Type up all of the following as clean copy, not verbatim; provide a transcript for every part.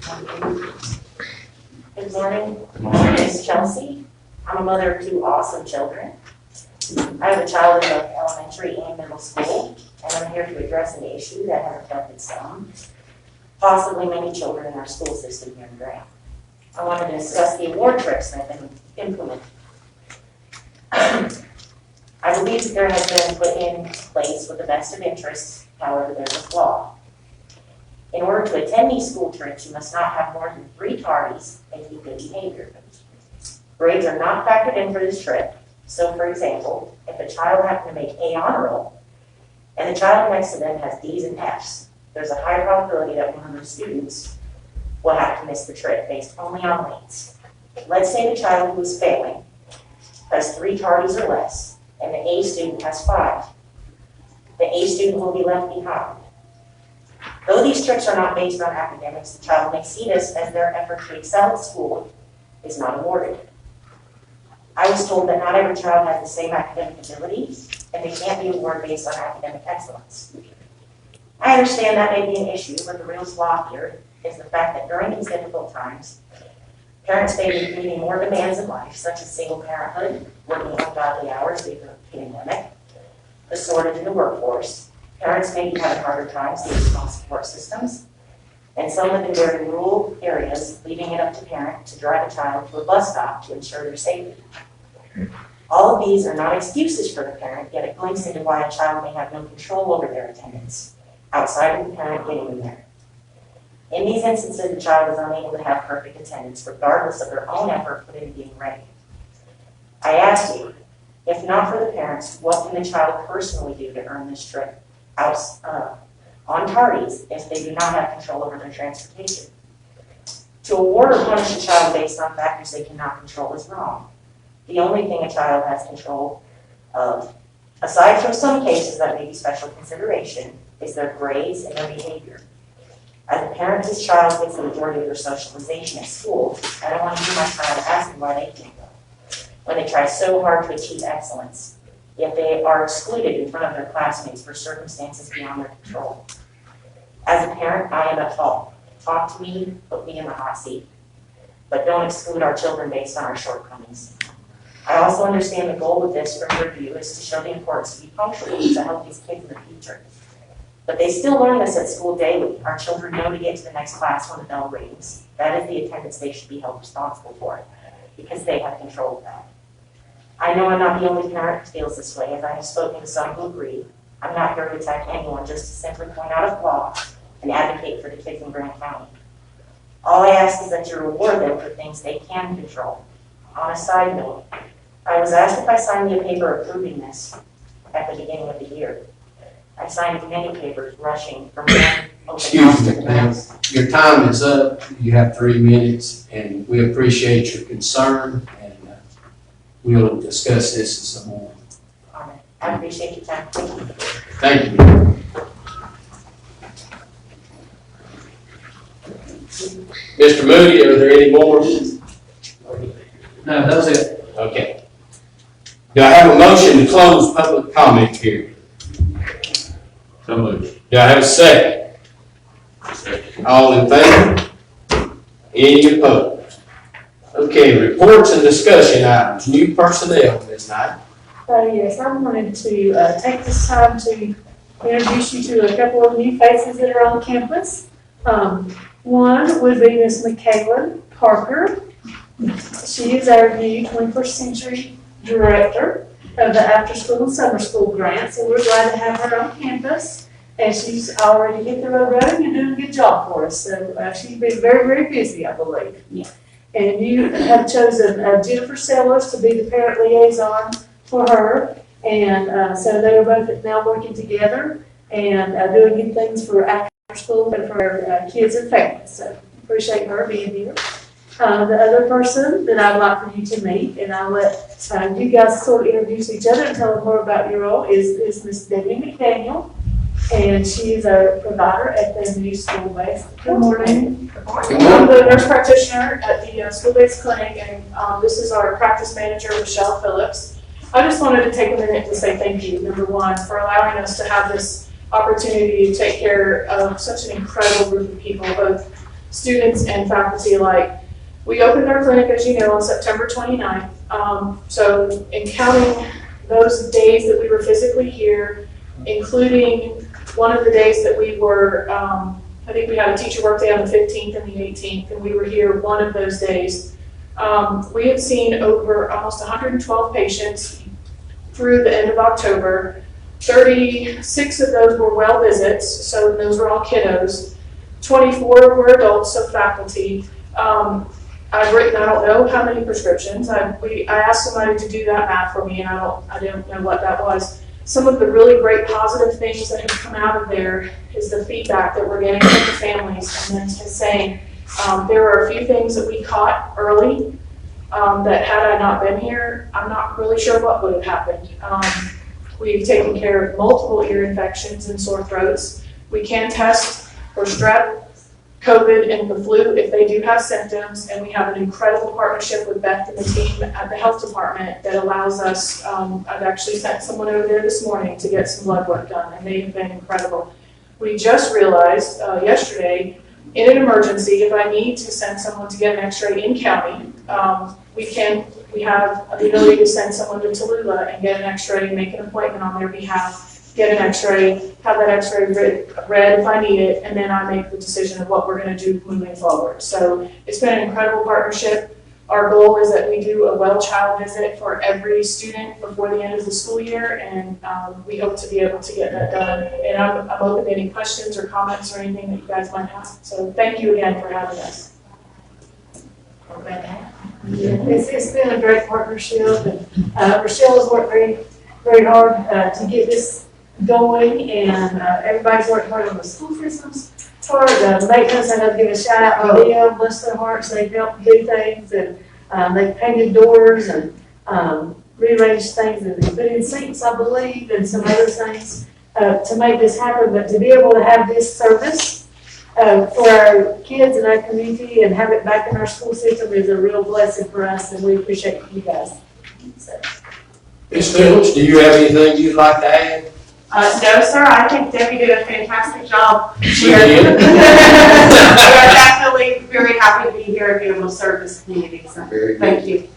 Good morning. My name is Chelsea. I'm a mother of two awesome children. I have a child in both elementary and middle school, and I'm here to address an issue that has affected some, possibly many children in our school system here in Graham. I want to discuss the award trips that have been implemented. I believe that there has been put in place with the best of interests, however, there's a flaw. In order to attend these school trips, you must not have more than 3 tardies and keep good behavior. Grades are not factored in for this trip. So, for example, if a child happened to make A honor roll, and the child next to them has D's and F's, there's a high probability that one of those students will have to miss the trip based only on lanes. Let's say the child who is failing has 3 tardies or less, and the A student has 5. The A student will be left behind. Though these trips are not based on academics, the child may see this as their effort to excel at school is not awarded. I was told that not every child has the same academic ability, and they can't be awarded based on academic excellence. I understand that may be an issue, but the real flaw here is the fact that during these difficult times, parents may be meeting more demands in life, such as single parenthood, working ungodly hours due to the pandemic, the shortage in the workforce. Parents may be having harder times due to small support systems, and some live in very rural areas, leaving it up to parent to drive a child to a bus stop to ensure their safety. All of these are not excuses for the parent, yet a glimpse into why a child may have no control over their attendance, outside of the parent getting them there. In these instances, the child is unable to have perfect attendance, regardless of their own effort put into being ready. I ask you, if not for the parents, what can the child personally do to earn this trip on tardies if they do not have control over their transportation? To award or punish a child based on factors they cannot control is wrong. The only thing a child has control of, aside from some cases that may be special consideration, is their grades and their behavior. As a parent whose child gets the majority of their socialization at school, I don't want to hear my child asking why they can't go, when they try so hard to achieve excellence, yet they are excluded in front of their classmates for circumstances beyond their control. As a parent, I am at fault. Talk to me, put me in the hot seat, but don't exclude our children based on our shortcomings. I also understand the goal of this from review is to show the importance to be punctual to help these kids in the future. But they still learn this at school daily. Our children know to get to the next class when the bell rings. That is the attendance they should be held responsible for, because they have control of that. I know I'm not the only parent who feels this way, as I have spoken to some who agree. I'm not here to attack anyone, just to simply point out a flaw and advocate for the kids in Graham County. All I ask is that you reward them for things they can control. On a side note, I was asked if I signed the paper approving this at the beginning of the year. I signed many papers rushing from one open house to the next. Your time is up. You have 3 minutes, and we appreciate your concern, and we'll discuss this some more. I appreciate your time. Thank you. Thank you. Mr. Moody, are there any more? No, that was it. Okay. Do I have a motion to close public comment period? So moved. Do I have a second? All in favor? Any opposed? Okay, reports and discussion items. New personnel this night. Yes, I wanted to take this time to introduce you to a couple of new faces that are on campus. One would be Miss Michaela Parker. She is our new 21st Century Director of the After School and Summer School Grants, and we're glad to have her on campus. And she's already hit the road running and doing a good job for us. So she's been very, very busy, I believe. Yeah. And you have chosen Jennifer Sellers to be the parent liaison for her. And so they are both now working together and doing good things for after school and for our kids and families. So appreciate her being here. The other person that I'd like for you to meet, and I'll let you guys sort of introduce each other and tell them more about your role, is Miss Debbie McDaniel. And she is a provider at the new SchoolBased. Good morning. Good I'm morning. the nurse practitioner at the SchoolBased Clinic, and this is our practice manager, Michelle Phillips. I just wanted to take a minute to say thank you, number one, for allowing us to have this opportunity to take care of such an incredible group of people, both students and faculty alike. We opened our clinic, as you know, on September 29th. So in counting those days that we were physically here, including one of the days that we were, I think we had a teacher work day on the 15th and the 18th, and we were here one of those days. We have seen over almost 112 patients through the end of October. 36 of those were well visits, so those were all kiddos. 24 were adults, so faculty. I've written, I don't know how many prescriptions. I asked somebody to do that math for me, and I didn't know what that was. Some of the really great positive things that have come out of there is the feedback that we're getting from the families, and then saying there are a few things that we caught early that had I not been here, I'm not really sure what would have happened. We've taken care of multiple ear infections and sore throats. We can test for strep, COVID, and the flu if they do have symptoms, and we have an incredible partnership with Beth and the team at the health department that allows us, I've actually sent someone over there this morning to get some blood work done, and they have been incredible. We just realized yesterday, in an emergency, if I need to send someone to get an x-ray in county, we have the ability to send someone to Tallulah and get an x-ray, make an appointment on their behalf, get an x-ray, have that x-ray read if I need it, and then I make the decision of what we're going to do moving forward. So it's been an incredible partnership. Our goal is that we do a well child visit for every student before the end of the school year, and we hope to be able to get that done. And I'm open to any questions or comments or anything that you guys might have. So thank you again for having us. It's been a great partnership, and Rochelle has worked very hard to get this going, and everybody's worked hard on the school systems part. Maintenance, I have to give a shout out to them, bless their hearts, they've helped do things, and they painted doors and rearranged things and put in sinks, I believe, and some other things to make this happen. But to be able to have this service for our kids and our community and have it back in our school system is a real blessing for us, and we appreciate you guys. So. Ms. Phillips, do you have anything you'd like to add? No, sir, I think Debbie did a fantastic job. She We are did. definitely very happy to be here and be able to serve this community, so Very good. thank you.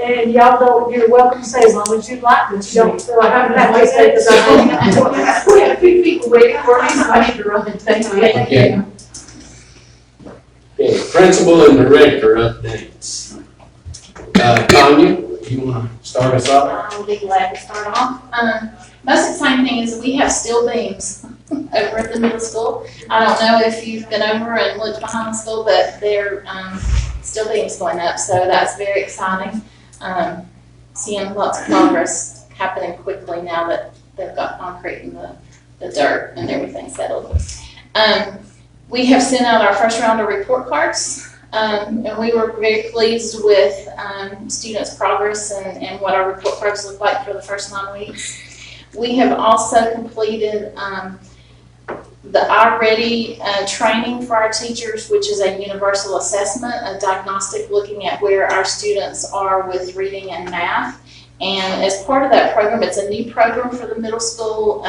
And y'all don't, you're welcome to stay as long as you'd like, but you don't feel like I'm have to stay because We had a few people waiting for me, so I need to run. Thank you. Okay. Okay, principal and director updates. Tanya, you want to start us off? I'll be glad to start off. Most exciting thing is we have steel beams over at the middle school. I don't know if you've been over and looked behind the school, but they're steel beams going up, so that's very exciting. Seeing lots of progress happening quickly now that they've got concrete and the dirt and everything settled. We have sent out our first round of report cards. And we were very pleased with students' progress and what our report cards look like for the first 9 weeks. We have also completed the iReady training for our teachers, which is a universal assessment, a diagnostic looking at where our students are with reading and math. And as part of that program, it's a new program for the middle school.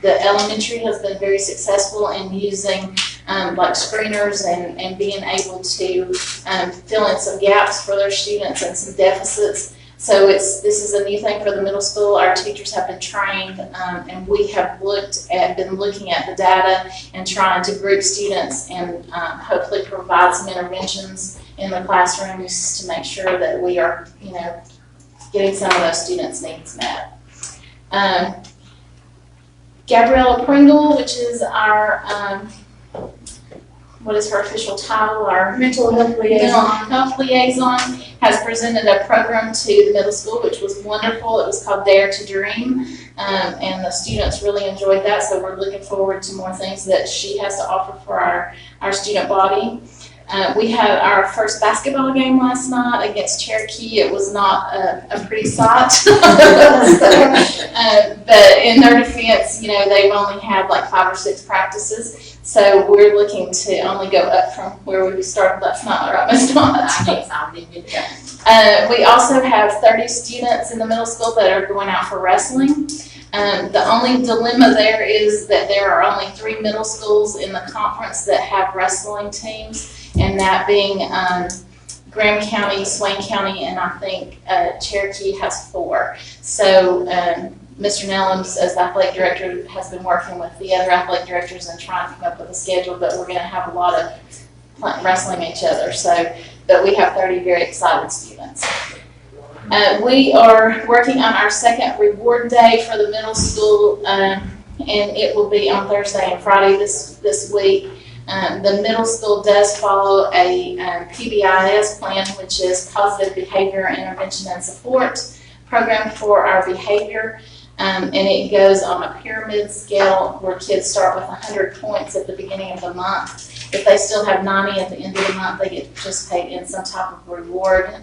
The elementary has been very successful in using like screeners and being able to fill in some gaps for their students and some deficits. So this is a new thing for the middle school. Our teachers have been trained, and we have been looking at the data and trying to group students and hopefully provide some interventions in the classrooms to make sure that we are, getting some of those students' needs met. Gabriella Pringle, which is our, what is her official title? Our Mental health liaison. mental health liaison, has presented a program to the middle school, which was wonderful. It was called Dare to Dream, and the students really enjoyed that. So we're looking forward to more things that she has to offer for our student body. We had our first basketball game last night against Cherokee. It was not a pretty sight, but in their defense, they've only had like 5 or 6 practices. So we're looking to only go up from where we started last night, right, Ms. Donna? We also have 30 students in the middle school that are going out for wrestling. The only dilemma there is that there are only 3 middle schools in the conference that have wrestling teams, and that being Graham County, Swain County, and I think Cherokee has 4. So Mr. Nellums, as the athletic director, has been working with the other athletic directors and trying to come up with a schedule, but we're going to have a lot of wrestling each other. So, but we have 30 very excited students. We are working on our second reward day for the middle school, and it will be on Thursday and Friday this week. The middle school does follow a PBIS plan, which is Positive Behavior Intervention and Support program for our behavior. And it goes on a pyramid scale where kids start with 100 points at the beginning of the month. If they still have 90 at the end of the month, they get to participate in some type of reward.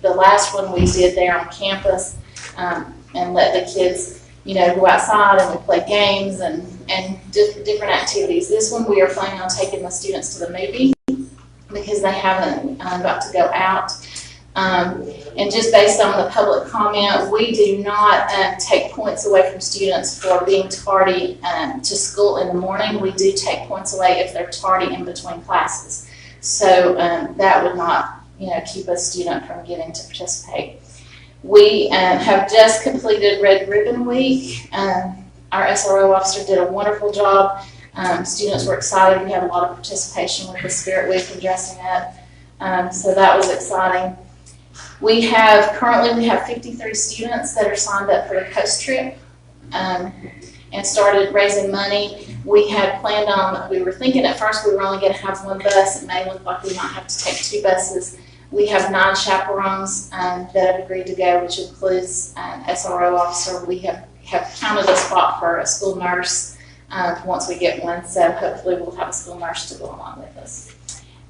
The last one we did there on campus and let the kids, go outside and we play games and different activities. This one we are planning on taking the students to the movie because they haven't got to go out. And just based on the public comment, we do not take points away from students for being tardy to school in the morning. We do take points away if they're tardy in between classes. So that would not, keep a student from getting to participate. We have just completed Red Ribbon Week. Our SRO officer did a wonderful job. Students were excited. We had a lot of participation with the Spirit Week and dressing up. So that was exciting. We currently have 53 students that are signed up for the coast trip and started raising money. We had planned on, we were thinking at first we were only going to have 1 bus. It may look like we might have to take 2 buses. We have 9 chaperones that have agreed to go, which includes an SRO officer. We have counted a spot for a school nurse once we get one, so hopefully we'll have a school nurse to go along with us.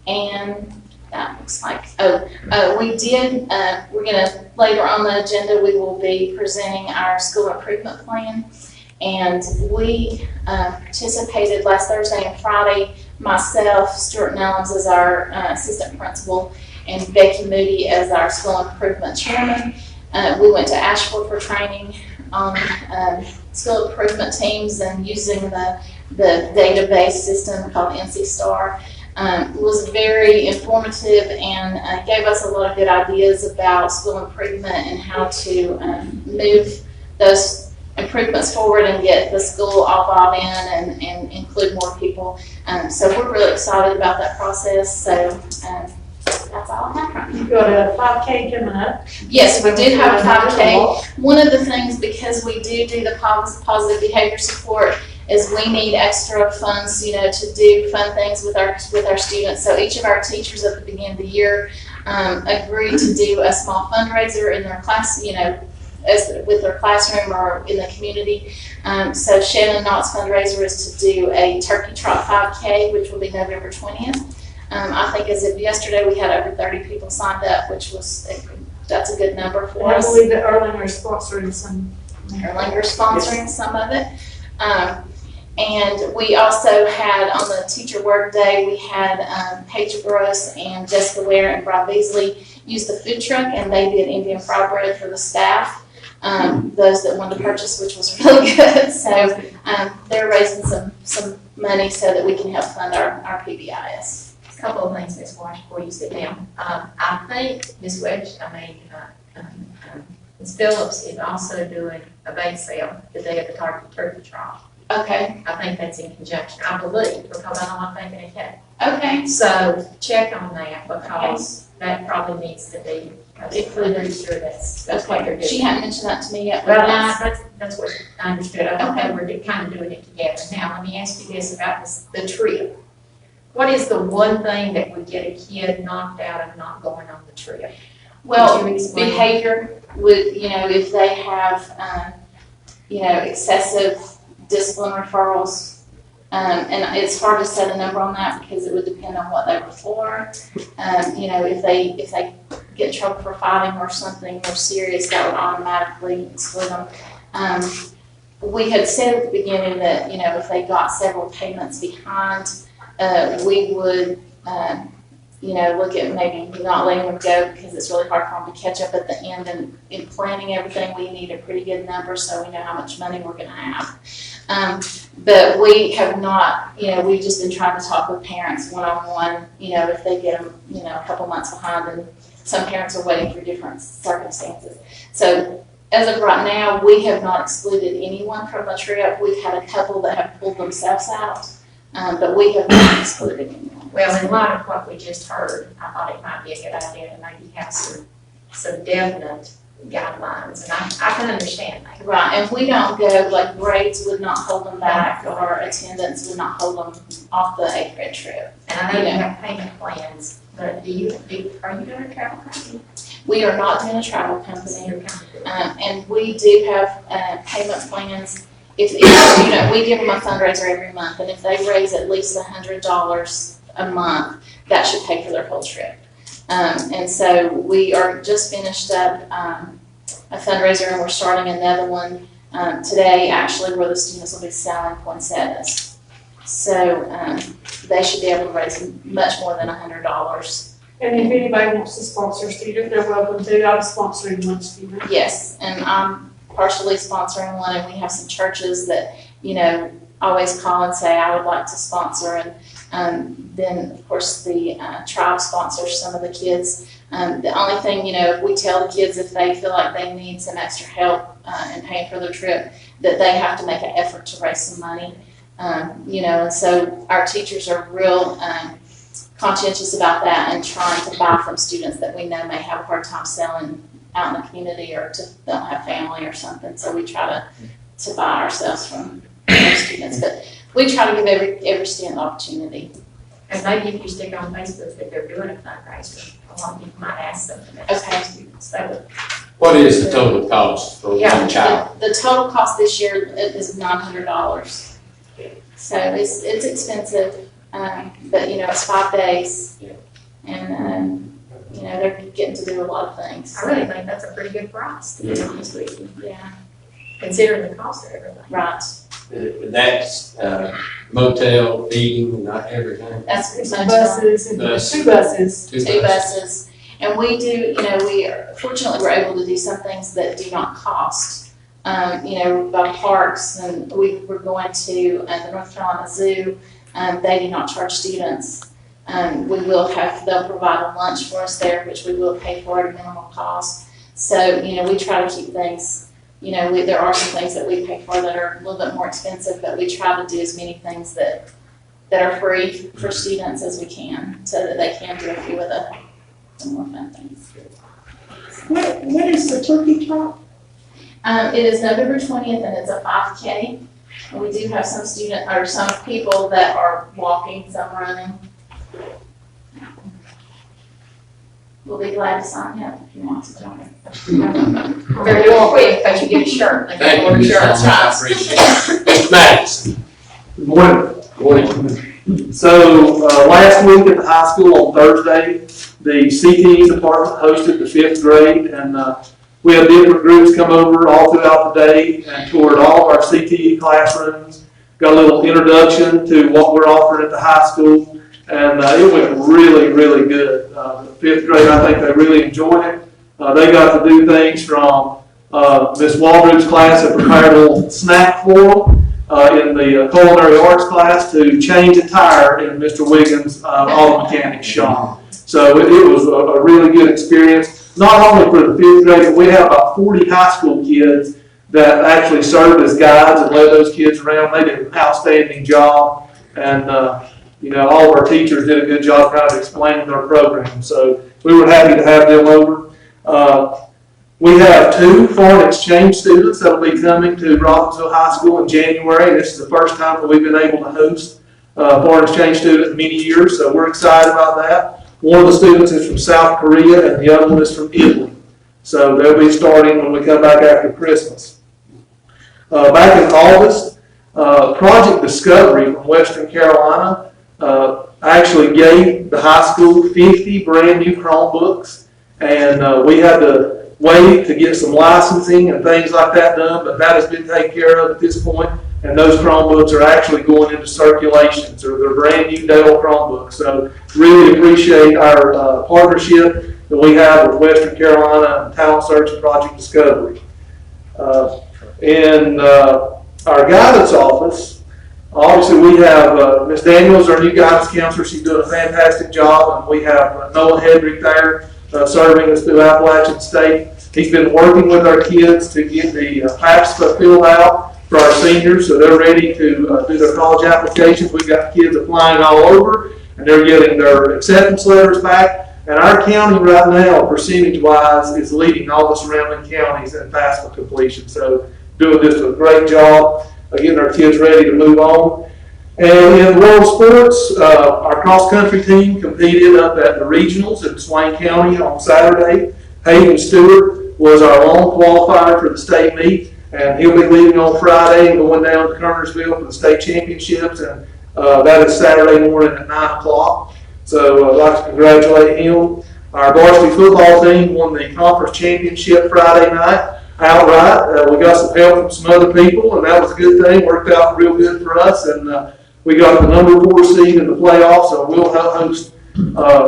And that looks like, we did, we're gonna, later on the agenda, we will be presenting our school improvement plan. And we participated last Thursday and Friday, myself, Stuart Nellums as our assistant principal, and Becky Moody as our school improvement chairman. We went to Asheville for training on school improvement teams and using the database system called NC Star. Was very informative and gave us a lot of good ideas about school improvement and how to move those improvements forward and get the school all bought in and include more people. So we're really excited about that process. So that's all I have right now. You've got a 5K coming up. Yes, we did have a 5K. One of the things, because we do the positive behavior support, is we need extra funds, to do fun things with our students. So each of our teachers at the beginning of the year agreed to do a small fundraiser in their class, with their classroom or in the community. So Shannon Knott's fundraiser is to do a turkey trot 5K, which will be November 20th. I think as of yesterday, we had over 30 people signed up, that's a good number for us. I believe that Erlanger is sponsoring some. Erlanger's sponsoring some of it. And we also had, on the teacher work day, we had Paige Gross and Jessica Ware and Brad Beasley use the food truck, and they did Indian fried bread for the staff, those that wanted to purchase, which was really good. So they're raising some money so that we can help fund our PBIS. A couple of things, Ms. Wash, before you sit down. I think Ms. Ms. Phillips is also doing a bake sale the day of the turkey trot. Okay. I think that's in conjunction, I believe, because I'm thinking ahead. Okay. So check on that, because that probably needs to be, I'm pretty sure that's what they're doing. She hadn't mentioned that to me yet. Well, that's what I understood. I thought they were kind of doing it together. Now, let me ask you this about the trip. What is the one thing that would get a kid knocked out of not going on the trip? Well, behavior would, if they have, excessive discipline referrals, and it's hard to set a number on that because it would depend on what they were for. If they get in trouble for fighting or something more serious, that would automatically exclude them. We had said at the beginning that, if they got several payments behind, we would look at maybe not letting them go because it's really hard for them to catch up at the end. And in planning everything, we need a pretty good number so we know how much money we're going to have. But we have not, we've just been trying to talk with parents one-on-one, if they get them, a couple months behind, and some parents are waiting for different circumstances. So as of right now, we have not excluded anyone from the trip. We've had a couple that have pulled themselves out, but we have not excluded anyone. Well, in light of what we just heard, I thought it might be a good idea to maybe have some definite guidelines, and I can understand that. Right, and we don't go, like grades would not hold them back, or attendance would not hold them off the 8th grade trip. And I know you have payment plans, but are you doing a travel company? We are not doing a travel company, and we do have payment plans. If we give them a fundraiser every month, and if they raise at least $100 a month, that should pay for their whole trip. And so we are just finished up a fundraiser, and we're starting another one today, actually, where the students will be selling poinsettias. So they should be able to raise much more than $100. And if anybody wants to sponsor a student, they're welcome to. I'm sponsoring one student. Yes, and I'm partially sponsoring one, and we have some churches that, always call and say, I would like to sponsor. And then, of course, the tribe sponsors some of the kids. The only thing, if we tell the kids if they feel like they need some extra help in paying for their trip, that they have to make an effort to raise some money. And so our teachers are real conscientious about that and trying to buy from students that we know may have a hard time selling out in the community or don't have family or something. So we try to buy ourselves from those students. But we try to give every student an opportunity. And maybe if you stick on Facebook that they're doing a fundraiser, a lot of people might ask them to make Okay. students. So, What is the total cost for one child? The total cost this year is $900. So it's expensive, but it's 5 days, and they're getting to do a lot of things. I really think that's a pretty good price, to be honest with you, Yeah, considering the cost of everything. right. That's motel, feeding, not everything. That's There's much buses and Bus. 2 buses. two buses. And we do, fortunately, we're able to do some things that do not cost. By parks, and we're going to the North Carolina Zoo. They do not charge students. They'll provide a lunch for us there, which we will pay for at a minimal cost. So, we try to keep things, there are some things that we pay for that are a little bit more expensive, but we try to do as many things that are free for students as we can, so that they can do a few of the more fun things. What is the turkey trot? It is November 20th, and it's a 5K. And we do have some people that are walking, some running. We'll be glad to sign up if you want to join. Very quick, but you get a shirt. They Thank can you, order Ms. shirts. Thomas, I appreciate it. Mr. Madison. Good morning. Good morning. So last week at the high school on Thursday, the CTE department hosted the 5th grade, and we had different groups come over all throughout the day and toured all of our CTE classrooms, got a little introduction to what we're offering at the high school, and it went really, really good. The 5th grade, I think they really enjoyed it. They got to do things from Miss Waldrop's class that prepared a little snack for them, in the culinary arts class to change a tire in Mr. Wiggins' auto mechanic shop. So it was a really good experience, not only for the 5th grade, but we have about 40 high school kids that actually served as guides and led those kids around. They did an outstanding job, and all of our teachers did a good job kind of explaining their program. So we were happy to have them over. We have 2 foreign exchange students that will be coming to Robbinsville High School in January. This is the first time that we've been able to host a foreign exchange student in many years, so we're excited about that. One of the students is from South Korea, and the other one is from Italy. So they'll be starting when we come back after Christmas. Back in August, Project Discovery from Western Carolina actually gave the high school 50 brand new Chromebooks, and we had to wait to get some licensing and things like that done, but that has been taken care of at this point. and those Chromebooks are actually going into circulation. So they're brand new Dell Chromebooks. So really appreciate our partnership that we have with Western Carolina and Talent Search and Project Discovery. In our guidance office, obviously we have Ms. Daniels, our new guidance counselor. She's doing a fantastic job, and we have Noah Hedrick there serving us through Appalachian State. He's been working with our kids to get the FAFSA filled out for our seniors, so they're ready to do their college applications. We've got kids applying all over, and they're getting their acceptance letters back. And our county right now, percentage-wise, is leading all the surrounding counties in FAFSA completion. So doing just a great job of getting our kids ready to move on. And in world sports, our cross-country team competed up at the regionals in Swain County on Saturday. Hayden Stewart was our lone qualifier for the state meet, and he'll be leaving on Friday and going down to Kernersville for the state championships, and that is Saturday morning at 9 o'clock. So I'd like to congratulate him. Our varsity football team won the conference championship Friday night outright. We got some help from some other people, and that was a good thing. Worked out real good for us, and we got the number 4 seed in the playoffs, so we'll host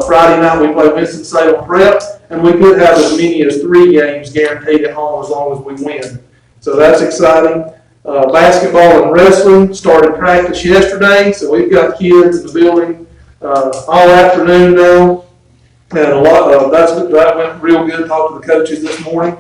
Friday night. We play Winston-Salem Prep, and we could have as many as 3 games guaranteed at home as long as we win. So that's exciting. Basketball and wrestling started practice yesterday, so we've got kids in the building all afternoon now, and a lot of that went real good. Talked to the coaches this morning,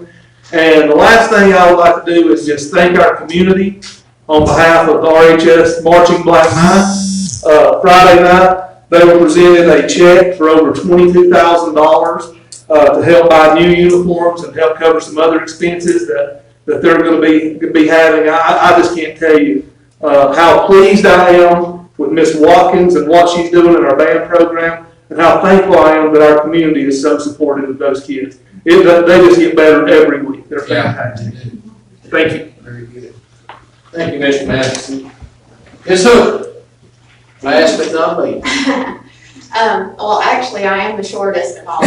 and the last thing I would like to do is just thank our community on behalf of the RHS Marching Black Knights. Friday night, they were presented a check for over $22,000 to help buy new uniforms and help cover some other expenses that they're going to be having. I just can't tell you how pleased I am with Miss Watkins and what she's doing in our band program, and how thankful I am that our community is so supportive of those kids. They just get better every week. They're fantastic. Thank you. Very good. Thank you, Mr. Madison. Ms. Hooker, last but not least. Well, actually, I am the shortest of all.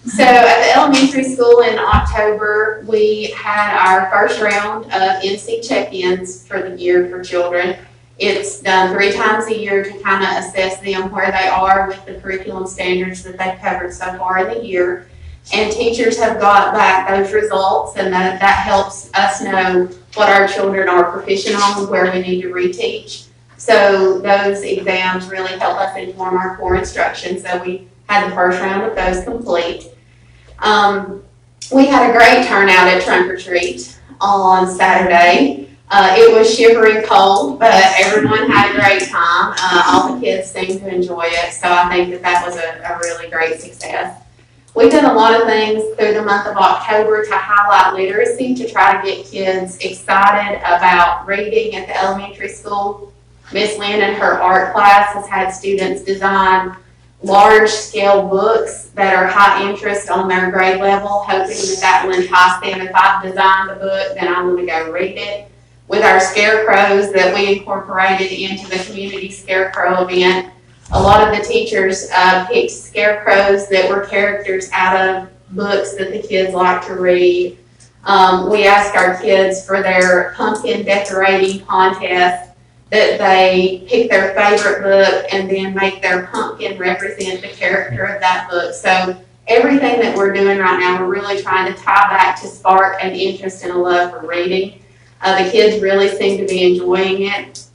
So at the elementary school in October, we had our first round of NC check-ins for the year for children. It's done 3 times a year to kind of assess them where they are with the curriculum standards that they've covered so far in the year. And teachers have got back those results, and that helps us know what our children are proficient on and where we need to reteach. So those exams really help us inform our core instruction. So we had the first round of those complete. We had a great turnout at Trunk or Treat on Saturday. It was shivering cold, but everyone had a great time. All the kids seemed to enjoy it, so I think that was a really great success. We've done a lot of things through the month of October to highlight literacy, to try to get kids excited about reading at the elementary school. Miss Lynn in her art class has had students design large-scale books that are high interest on their grade level, hoping that will entice them. If I've designed the book, then I'm going to go read it. With our scarecrows that we incorporated into the community scarecrow event, a lot of the teachers picked scarecrows that were characters out of books that the kids like to read. We asked our kids for their pumpkin decorating contest, that they pick their favorite book and then make their pumpkin represent the character of that book. So everything that we're doing right now, we're really trying to tie back to spark an interest and a love for reading. The kids really seem to be enjoying it.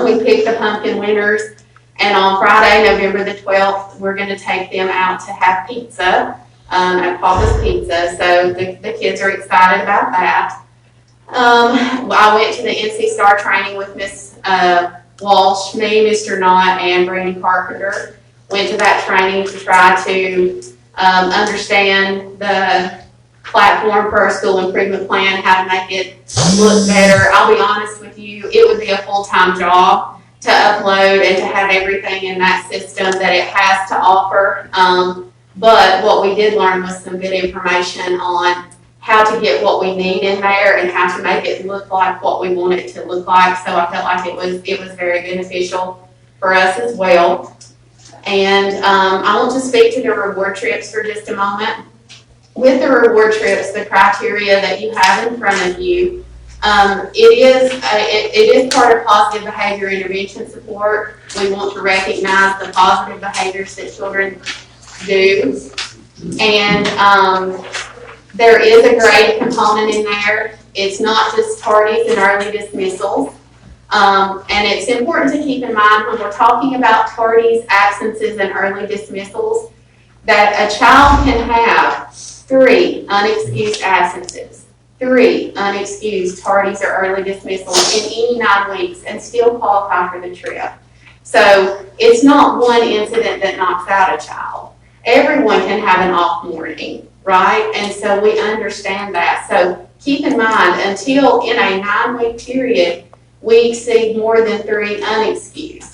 We picked the pumpkin winners, and on Friday, November the 12th, we're going to take them out to have pizza at Papa's Pizza. So the kids are excited about that. I went to the NC STAR training with Miss Walsh, me, Mr. Knott, and Brandon Carpenter. Went to that training to try to understand the platform for our school improvement plan, how to make it look better. I'll be honest with you, it would be a full-time job to upload and to have everything in that system that it has to offer. But what we did learn was some good information on how to get what we need in there and how to make it look like what we want it to look like. So I felt like it was very beneficial for us as well. And I want to speak to the reward trips for just a moment. With the reward trips, the criteria that you have in front of you, It is part of positive behavior intervention support. We want to recognize the positive behaviors that children do. And there is a grade component in there. It's not just tardies and early dismissals. And it's important to keep in mind when we're talking about tardies, absences, and early dismissals, that a child can have 3 unexcused absences, 3 unexcused tardies or early dismissals in any 9 weeks and still qualify for the trip. So it's not one incident that knocks out a child. Everyone can have an off morning, right? And so we understand that. So keep in mind, until in a 9-week period, we exceed more than 3 unexcused.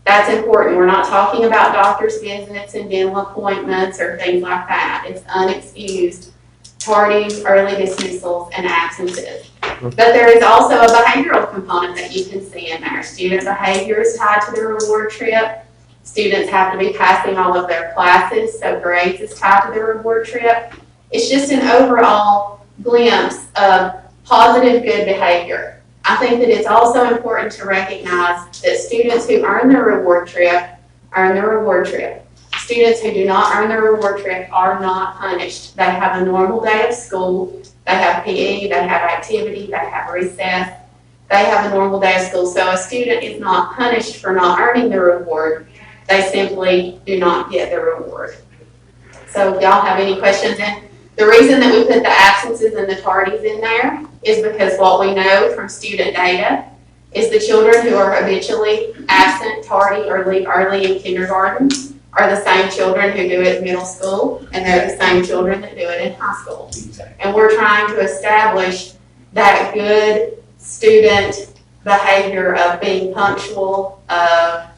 That's important. We're not talking about doctor's visits and dental appointments or things like that. It's unexcused tardies, early dismissals, and absences. But there is also a behavioral component that you can see in there. Student behavior is tied to the reward trip. Students have to be passing all of their classes, so grades is tied to the reward trip. It's just an overall glimpse of positive, good behavior. I think that it's also important to recognize that students who earn their reward trip earn their reward trip. Students who do not earn their reward trip are not punished. They have a normal day of school. They have PE, they have activity, they have recess. They have a normal day of school. So a student is not punished for not earning the reward. They simply do not get the reward. So if y'all have any questions, and the reason that we put the absences and the tardies in there is because what we know from student data is the children who are habitually absent, tardy, or leave early in kindergarten are the same children who do it in middle school, and they're the same children that do it in high school. And we're trying to establish that good student behavior of being punctual, of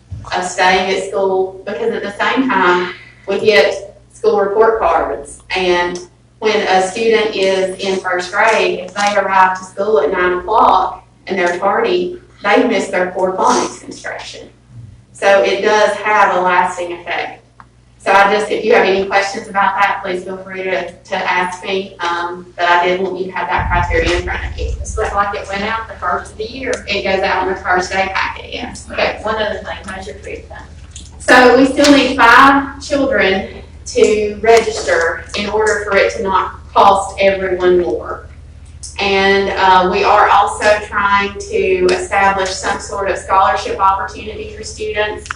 staying at school, because at the same time, we get school report cards. And when a student is in first grade, if they arrive to school at 9 o'clock and they're tardy, they miss their core phonics instruction. So it does have a lasting effect. So if you have any questions about that, please feel free to ask me. But I did want you to have that criteria in front of you. This looks like it went out the first of the year. It goes out on the first day packet, yes. Okay, one other thing, how's your trip done? So we still need 5 children to register in order for it to not cost everyone more. And we are also trying to establish some sort of scholarship opportunity for students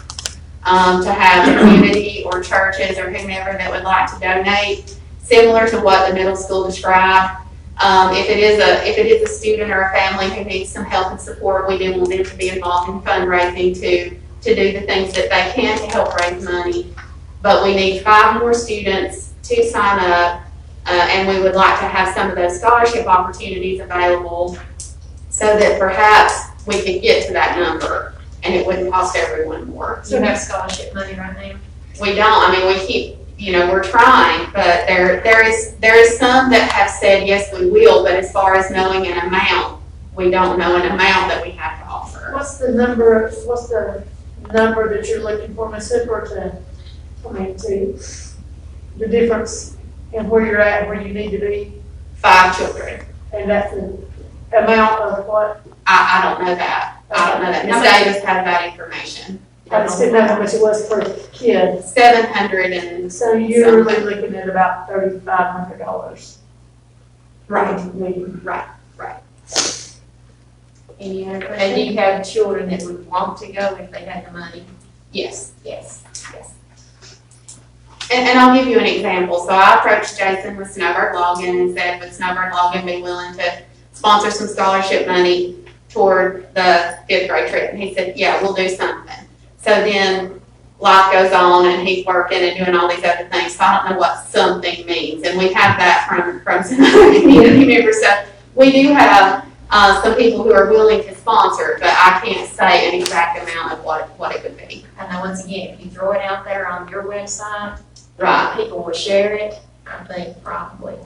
to have community or churches or whomever that would like to donate, similar to what the middle school described. If it is a student or a family who needs some help and support, we do want them to be involved in fundraising to do the things that they can to help raise money. But we need 5 more students to sign up, and we would like to have some of those scholarship opportunities available so that perhaps we could get to that number and it wouldn't cost everyone more. So you have scholarship money right now? We don't. I mean, we keep, we're trying, but there is some that have said, yes, we will, but as far as knowing an amount, we don't know an amount that we have to offer. What's the number that you're looking for, Ms. Hooper, to the difference in where you're at and where you need to be? 5 children. And that's the amount of what? I don't know that. I don't know that. Ms. Davis has that information. I just didn't know how much it was per kid. 700 and So you're really looking at about $3,500. right. Any other And do questions? you have children that would want to go if they had the money? Yes. And I'll give you an example. So I approached Jason with Snowbird Logan and said, would Snowbird Logan be willing to sponsor some scholarship money toward the 5th grade trip? And he said, yeah, we'll do something. So then life goes on and he's working and doing all these other things. So I don't know what something means. And we have that from some other community members. So we do have some people who are willing to sponsor, but I can't say an exact amount of what it would be. I know, once again, if you throw it out there on your website, Right. people will share it, I think, probably.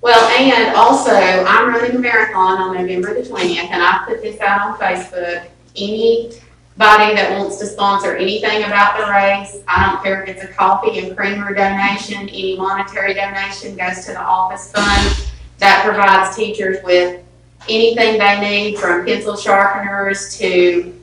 Well, and also, I'm running a marathon on November the 20th, and I put this out on Facebook. Anybody that wants to sponsor anything about the race, I don't care if it's a coffee and creamer donation, any monetary donation goes to the office fund. That provides teachers with anything they need from pencil sharpeners to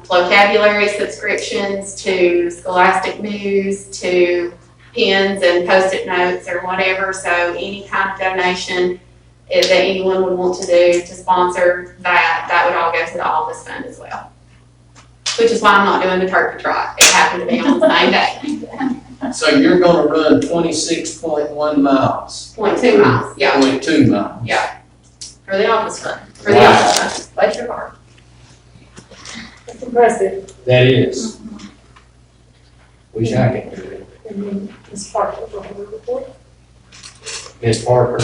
vocabulary subscriptions to Scholastic News to pens and Post-it notes or whatever. So any kind of donation that anyone would want to do to sponsor that would all go to the office fund as well. Which is why I'm not doing the turkey trot. It happened to be on the same day. So you're gonna run 26.1 miles. 0.2 miles, yeah, 0.2 miles. yeah, For the office fund. for the Wow. office fund. Bless your heart. That's impressive. That is. Wish I could do it. And then Ms. Parker, will you report? Ms. Parker.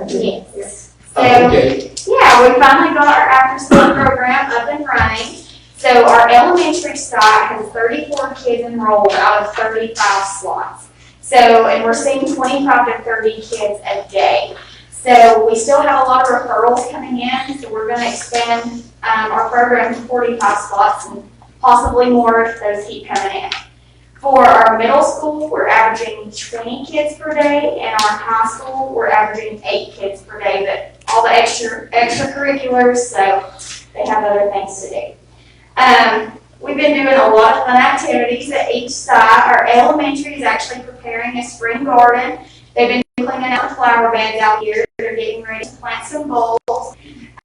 Yes. Oh, So, okay. yeah, we finally got our after-school program up and running. So our elementary side has 34 kids enrolled out of 35 slots. So, and we're seeing 25 to 30 kids a day. So we still have a lot of referrals coming in, so we're gonna expand our program to 45 slots and possibly more if those keep coming in. For our middle school, we're averaging 20 kids per day, and our high school, we're averaging 8 kids per day, but all the extracurriculars, so they have other things to do. We've been doing a lot of fun activities at each site. Our elementary is actually preparing a spring garden. They've been cleaning out the flower beds out here. They're getting ready to plant some bulbs.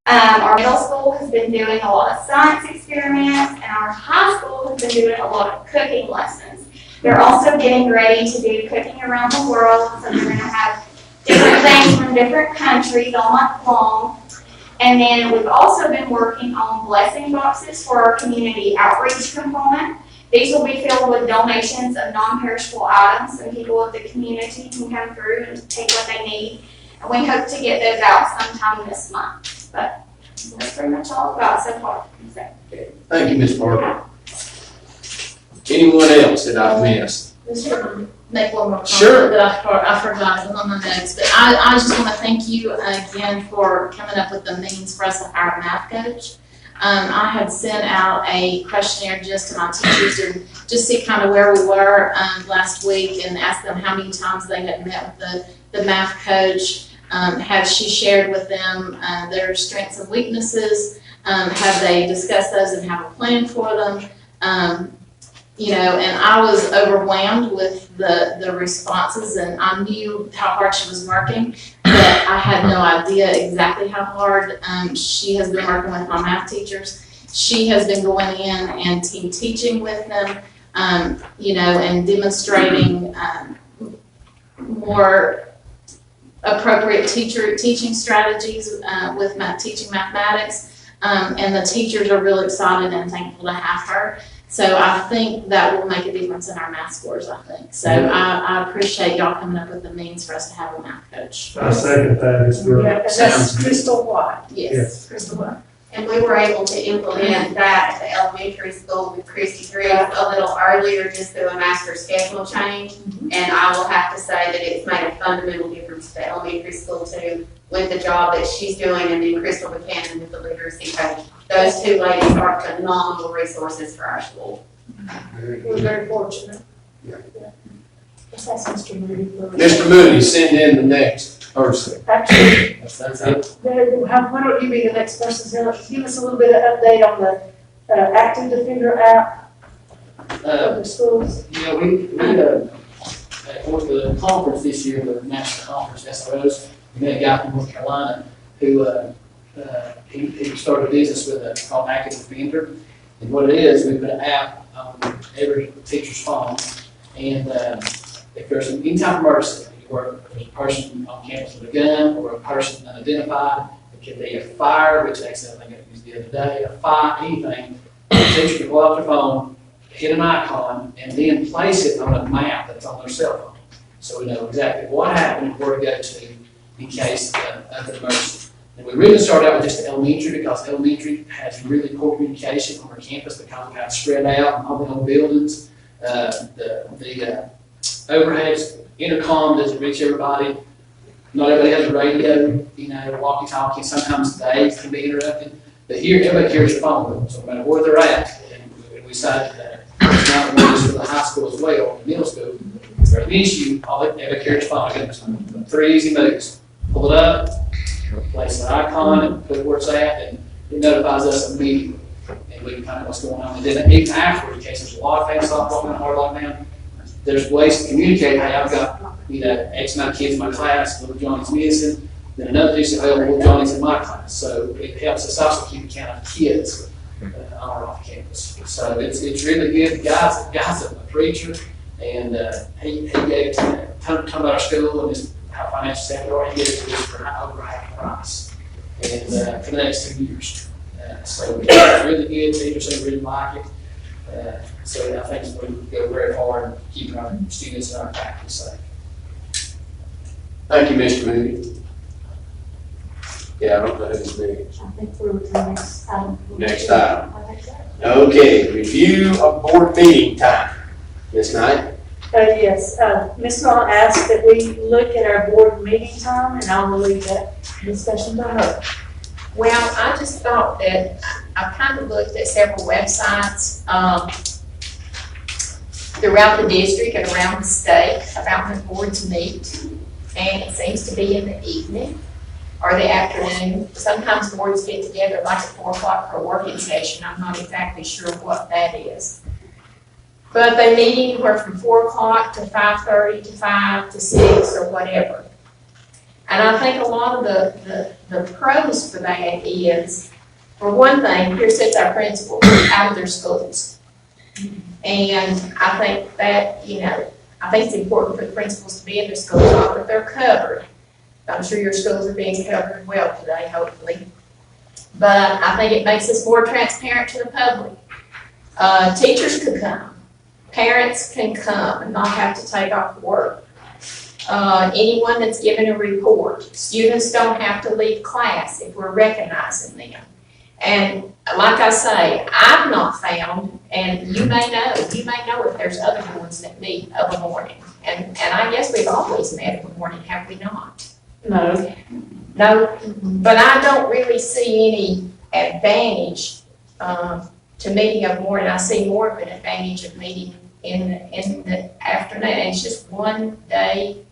Our middle school has been doing a lot of science experiments, and our high school has been doing a lot of cooking lessons. They're also getting ready to do cooking around the world, so they're going to have different things from different countries all month long. And then we've also been working on blessing boxes for our community outreach component. These will be filled with donations of non-perishable items, and people of the community can come through and take what they need. And we hope to get those out sometime this month. But that's pretty much all I've got so far. So, Thank you, Ms. Parker. Anyone else that I've missed? Make one more Sure. comment that I forgot it was on my notes, but I just want to thank you again for coming up with the means for us to hire a math coach. I had sent out a questionnaire just to my teachers and just see kind of where we were last week and ask them how many times they had met with the math coach. Have she shared with them their strengths and weaknesses? Have they discussed those and have a plan for them? You know, and I was overwhelmed with the responses, and I knew how hard she was working, but I had no idea exactly how hard she has been working with my math teachers. She has been going in and team teaching with them, you know, and demonstrating more appropriate teaching strategies with teaching mathematics, and the teachers are really excited and thankful to have her. So I think that will make a difference in our math scores, I think. So I appreciate y'all coming up with the means for us to have a math coach. I second that, it's Yeah, great. and that's Crystal White. Yes. Crystal White. And we were able to implement that at the elementary school with Christy Griggs a little earlier just through a master schedule change. And I will have to say that it's made a fundamental difference to the elementary school too, with the job that she's doing, and then Crystal Buchanan with the literacy coach. Those two ladies are phenomenal resources for our school. We're very fortunate. Yeah. Let's ask Mr. Moody. Mr. Moody, send in the next person. Actually, That's it. why don't you be the next person? Give us a little bit of update on the Active Defender app of the schools. Yeah, we for the conference this year, the national conference, SROs, we met a guy from North Carolina who, he started a business with a called Active Defender. And what it is, we put an app on every teacher's phone, and if there's any type of emergency, or if there's a person on campus with a gun, or a person unidentified, it could be a fire, which they said they got used the other day, a fire, anything, the teacher can pull out their phone, hit an icon, and then place it on a map that's on their cell phone. So we know exactly what happened, where to go to in case of an emergency. And we really started out with just elementary because elementary has really poor communication on our campus because we got spread out in all the old buildings. The overheads, intercom doesn't reach everybody. Not everybody has a radio, you know, walkie-talkie. Sometimes the aides can be interrupted. But here, everybody carries their phone with them, so no matter where they're at, and we decided that it's not only for the high school as well, the middle school. If there's an issue, everybody carries their phone. Again, 3 easy moves. Pull it up, place an icon and put where it's at, and it notifies us immediately. And we can find out what's going on. And then even after, in case there's a lot of things stop walking on hard lockdown, there's ways to communicate, hey, I've got, X amount of kids in my class, little Johnny's missing, then another teacher, hey, little Johnny's in my class. So it helps us also keep count of kids on or off campus. So it's really good. The guy's a preacher, and he gave it a ton about our school and just how financial staff we are. He gave it to us for over half the price, and for the next 2 years. So it's really good. Teachers seem to really like it. So I think we go very hard in keeping our students and our faculty safe. Thank you, Mr. Moody. Yeah, I don't know who's next. I think we're with the next item. Next item. Okay, review of board meeting time. Ms. Knight? Yes, Ms. Knoll asked that we look at our board meeting time, and I'll leave that discussion to her. Well, I just thought that I kind of looked at several websites throughout the district and around the state about when boards meet, and it seems to be in the evening or the afternoon. Sometimes boards get together like at 4 o'clock for a working session. I'm not exactly sure what that is. But they meet anywhere from 4 o'clock to 5:30 to 5 to 6 or whatever. And I think a lot of the pros for that is, for one thing, here sits our principals out of their schools. And I think that, I think it's important for the principals to be in their schools, not that they're covered. I'm sure your schools are being covered well today, hopefully. But I think it makes us more transparent to the public. Teachers could come. Parents can come and not have to take off work. Anyone that's given a report. Students don't have to leave class if we're recognizing them. And like I say, I've not found, and you may know if there's other boards that meet of a morning. And I guess we've always met of a morning, have we not? No. No, but I don't really see any advantage to meeting of morning. I see more of an advantage of meeting in the afternoon. And it's just one day.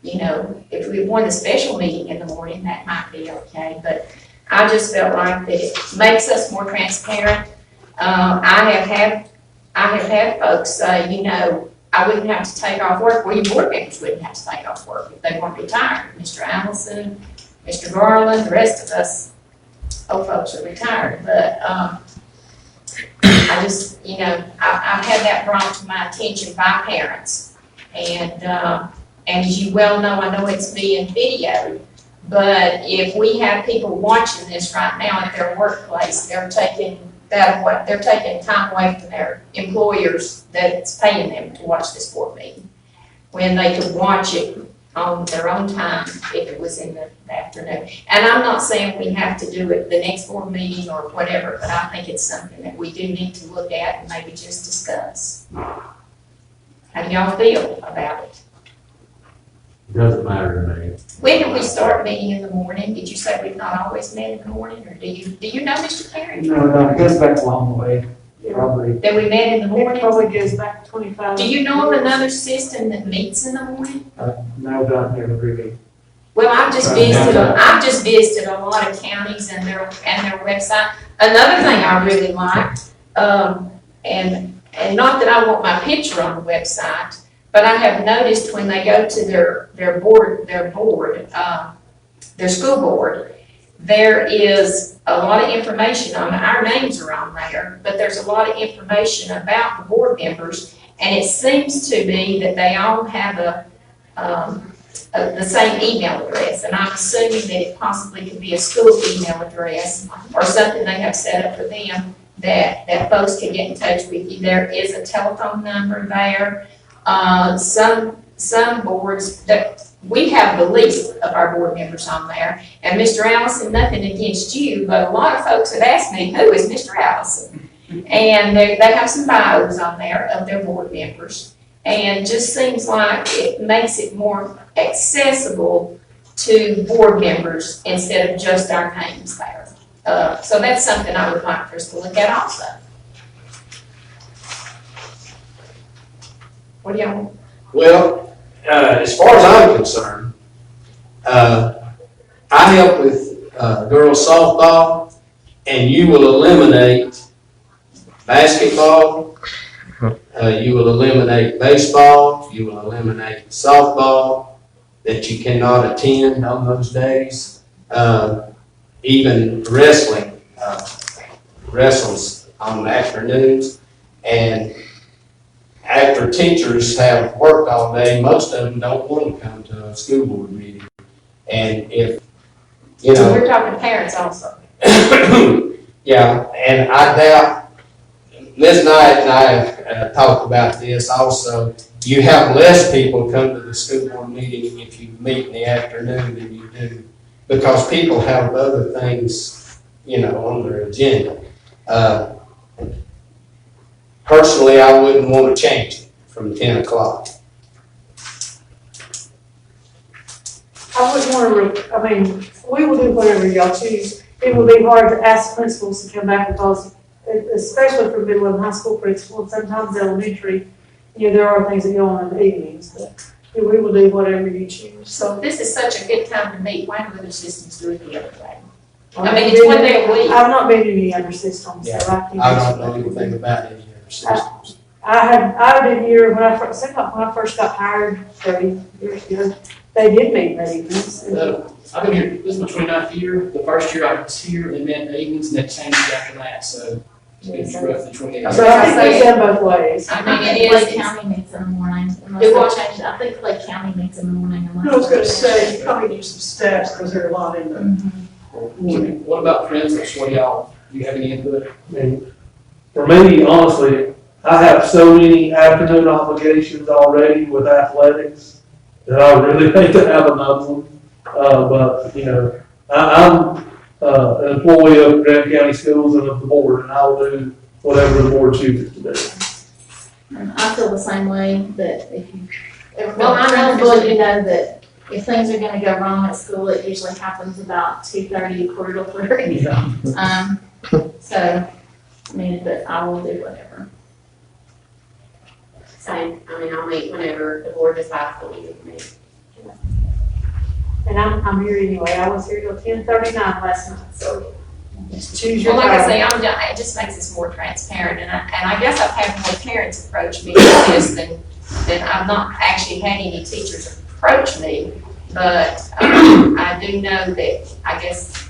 If we wanted a special meeting in the morning, that might be okay, but I just felt like that it makes us more transparent. I have had folks say, I wouldn't have to take off work. Well, your board members wouldn't have to take off work if they weren't retired. Mr. Allison, Mr. Garland, the rest of us old folks are retired, but I just, I've had that brought to my attention by parents, and as you well know, I know it's being videoed, but if we have people watching this right now at their workplace, they're taking time away from their employers that's paying them to watch this board meeting, when they could watch it on their own time if it was in the afternoon. And I'm not saying we have to do it the next board meeting or whatever, but I think it's something that we do need to look at and maybe just discuss. How do y'all feel about it? Doesn't matter to me. When did we start meeting in the morning? Did you say we've not always met in the morning, or do you know, Mr. Terry? No, it goes back a long way, probably. That we met in the It morning? probably goes back to 25. Do you know of another system that meets in the morning? No, down here, really. Well, I've just visited a lot of counties and their website. Another thing I really liked, and not that I want my picture on the website, but I have noticed when they go to their school board, there is a lot of information on it. Our names are on there, but there's a lot of information about the board members, and it seems to be that they all have the same email address, and I'm assuming that it possibly could be a school email address or something they have set up for them that folks can get in touch with you. There is a telephone number there. Some boards, that we have the least of our board members on there. And Mr. Allison, nothing against you, but a lot of folks have asked me, who is Mr. Allison? And they have some bios on there of their board members. And just seems like it makes it more accessible to board members instead of just our names there. So that's something I would like for us to look at also. What do y'all want? Well, as far as I'm concerned, I help with girls softball, and you will eliminate basketball, you will eliminate baseball, you will eliminate softball, that you cannot attend on those days. Even wrestling, wrestles on afternoons. And after teachers have worked all day, most of them don't want to come to a school board meeting. And if, you know. We're talking parents also. Yeah, and I doubt, Ms. Knight and I have talked about this also. You have less people come to the school board meeting if you meet in the afternoon than you do, because people have other things, you know, on their agenda. Personally, I wouldn't want to change it from 10 o'clock. I wouldn't want to, I mean, we will do whatever y'all choose. It would be hard to ask principals to come back because, especially for middle and high school principals, sometimes elementary, you know, there are things that go on in the evenings, but we will do whatever you choose. So this is such a good time to meet. Why do other systems do it the other way? I mean, it's one day a week. I've not been in any other systems, so Yeah, I can't. I don't know anything about any other systems. I did hear when I first got hired 30 years ago, they did meet in the evenings. I've been here, this is my 29th year, the first year I was here, they met in the evenings, and they changed after that, so it's been roughly 28 years. So I think it's done both ways. I I mean, think it Clay is. County meets in the morning. unless Do they what? change it. I think Clay County meets in the morning. unless I was gonna they say, change you it. probably need some stats, because there are a lot in there. What about forensics, what do y'all, do you have any input? And for me, honestly, I have so many afternoon obligations already with athletics that I really hate to have another one. But, you know, I'm an employee of Graham County Schools and of the board, and I'll do whatever the board chooses to do. And I feel the same way, that if you, Well, I know principal, you know that if things are gonna go wrong at school, it usually happens about 2:30, 2:45. Yeah. So, I mean, but I will do whatever. Same, I mean, I'll meet whenever the board decides to leave me. And I'm here anyway. I was here till 10:39 last night, so just choose your Well, time. like I say, it just makes us more transparent, and I guess I've had more parents approach me with this than I've not actually had any teachers approach me, but I do know that, I guess,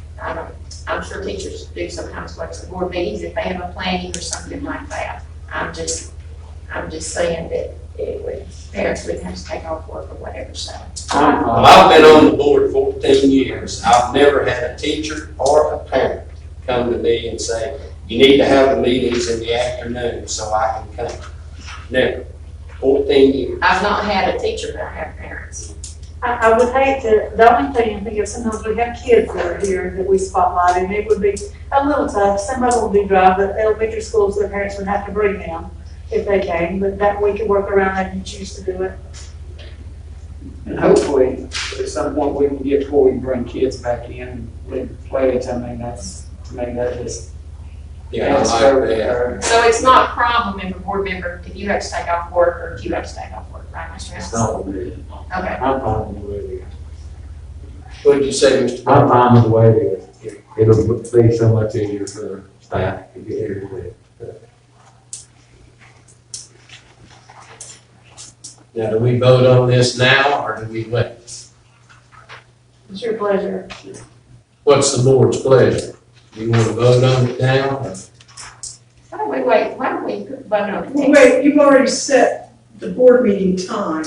I'm sure teachers do sometimes watch the board meetings if they have a planning or something like that. I'm just saying that parents would have to take off work or whatever, so. Well, I've been on the board 14 years. I've never had a teacher or a parent come to me and say, you need to have the meetings in the afternoon so I can come. Never. 14 years. I've not had a teacher, but I have parents. I would hate to, the only thing I think is sometimes we have kids that are here that we spotlight, and it would be a little tough. Some of them will do drive, but elementary schools, their parents would have to bring them if they came, but that we could work around that if you choose to do it. And hopefully, at some point, we can get before we bring kids back in and play it. I mean, that just. Yeah, I like that. So it's not a problem if a board member, if you have to take off work or if you have to take off work, right, Mr. It's House? not good. Okay. I'm fine with the way it is. What did you say, Mr. I'm Brown? fine with the way it is. It'll be so much easier for the staff to get everything. Now, do we vote on this now or do we wait? It's your pleasure. What's the board's pleasure? You want to vote on it now? or- Why don't we wait, why don't we vote on it next? Wait, you've already set the board meeting time,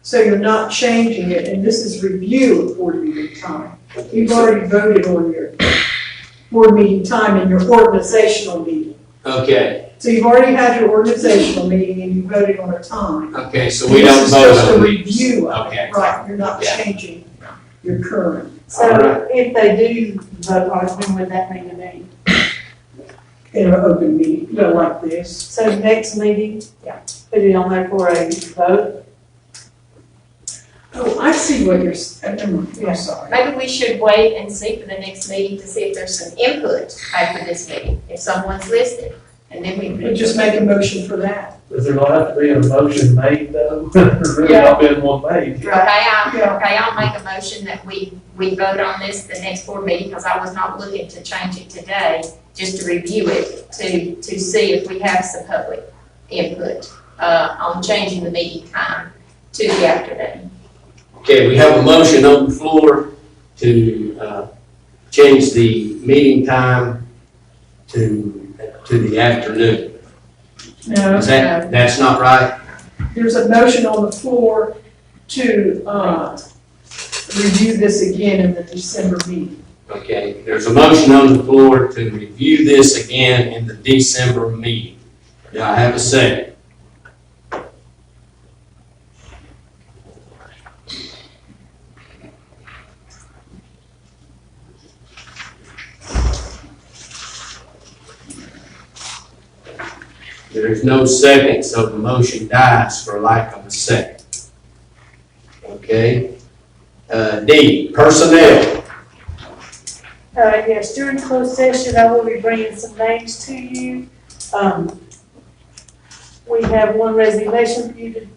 so you're not changing it, and this is review of board meeting time. You've already voted on your board meeting time in your organizational meeting. Okay, So you've already had your organizational meeting and you voted on a time. okay, so we don't This vote is just a on it. review of Okay. it, right, you're not Yeah. changing your current. All right. So if they do vote on it, when would that mean to me? In an open meeting, you know, like this. So next meeting, put it on there for a vote. Oh, I see what you're saying, I'm sorry. Maybe we should wait and see for the next meeting to see if there's some input after this meeting, if someone's listed. And then we. But just make a motion for that. Does there not have to be a motion made though? There's really not been one made. Okay, I'll make a motion that we vote on this the next board meeting, because I was not looking to change it today, just to review it, to see if we have some public input, on changing the meeting time to the afternoon. Okay, we have a motion on the floor to change the meeting time to the afternoon. No, That's not right? there's a motion on the floor to, review this again in the December meeting. Okay, there's a motion on the floor to review this again in the December meeting. Do I have a second? There's no second, so the motion dies for lack of a second. Okay? D, personnel. Yes, during closed session, I will be bringing some names to you. We have one resignation for you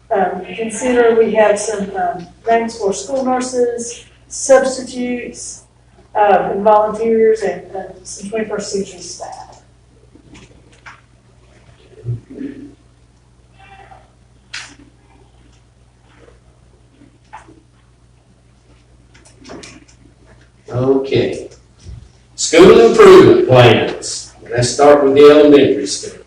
to consider. We have some names for school nurses, substitutes, and volunteers, and some 21st century staff. Okay. School improvement plans. Let's start with the elementary school.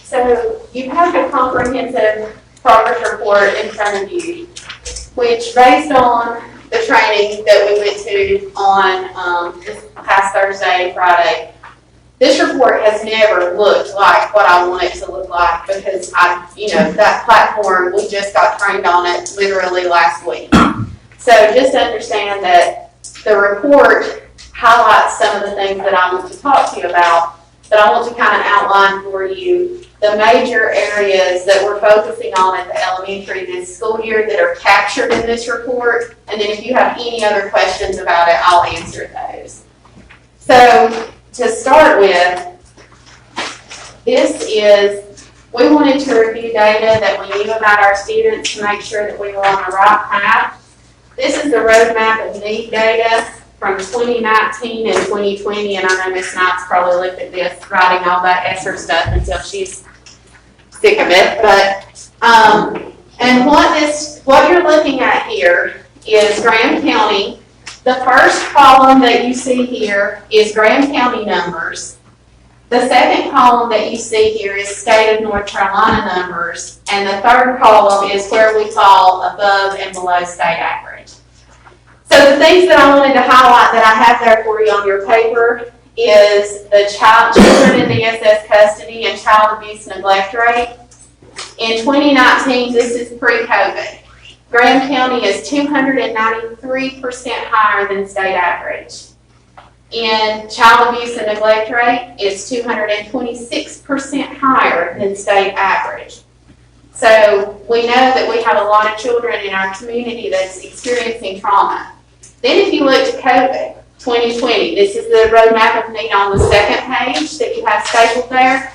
So you have the comprehensive progress report in front of you, which based on the training that we went to on this past Thursday and Friday, this report has never looked like what I want it to look like, because that platform, we just got trained on it literally last week. So just understand that the report highlights some of the things that I want to talk to you about, but I want to kind of outline for you the major areas that we're focusing on at the elementary this school year that are captured in this report. And then if you have any other questions about it, I'll answer those. So to start with, we wanted to review data that we knew about our students to make sure that we were on the right path. This is the roadmap of need data from 2019 and 2020, and I know Ms. Knight's probably looked at this, writing all that ESSER stuff until she's sick of it. But and what you're looking at here is Graham County. The first column that you see here is Graham County numbers. The second column that you see here is state of North Carolina numbers, and the third column is where we fall above and below state average. So the things that I wanted to highlight that I have there for you on your paper is the children in DSS custody and child abuse neglect rate. In 2019, this is pre-COVID. Graham County is 293% higher than state average. In child abuse and neglect rate, it's 226% higher than state average. So we know that we have a lot of children in our community that's experiencing trauma. Then if you look to COVID, 2020, this is the roadmap of need on the second page that you have stapled there.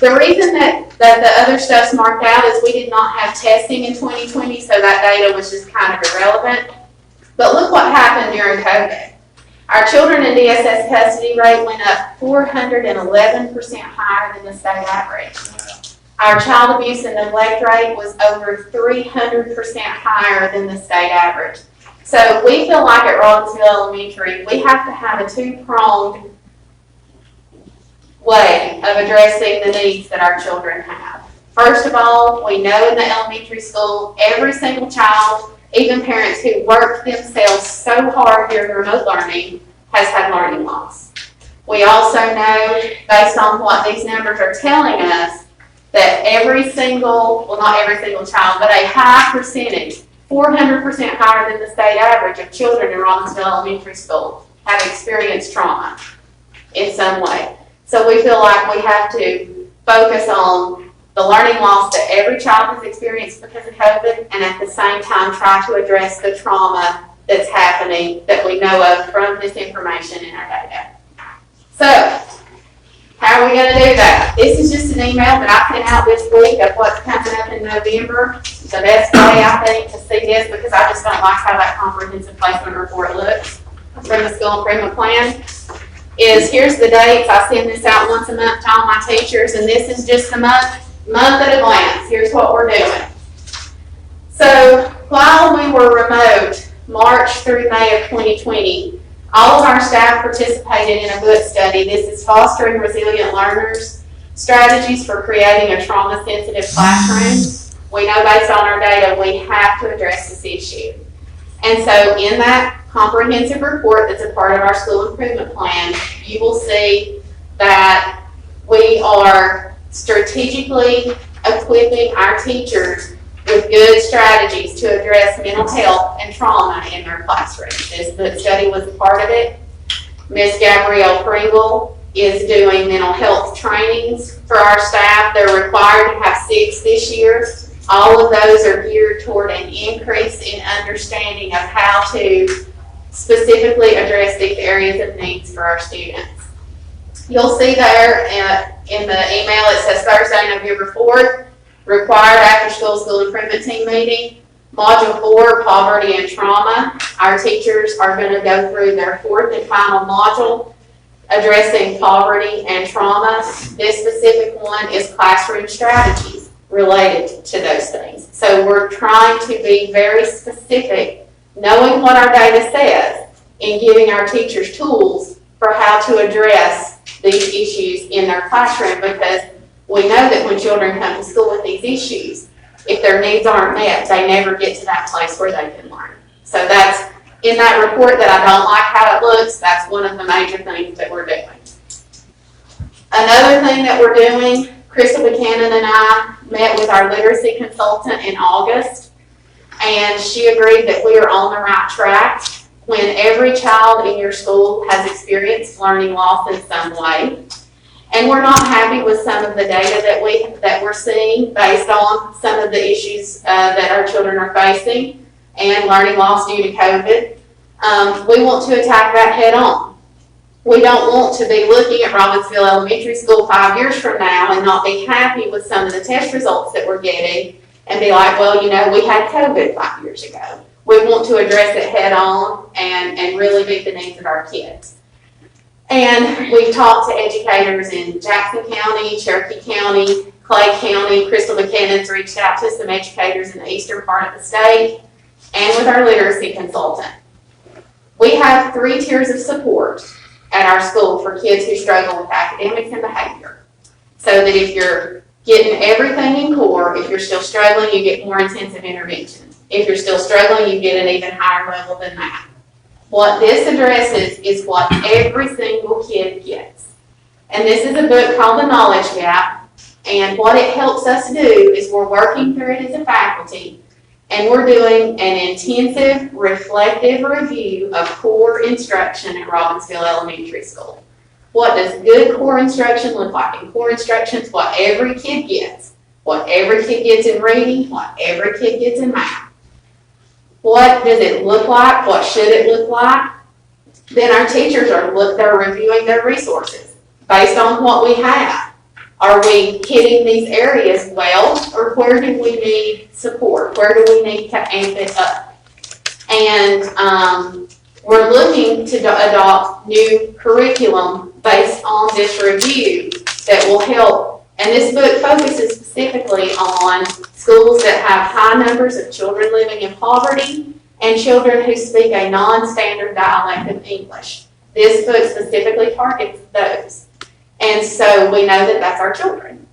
The reason that the other stuff's marked out is we did not have testing in 2020, so that data was just kind of irrelevant. But look what happened during COVID. Our children in DSS custody rate went up 411% higher than the state average. Our child abuse and neglect rate was over 300% higher than the state average. So we feel like at Robbinsville Elementary, we have to have a two-pronged way of addressing the needs that our children have. First of all, we know in the elementary school, every single child, even parents who worked themselves so hard during remote learning, has had learning loss. We also know, based on what these numbers are telling us, that every single, well not every single child, but a high percentage, 400% higher than the state average of children in Robbinsville Elementary School have experienced trauma in some way. So we feel like we have to focus on the learning loss that every child has experienced because of COVID, and at the same time try to address the trauma that's happening that we know of from this information in our data. So, how are we gonna do that? This is just an email that I sent out this week of what's coming up in November. The best way, I think, to see this, because I just don't like how that comprehensive placement report looks from the school improvement plan, is here's the dates. I send this out once a month to all my teachers, and this is just a month at a glance. Here's what we're doing. So while we were remote, March through May of 2020, all of our staff participated in a book study. This is Fostering Resilient Learners, Strategies for Creating a Trauma-Sensitive Classroom. We know based on our data, we have to address this issue. And so in that comprehensive report that's a part of our school improvement plan, you will see that we are strategically equipping our teachers with good strategies to address mental health and trauma in their classroom. This book study was a part of it. Ms. Gabrielle Pringle is doing mental health trainings for our staff. They're required to have 6 this year. All of those are geared toward an increase in understanding of how to specifically address these areas of needs for our students. You'll see there in the email, it says Thursday, November 4th, required after-school school improvement team meeting. Module 4, poverty and trauma. Our teachers are going to go through their 4th and final module addressing poverty and trauma. This specific one is classroom strategies related to those things. So we're trying to be very specific, knowing what our data says, and giving our teachers tools for how to address these issues in their classroom, because we know that when children come to school with these issues, if their needs aren't met, they never get to that place where they can learn. So that's in that report that I don't like how it looks. That's one of the major things that we're doing. Another thing that we're doing, Crystal Buchanan and I met with our literacy consultant in August, and she agreed that we are on the right track. When every child in your school has experienced learning loss in some way, and we're not happy with some of the data that we're seeing based on some of the issues that our children are facing and learning loss due to COVID, we want to attack that head on. We don't want to be looking at Robbinsville Elementary School 5 years from now and not be happy with some of the test results that we're getting and be like, well, you know, we had COVID 5 years ago. We want to address it head on and really meet the needs of our kids. And we've talked to educators in Jackson County, Cherokee County, Clay County. Crystal Buchanan's reached out to some educators in the eastern part of the state, and with our literacy consultant. We have 3 tiers of support at our school for kids who struggle with academics and behavior. So that if you're getting everything in core, if you're still struggling, you get more intensive intervention. If you're still struggling, you get an even higher level than that. What this addresses is what every single kid gets. And this is a book called The Knowledge Gap. And what it helps us do is we're working through it as a faculty, and we're doing an intensive, reflective review of core instruction at Robbinsville Elementary School. What does good core instruction look like? In core instruction, it's what every kid gets. What every kid gets in reading, what every kid gets in math. What does it look like? What should it look like? Then our teachers they're reviewing their resources based on what we have. Are we hitting these areas well, or where do we need support? Where do we need to amp it up? And we're looking to adopt new curriculum based on this review that will help. And this book focuses specifically on schools that have high numbers of children living in poverty and children who speak a non-standard dialect of English. This book specifically targets those. And so we know that that's our children.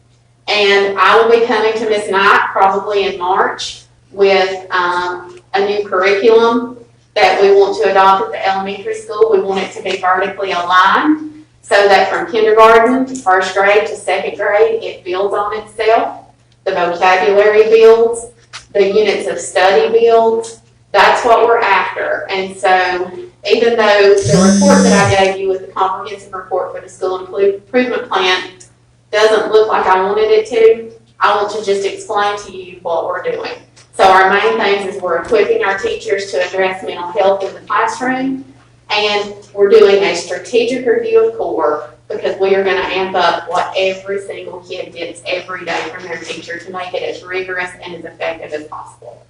And I will be coming to Ms. Knight probably in March with a new curriculum that we want to adopt at the elementary school. We want it to be vertically aligned so that from kindergarten to 1st grade to 2nd grade, it builds on itself. The vocabulary builds, the units of study builds. That's what we're after. And so even though the report that I gave you with the comprehensive report for the school improvement plan doesn't look like I wanted it to, I want to just explain to you what we're doing. So So our main things is we're equipping our teachers to address mental health in the classroom, and we're doing a strategic review of core because we are going to amp up what every single kid gets every day from their teacher to make it as rigorous and as effective as possible.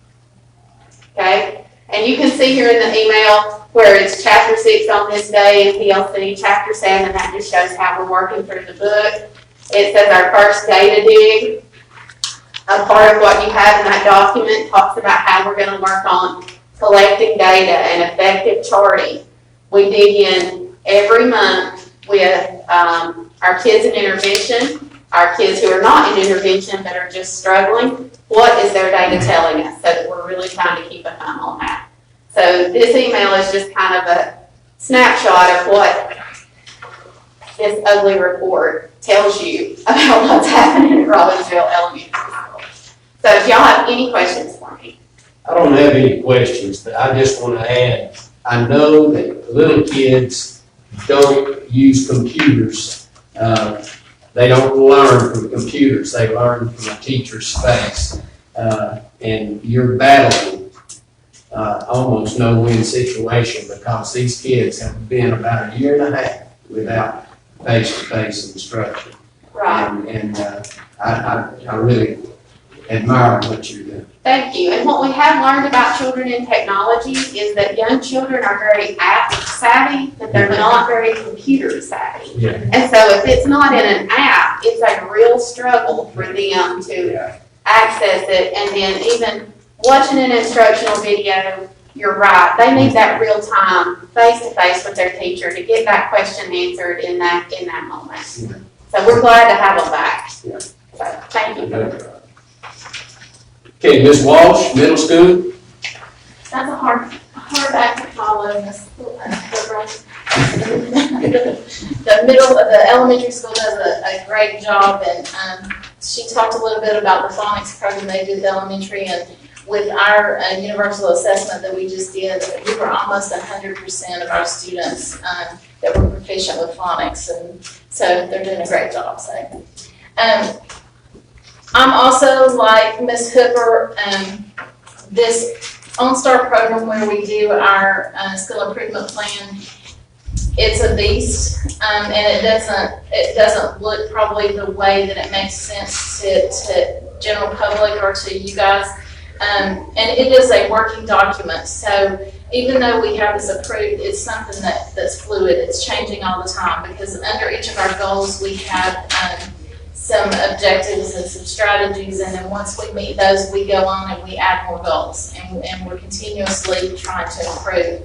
Okay? And you can see here in the email where it's chapter 6 on this day in PLC, chapter 7, that just shows how we're working through the book. It says our first data dig. A part of what you have in that document talks about how we're going to work on collecting data and effective charting. We dig in every month with our kids in intervention, our kids who are not in intervention but are just struggling. What is their data telling us? So that we're really trying to keep a thumb on that. So this email is just kind of a snapshot of what this ugly report tells you about what's happening at Robbinsville Elementary School. So if y'all have any questions for me. I don't have any questions, but I just want to add, I know that little kids don't use computers. They don't learn from computers. They learn from a teacher's face. And you're battling almost no-win situation because these kids have been about a year and a half without face-to-face instruction. Right. And I really admire what you're doing. Thank you. And what we have learned about children in technology is that young children are very app savvy, but they're not very computer savvy. Yeah. And so if it's not in an app, it's a real struggle for them to access it. And then even watching an instructional video, you're right, they need that real time, face-to-face with their teacher to get that question answered in that moment. Yeah. So we're glad to have them back. Yeah. So thank you. Okay, Ms. Walsh, middle school. That's a hard act to follow, Miss. The elementary school does a great job, and she talked a little bit about the phonics program they do at the elementary, and with our universal assessment that we just did, we were almost 100% of our students that were proficient with phonics, and so they're doing a great job. So, I'm also like Ms. Hooper, this OnStar program where we do our skill improvement plan. It's a beast, and it doesn't look probably the way that it makes sense to general public or to you guys. And it is a working document, so even though we have this approved, it's something that's fluid. It's changing all the time because under each of our goals we have some objectives and some strategies, and then once we meet those, we go on and we add more goals, and we're continuously trying to improve.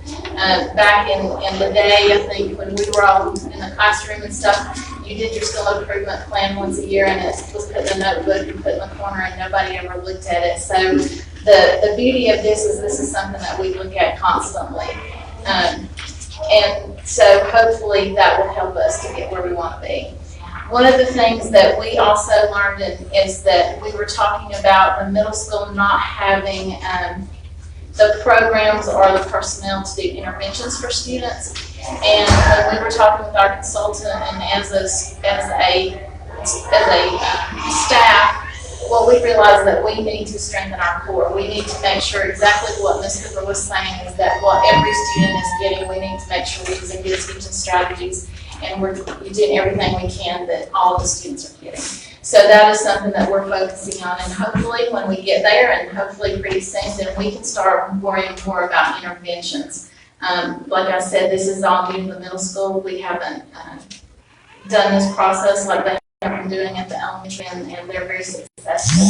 Back in the day, I think when we were all in the classroom and stuff, you did your skill improvement plan once a year, and it was put in a notebook and put in the corner, and nobody ever looked at it. So the beauty of this is something that we look at constantly. And so hopefully that will help us to get where we want to be. One of the things that we also learned is that we were talking about the middle school not having the programs or the personnel to do interventions for students. And when we were talking with our consultant and as a staff, well, we realized that we need to strengthen our core. We need to make sure exactly what Ms. Cooper was saying is that what every student is getting, we need to make sure we're using good teaching strategies, and we're doing everything we can that all of the students are getting. So that is something that we're focusing on, and hopefully when we get there, and hopefully pretty soon, then we can start worrying more about interventions. Like I said, this is all new to the middle school. We haven't done this process like they have been doing at the elementary, and they're very successful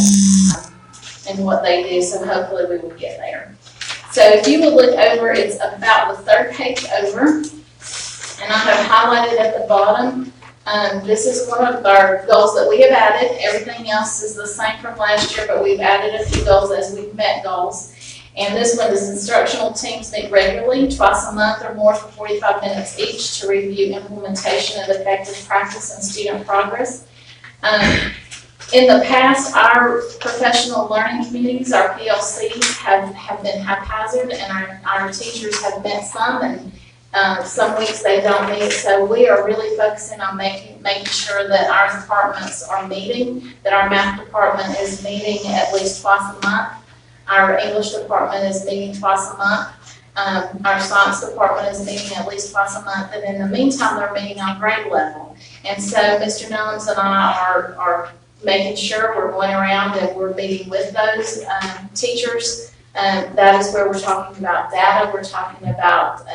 in what they do, so hopefully we will get there. So if you will look over, it's about the third page over. And I have highlighted at the bottom, this is one of our goals that we have added. Everything else is the same from last year, but we've added a few goals as we've met goals. And this one is instructional teams meet regularly, twice a month or more for 45 minutes each to review implementation of effective practice and student progress. In the past, our professional learning communities, our PLCs, have been haphazard, and our teachers have met some, and some weeks they don't meet, so we are really focusing on making sure that our departments are meeting, that our math department is meeting at least twice a month. Our English department is meeting twice a month. Our science department is meeting at least twice a month, and in the meantime, they're meeting on grade level. And so Mr. Nellens and I are making sure we're going around and we're meeting with those teachers. That is where we're talking about data, we're talking about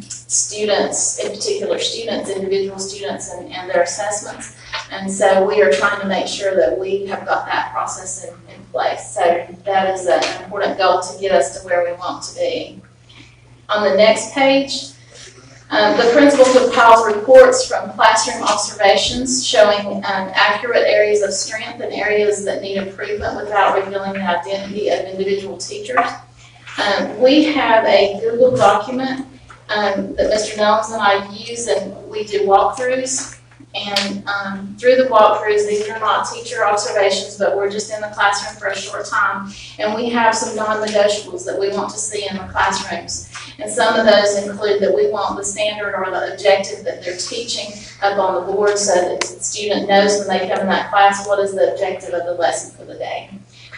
students, in particular students, individual students and their assessments. And so we are trying to make sure that we have got that process in place. So that is an important goal to get us to where we want to be. On the next page, the principal compiles reports from classroom observations showing accurate areas of strength and areas that need improvement without revealing the identity of individual teachers. We have a Google document that Mr. Nellens and I use, and we do walkthroughs. And through the walkthroughs, these are not teacher observations, but we're just in the classroom for a short time. And we have some non-negotiables that we want to see in the classrooms. And some of those include that we want the standard or the objective that they're teaching up on the board so that the student knows when they come in that class what is the objective of the lesson for the day.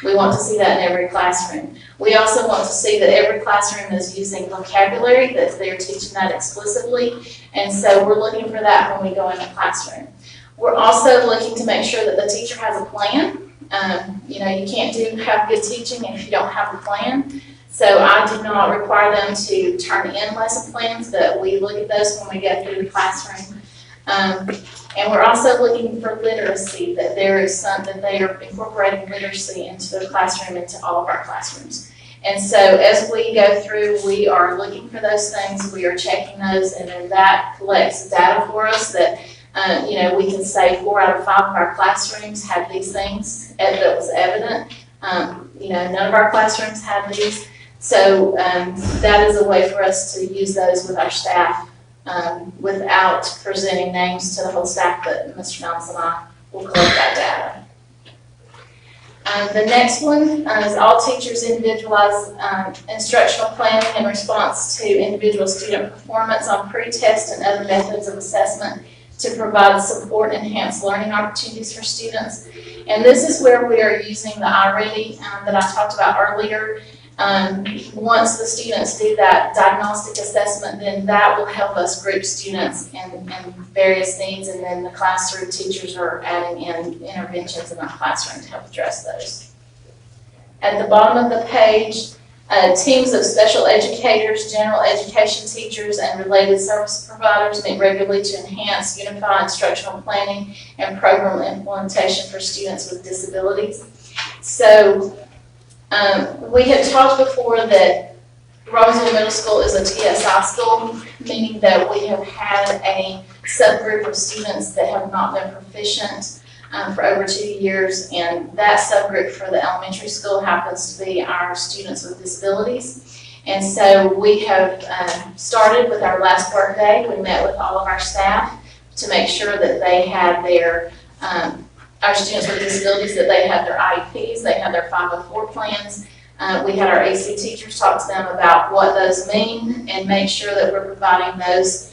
We want to see that in every classroom. We also want to see that every classroom is using vocabulary, that they're teaching that explicitly. And so we're looking for that when we go in the classroom. We're also looking to make sure that the teacher has a plan. You know, you can't have good teaching if you don't have a plan. So I do not require them to turn in lesson plans, but we look at those when we go through the classroom. And we're also looking for literacy, that there is that they are incorporating literacy into the classroom, into all of our classrooms. And so as we go through, we are looking for those things, we are checking those, and then that collects data for us that, you know, we can say 4 out of 5 of our classrooms had these things that was evident. You know, none of our classrooms had these. So that is a way for us to use those with our staff without presenting names to the whole staff, but Mr. Nellens and I will collect that data. The next one is all teachers individualize instructional planning in response to individual student performance on pre-test and other methods of assessment to provide support and enhance learning opportunities for students. And this is where we are using the iReady that I talked about earlier. Once the students do that diagnostic assessment, then that will help us group students in various needs, and then the classroom teachers are adding in interventions in our classroom to help address those. At the bottom of the page, teams of special educators, general education teachers, and related service providers meet regularly to enhance unified instructional planning and program implementation for students with disabilities. So we had talked before that Roseville Middle School is a TSI school, meaning that we have had a subgroup of students that have not been proficient for over 2 years, and that subgroup for the elementary school happens to be our students with disabilities. And so we have started with our last work day. We met with all of our staff to make sure that they had their our students with disabilities, that they have their IEPs, they have their 504 plans. We had our AC teachers talk to them about what those mean and make sure that we're providing those,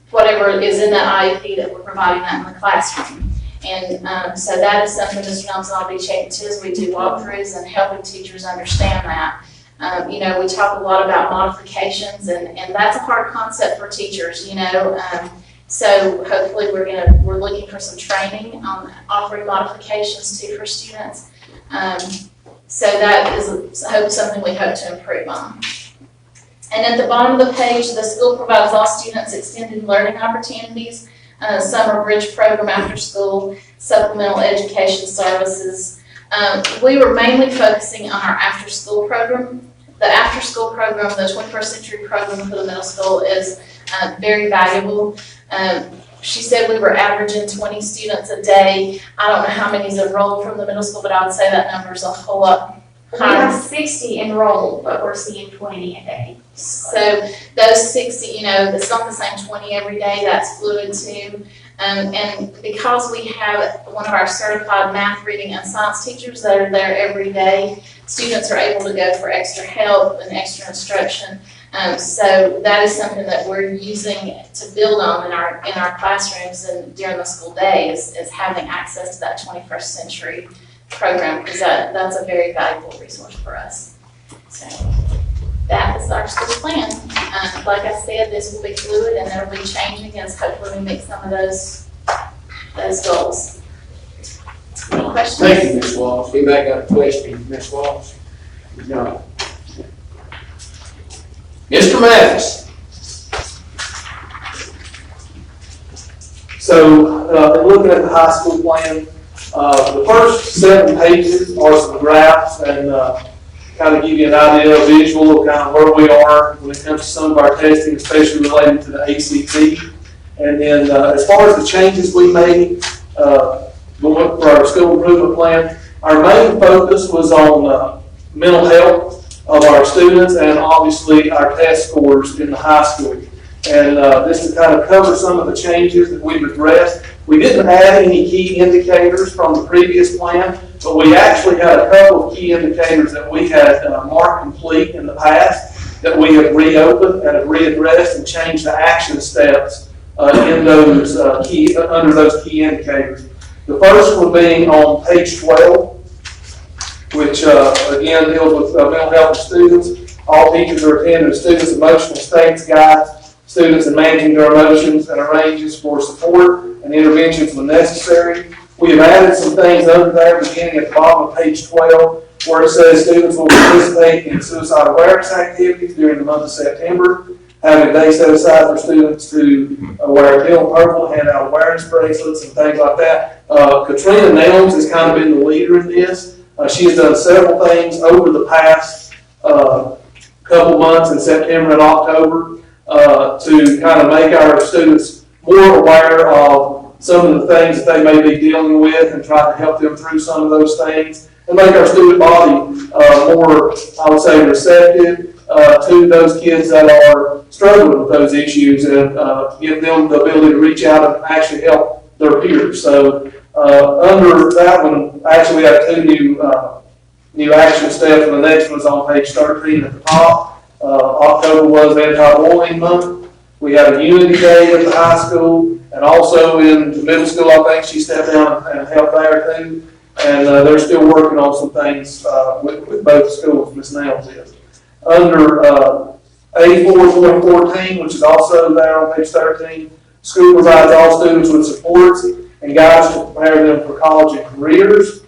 whatever is in that IEP, that we're providing that in the classroom. And so that is something Mr. Nellens and I will be checking too as we do walkthroughs and helping teachers understand that. You know, we talk a lot about modifications, and that's a hard concept for teachers, you know. So hopefully we're looking for some training on offering modifications too for students. So that is something we hope to improve on. And at the bottom of the page, the school provides all students extended learning opportunities, summer bridge program after school, supplemental education services. We were mainly focusing on our after school program. The after school program, the 21st century program for the middle school, is very valuable. She said we were averaging 20 students a day. I don't know how many's enrolled from the middle school, but I would say that number's a whole lot We higher. have 60 enrolled, but we're seeing 20 a day. So those 60, you know, it's not the same 20 every day, that's fluid too. And because we have one of our certified math, reading, and science teachers that are there every day, students are able to go for extra help and extra instruction. So that is something that we're using to build on in our classrooms and during the school day is having access to that 21st century program, because that's a very valuable resource for us. So that is our school plan. Like I said, this will be fluid and it'll be changing as hopefully we meet some of those goals. Any questions? Thank you, Ms. Walsh. Anybody got a question, Ms. Walsh? No. Mr. Mathis? So, in looking at the high school plan, the first 7 pages are some graphs and kind of give you an idea, a visual of kind of where we are when it comes to some of our testing, especially related to the ACT. And then as far as the changes we made for our school improvement plan, our main focus was on mental health of our students and obviously our test scores in the high school. And this to kind of cover some of the changes that we've addressed. We didn't add any key indicators from the previous plan, but we actually had a couple of key indicators that we had marked complete in the past that we have reopened and have readdressed and changed the action steps in those under those key indicators. The first one being on page 12, which again deals with mental health of students. All teachers are attending the students' emotional states guides students in managing their emotions and arranges for support and interventions when necessary. We have added some things under there beginning at the bottom of page 12 where it says students will participate in suicide awareness activities during the month of September, having a day set aside for students to wear teal and purple, hand out awareness bracelets and things like that. Katrina Nelms has kind of been the leader in this. She has done several things over the past couple months in September and October to kind of make our students more aware of some of the things that they may be dealing with and try to help them through some of those things and make our student body more, I would say, receptive to those kids that are struggling with those issues and give them the ability to reach out and actually help their peers. So under that one, actually we have 2 new action steps, and the next one's on page 13 at the top. October was anti-bullying month. We had a unity day at the high school, and also in the middle school, I think she stepped down and helped there too. And they're still working on some things with both schools, Ms. Nails is. Under A4.14, which is also there on page 13, school provides all students with supports and guides to prepare them for college and careers.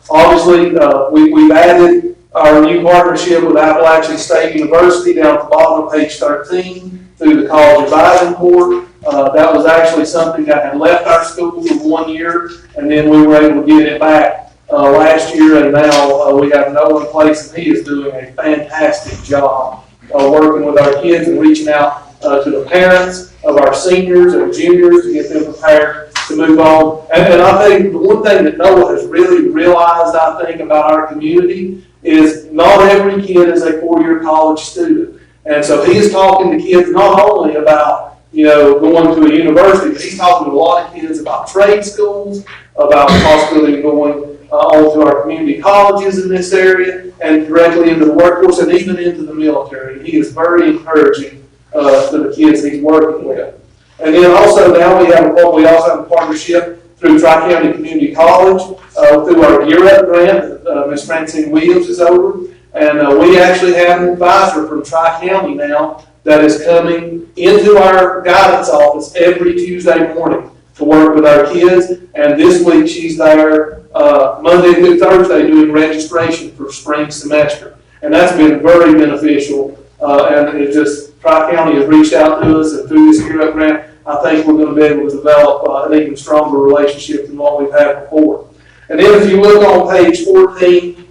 Obviously, we've added our new partnership with Appalachian State University down at the bottom of page 13 through the College Advising Board. That was actually something that had left our school for 1 year, and then we were able to get it back last year, and now we have Noah in place, and he is doing a fantastic job working with our kids and reaching out to the parents of our seniors and juniors to get them prepared to move on. And I think the one thing that Noah has really realized, I think, about our community is not every kid is a 4-year college student. And so he is talking to kids not only about, going to a university, but he's talking to a lot of kids about trade schools, about the possibility of going on to our community colleges in this area, and directly into the workforce and even into the military. He is very encouraging to the kids he's working with. And then also now we also have a partnership through Tri-County Community College, through our Gear Up grant that Ms. Francine Williams is over. And we actually have an advisor from Tri-County now that is coming into our guidance office every Tuesday morning to work with our kids. And this week she's there Monday through Thursday doing registration for spring semester. And that's been very beneficial. And it just, Tri-County has reached out to us, and through this Gear Up grant, I think we're going to be able to develop an even stronger relationship than what we've had before. And then if you look on page 14,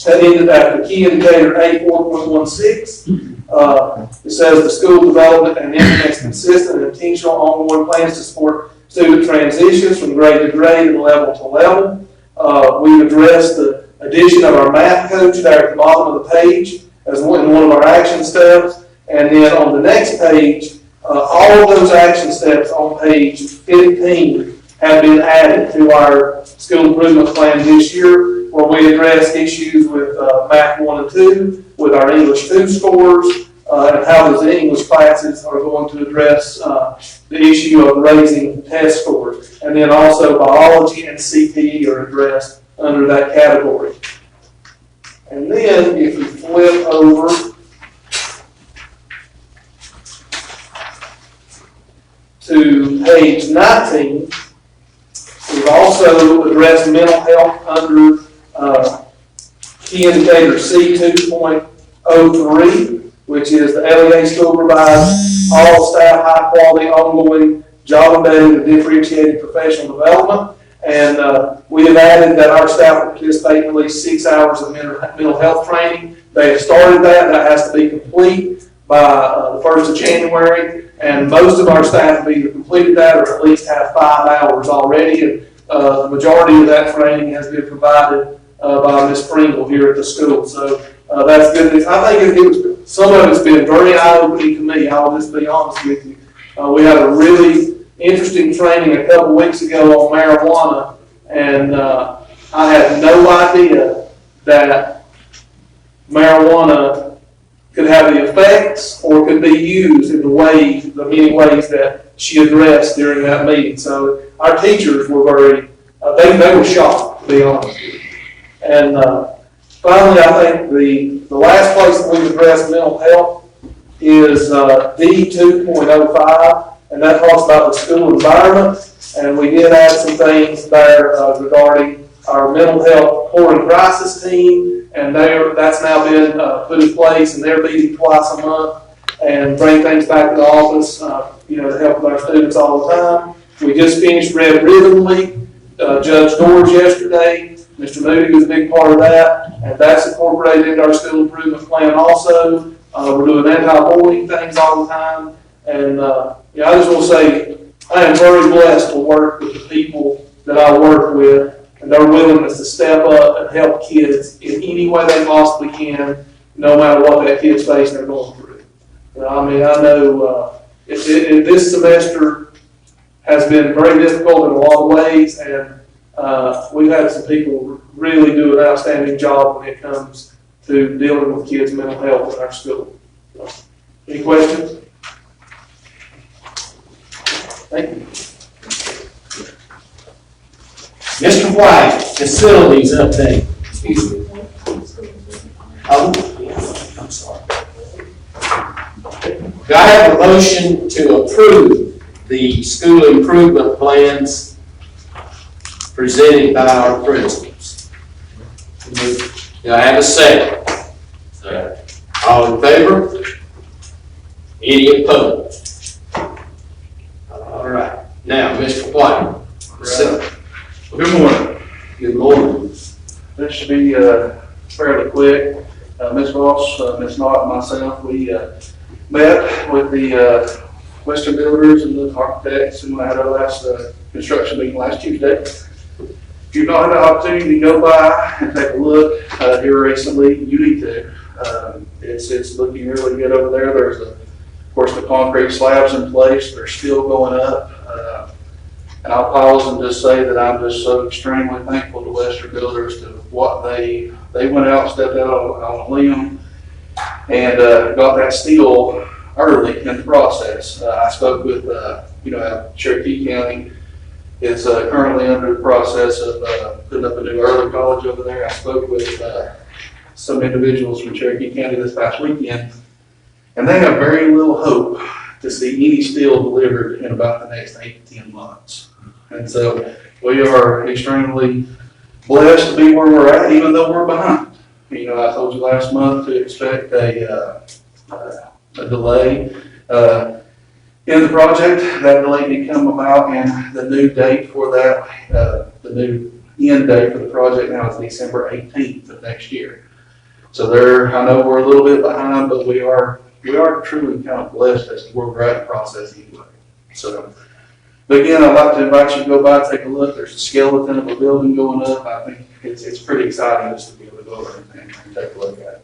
at the key indicator A4.16, it says the school development and implements consistent and intentional ongoing plans to support student transitions from grade to grade and level to level. We've addressed the addition of our math coach there at the bottom of the page as one of our action steps. And then on the next page, all of those action steps on page 15 have been added to our school improvement plan this year, where we address issues with Math 1 and 2, with our English 2 scores, and how those English classes are going to address the issue of raising test scores. And then also biology and CPE are addressed under that category. And then if you flip over to page 19, we've also addressed mental health under key indicator C2.03, which is the LEA school provides all staff high quality ongoing job embedded and differentiated professional development. And we have added that our staff will participate in at least 6 hours of mental health training. They have started that. That has to be complete by the 1st of January. And most of our staff have either completed that or at least have 5 hours already. And the majority of that training has been provided by Ms. Pringle here at the school. So that's good. I think some of it's been very eye-opening to me. I'll just be honest with you. We had a really interesting training a couple weeks ago on marijuana, and I had no idea that marijuana could have the effects or could be used in the many ways that she addressed during that meeting. So our teachers were they were shocked, to be honest with you. And finally, I think the last place that we've addressed mental health is D2.05. And that talks about the school environment, and we did add some things there regarding our mental health core and crisis team, and that's now been put in place, and they're meeting twice a month and bring things back to the office, to help with our students all the time. We just finished Red Ribbon Week, Judge Doors yesterday. Mr. Moody was a big part of that, and that's incorporated into our school improvement plan also. We're doing anti-bullying things all the time, and I just want to say I am very blessed to work with the people that I work with and their willingness to step up and help kids in any way they possibly can, no matter what that kid's facing or going through. I know this semester has been very difficult in a lot of ways, and we've had some people really do an outstanding job when it comes to dealing with kids' mental health in our school. Any questions? Thank you. Mr. White, facilities update. Excuse me. Oh, yeah, I'm sorry. Do I have a motion to approve the school improvement plans presented by our principals? Do I have a second? All in favor? Any opposed? All right. Now, Mr. White. Good morning. Good morning. This should be fairly quick. Ms. Ross, Ms. Knott, and myself, we met with the Western builders and the architects, and we had our last construction meeting last Tuesday. If you've not had the opportunity to go by and take a look here recently, you need to. It's looking really good over there. There's of course the concrete slabs in place. They're still going up. And I'll pause and just say that I'm just so extremely thankful to Western Builders to what they went out and stepped out on a limb and got that steel early in the process. I spoke with, Cherokee County is currently under the process of putting up a new early college over there. I spoke with some individuals from Cherokee County this past weekend, and they have very little hope to see any steel delivered in about the next 8 to 10 months. And so we are extremely blessed to be where we're at, even though we're behind. I told you last month to expect a delay in the project. That delay did come about, and the new date for that, the new end date for the project now is December 18th of next year. So I know we're a little bit behind, but we are truly kind of blessed as to where we're at in the process anyway. So, but again, I'd like to invite you to go by and take a look. There's a skeleton of a building going up. I think it's pretty exciting just to be able to go over and take a look at it.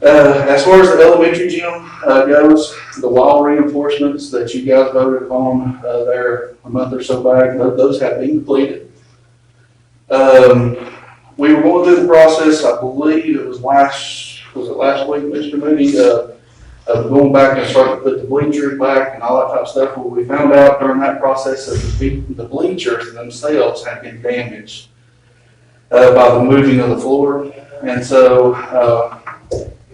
As far as the elementary gym goes, the wall reinforcements that you guys voted on there a month or so back, those have been completed. We were going through the process, I believe it was last week, Mr. Moody, of going back and starting to put the bleachers back and all that type of stuff. Well, we found out during that process that the bleachers themselves had been damaged by the moving of the floor. And so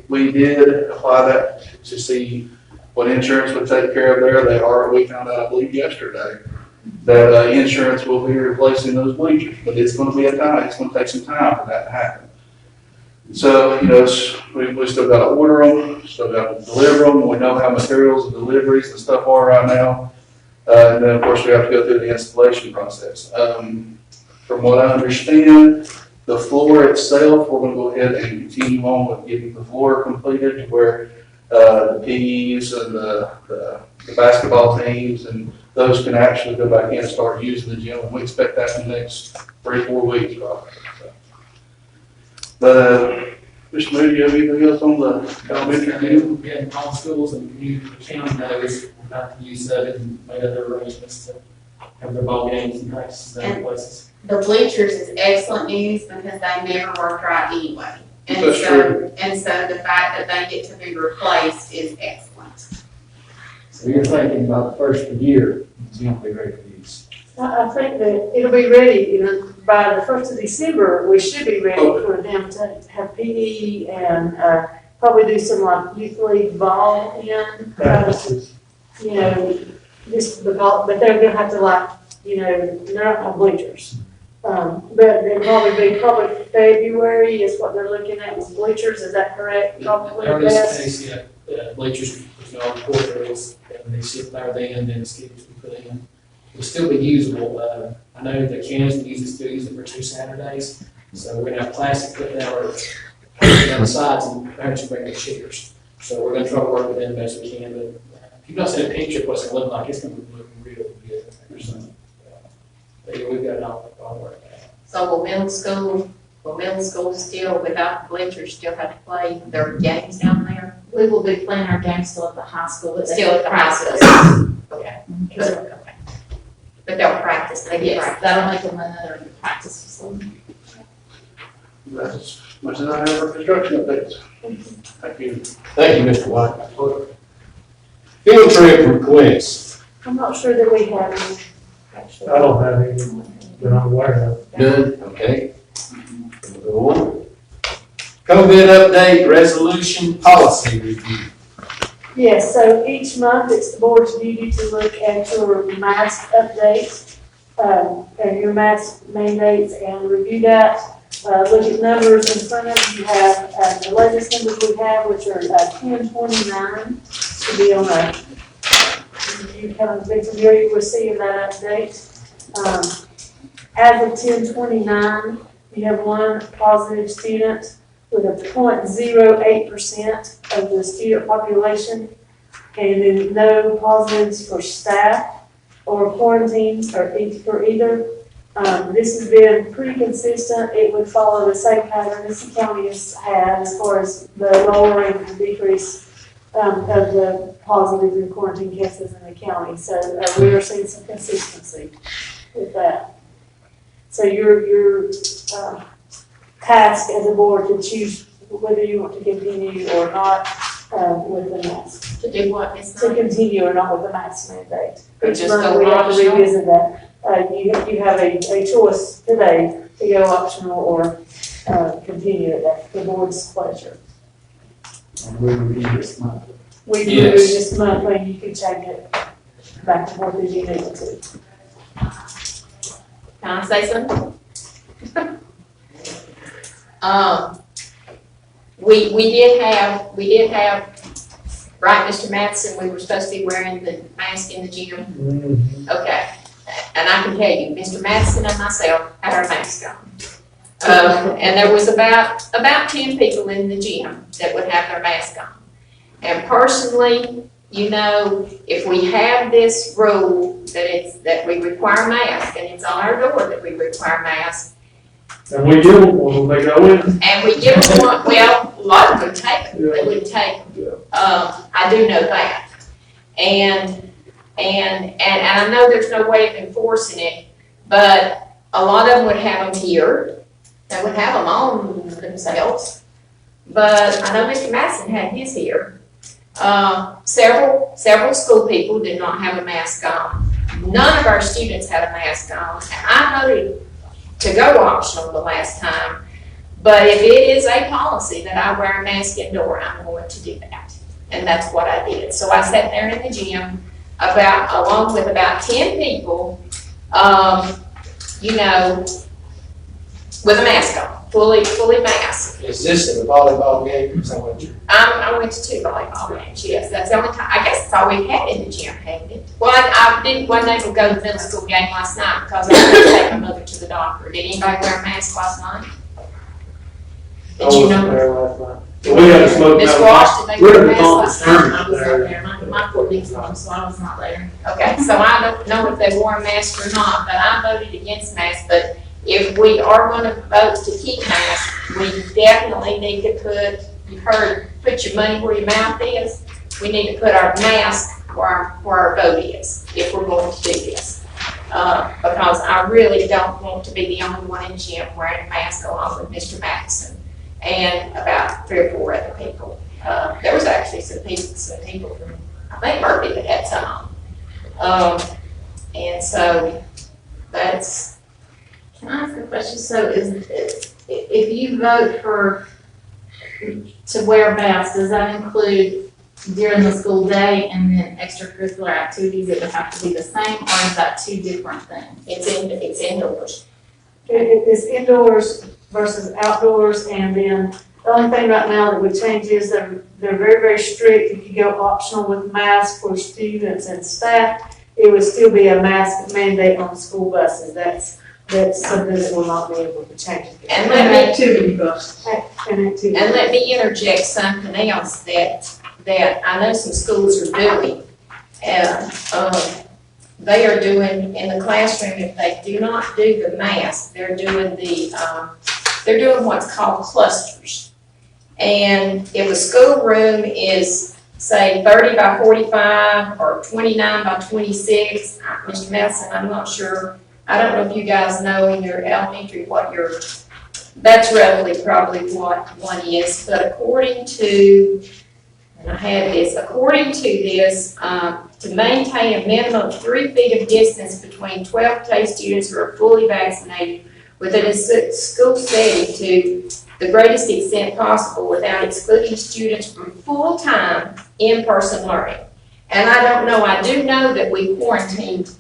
we did apply that to see what insurance would take care of there. We found out, I believe yesterday, that insurance will be replacing those bleachers, but it's going to take some time for that to happen. So, we still got to order them, still got to deliver them. We know how materials and deliveries and stuff are right now. And then, of course, we have to go through the installation process. From what I understand, the floor itself, we're going to go ahead and continue on with getting the floor completed to where the PEs and the basketball teams and those can actually go back in and start using the gym. And we expect that in the next 3-4 weeks, probably. But, Mr. Moody, you have anything else on the elementary gym? Getting all schools and community county knows about the use of it and made other arrangements to have their ball games and practices in other places. The bleachers is excellent news because they never worked right anyway. And That's true. And so the fact that they get to be replaced is excellent. So you're thinking about the first of the year, it's going to be ready to use. I think that it'll be ready, by the 1st of December, we should be ready for them to have PE and, probably do some like youth league ball in, just the ball, but they're gonna have to they're not gonna have bleachers. But it'll probably be February is what they're looking at with bleachers, is that correct? Probably Earliest best. case, bleachers, all the court areas, and they sit there then skates we put in. Will still be usable. I know the cans still use it for 2 Saturdays, so we're gonna have plastic put down or down the sides and parents can bring their chairs. So we're gonna try to work with them as best we can, but if you've not seen a picture of what it's gonna look like, it's gonna look really good. But yeah, we've got it all worked out. So will middle school still, without bleachers, still have to play their games down there? We will be playing our games still at the high school, but Still at the high school? Okay. But they'll practice, they get Yes, practice. that'll make them another practice facility. That's as much as I have for construction updates. Thank you. Thank you, Mr. White. Field trip requests. I'm not sure that we have any, actually. I don't have any that I'm aware of. None, okay. We'll go on. COVID update resolution policy review. Yes, so each month it's the board's duty to look at your mask updates, and your mask mandates and review that. Look at numbers in front of you. You have, the latest numbers we have, which are 1029, to be on you kind of been familiar with seeing that update. As of 1029, you have one positive student with a 0.08% of the student population, and then no positives for staff or quarantines for either. This has been pretty consistent. It would follow the same pattern as the county has had as far as the lowering and decrease of the positive and quarantine cases in the county. So we are seeing some consistency with that. So your task as a board to choose whether you want to continue or not with the mask. To do what, Ms. To continue or not with the mask mandate. Or Each just month go we have to optional? revisit that. You have a choice today to go optional or continue at the board's pleasure. And we review this month. We do Yes. this month, and you can change it back and forth as you need to. Can I say something? We did have, right, Mr. Mattson, we were supposed to be wearing the mask in the gym. Okay, and I can tell you, Mr. Mattson and myself had our masks on. And there was about 10 people in the gym that would have their mask on. And personally, you know, if we have this rule that we require masks, and it's on our door that we require masks, And we give them one when they go in. and we give them one, well, a lot of them take them, they wouldn't take them. I do know that. And I know there's no way of enforcing it, but a lot of them would have them here, they would have them on themselves. But I know Mr. Madison had his here. Several school people did not have a mask on. None of our students had a mask on, and I voted to go optional the last time. But if it is a policy that I wear a mask indoor, I'm going to do that. And that's what I did. So I sat there in the gym along with about 10 people, with a mask on, fully masked. Is this in a volleyball game or something? I went to 2 volleyball games, yes. That's the only time, I guess that's all we had in the gym, hadn't it? Well, wasn't able to go to the middle school game last night because I had to take my mother to the doctor. Did anybody wear a mask last night? Did you know? We had a smoke. Miss Walsh, did they We're wear in a the mask last night? conference I was up there, my foot leaks on, so I was not there. Okay, so I don't know if they wore a mask or not, but I voted against masks. But if we are gonna vote to keep masks, we definitely need to put your money where your mouth is. We need to put our mask where our vote is, if we're going to do this. Because I really don't want to be the only one in the gym wearing a mask along with Mr. Matheson and about 3 or 4 other people. There was actually some people from, I think, Berkeley that had some on. And so that's. Can I ask a question? So if you vote to wear masks, does that include during the school day and then extracurricular activities that would have to be the same, or is that 2 different things? It's indoors. It's indoors versus outdoors, and then the only thing right now that would change is they're very, very strict. If you go optional with masks for students and staff, it would still be a mask mandate on school buses. That's something that will not be able to change. And activity bus. And let me interject something else that I know some schools are doing. And they are doing in the classroom, if they do not do the mask, they're doing what's called clusters. And if a schoolroom is, say, 30 by 45 or 29 by 26, Mr. Madison, I'm not sure. I don't know if you guys know in your elementary that's roughly probably what one is, but according to this, to maintain a minimum of 3 feet of distance between 12 play students who are fully vaccinated within a school setting to the greatest extent possible without excluding students from full-time in-person learning. And I don't know, I do know that we quarantined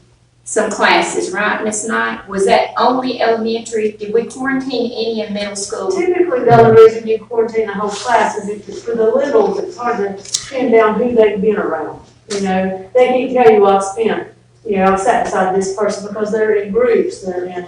some classes, right, Ms. Knight? Was that only elementary? Did we quarantine any in middle school? typically, the only reason you quarantine a whole class is if it's for the littles, it's hard to pin down who they've been around. They can't tell you I've spent, I've sat beside this person because they're in groups, they're in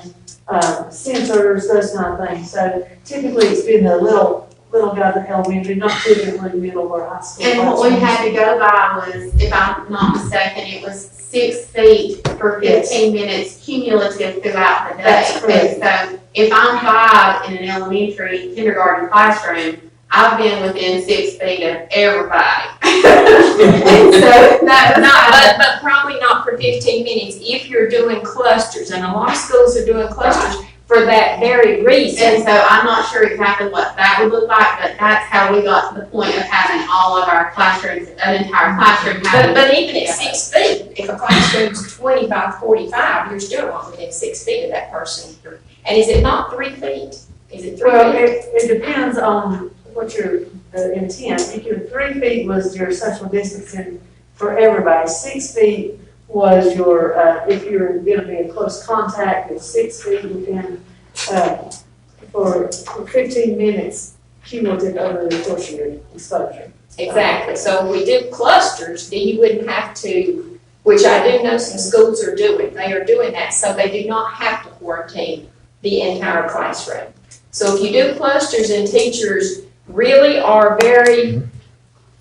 centers, those kind of things. So typically, it's been the little guys at elementary, not typically middle or high school. And what we had to go by was, if I'm not mistaken, it was 6 feet for 15 minutes cumulative throughout the day. That's correct. And so if I'm 5 in an elementary kindergarten classroom, I've been within 6 feet of everybody. And so But probably not for 15 minutes if you're doing clusters, and a lot of schools are doing clusters for that very reason. And so I'm not sure exactly what that would look like, but that's how we got to the point of having all of our classrooms, an entire classroom having. But even at 6 feet, if a classroom's 20 by 45, you're still not within 6 feet of that person. And is it not 3 feet? Is it 3 Well, feet? it depends on what the intent. If your 3 feet was your social distancing for everybody, 6 feet was your, if you're gonna be in close contact, it's 6 feet within, for 15 minutes cumulative over the course of your exposure. Exactly. So if we do clusters, then you wouldn't have to, which I do know some schools are doing. They are doing that, so they do not have to quarantine the entire classroom. So if you do clusters and teachers really are very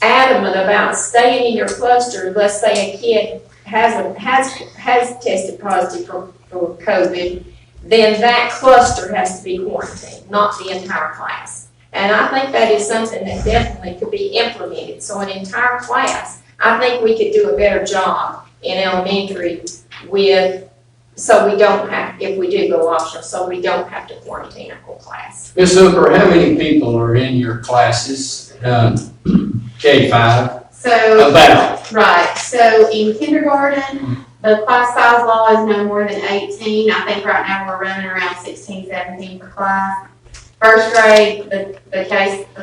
adamant about staying in your cluster, let's say a kid has tested positive for COVID, then that cluster has to be quarantined, not the entire class. And I think that is something that definitely could be implemented. So an entire class, I think we could do a better job in elementary so we don't have, if we do go optional, so we don't have to quarantine a whole class. Ms. Hooper, how many people are in your classes, K-5? So, About. right, so in kindergarten, the class size law is no more than 18. I think right now we're running around 16, 17 per class. First grade, the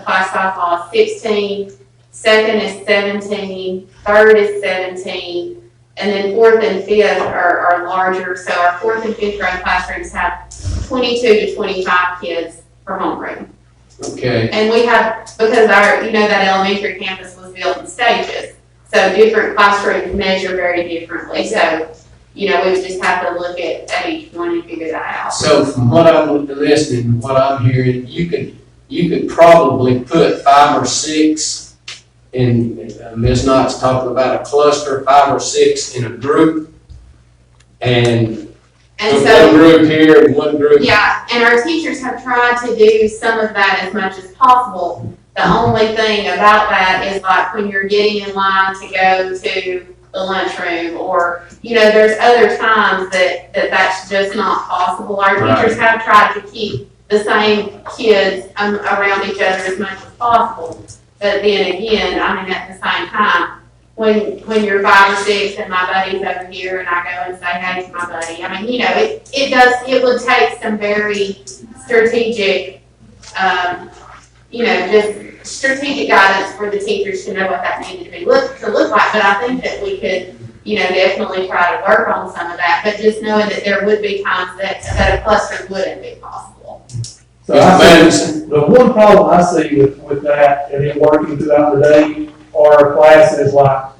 class size law is 16, second is 17, third is 17, and then fourth and fifth are larger. So our fourth and fifth grade classrooms have 22 to 25 kids per homeroom. Okay. And we have, because that elementary campus was built in stages, so different classrooms measure very differently. So, we would just have to look at each one and figure that out. So from what I'm listening, what I'm hearing, you could probably put 5 or 6 in, Ms. Knott's talking about a cluster, 5 or 6 in a group, and And one so, group here and one group. yeah, and our teachers have tried to do some of that as much as possible. The only thing about that is like when you're getting in line to go to the lunchroom, or, there's other times that's just not possible. Our teachers have tried to keep the same kids around each other as much as possible. But then again, at the same time, when you're 5 or 6 and my buddy's over here and I go and say hey to my buddy, it would take some very strategic, just strategic guidance for the teachers to know what that needed to look like. But I think that we could, definitely try to work on some of that, but just knowing that there would be times that a cluster wouldn't be possible. So I see, the one problem I see with that and it working throughout the day are classes like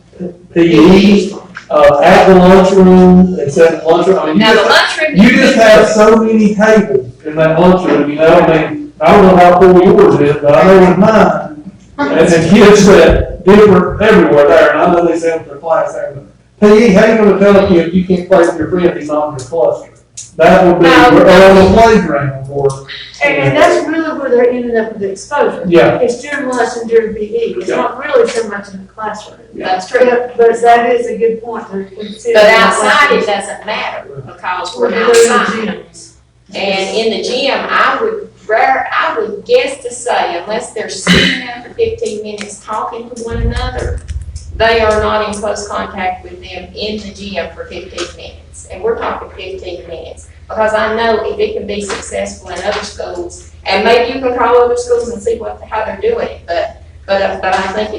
PE, at the lunchroom, and set the lunchroom. Now, the lunchroom. You just have so many tables in that lunchroom, I don't know how full yours is, but I know in mine, and kids that different everywhere there, and I know they say with their class there, but PE, how you gonna tell a kid you can't play with your friend, he's not in your cluster? That would be, or on the playground, or. And that's really where they're ending up with the exposure. Yeah. It's during lunch and during PE. It's not really so much in the classroom. That's true. But that is a good point to consider. But outside, it doesn't matter, because we're outside. And in the gym, I would guess to say, unless they're sitting there for 15 minutes talking to one another, they are not in close contact with them in the gym for 15 minutes. And we're talking 15 minutes. Because I know if it can be successful in other schools, and maybe you can call other schools and see how they're doing it, but I think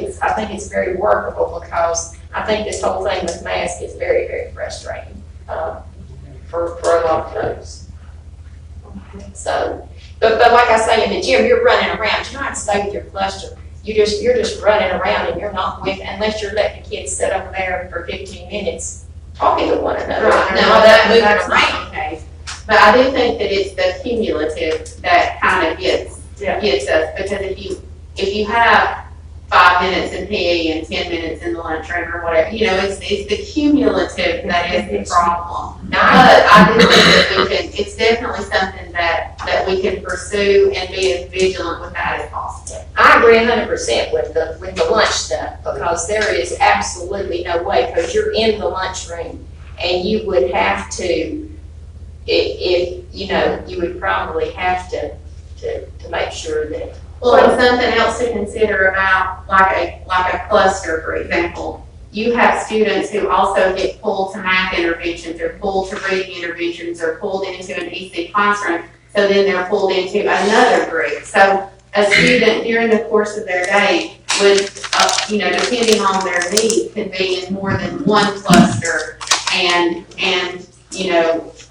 it's very workable, because I think this whole thing with masks is very, very frustrating, for a lot of folks. So, but like I say, in the gym, you're running around. You don't have to stay with your cluster. You're just running around, and you're not unless you're letting the kids sit over there for 15 minutes talking to one another. Right. No, that's not the case. But I do think that it's the cumulative that kind of gets us, because if you have 5 minutes in PE and 10 minutes in the lunchroom or whatever, it's the cumulative that is the problem. But I do think that it's definitely something that we can pursue and be as vigilant with that as possible. I agree 100% with the lunch stuff, because there is absolutely no way, because you're in the lunchroom and you would have to, you would probably have to make sure that. Well, and something else to consider about like a cluster, for example. You have students who also get pulled to math interventions, or pulled to reading interventions, or pulled into an EC classroom. So then they're pulled into another group. So a student during the course of their day would, depending on their needs, could be in more than one cluster and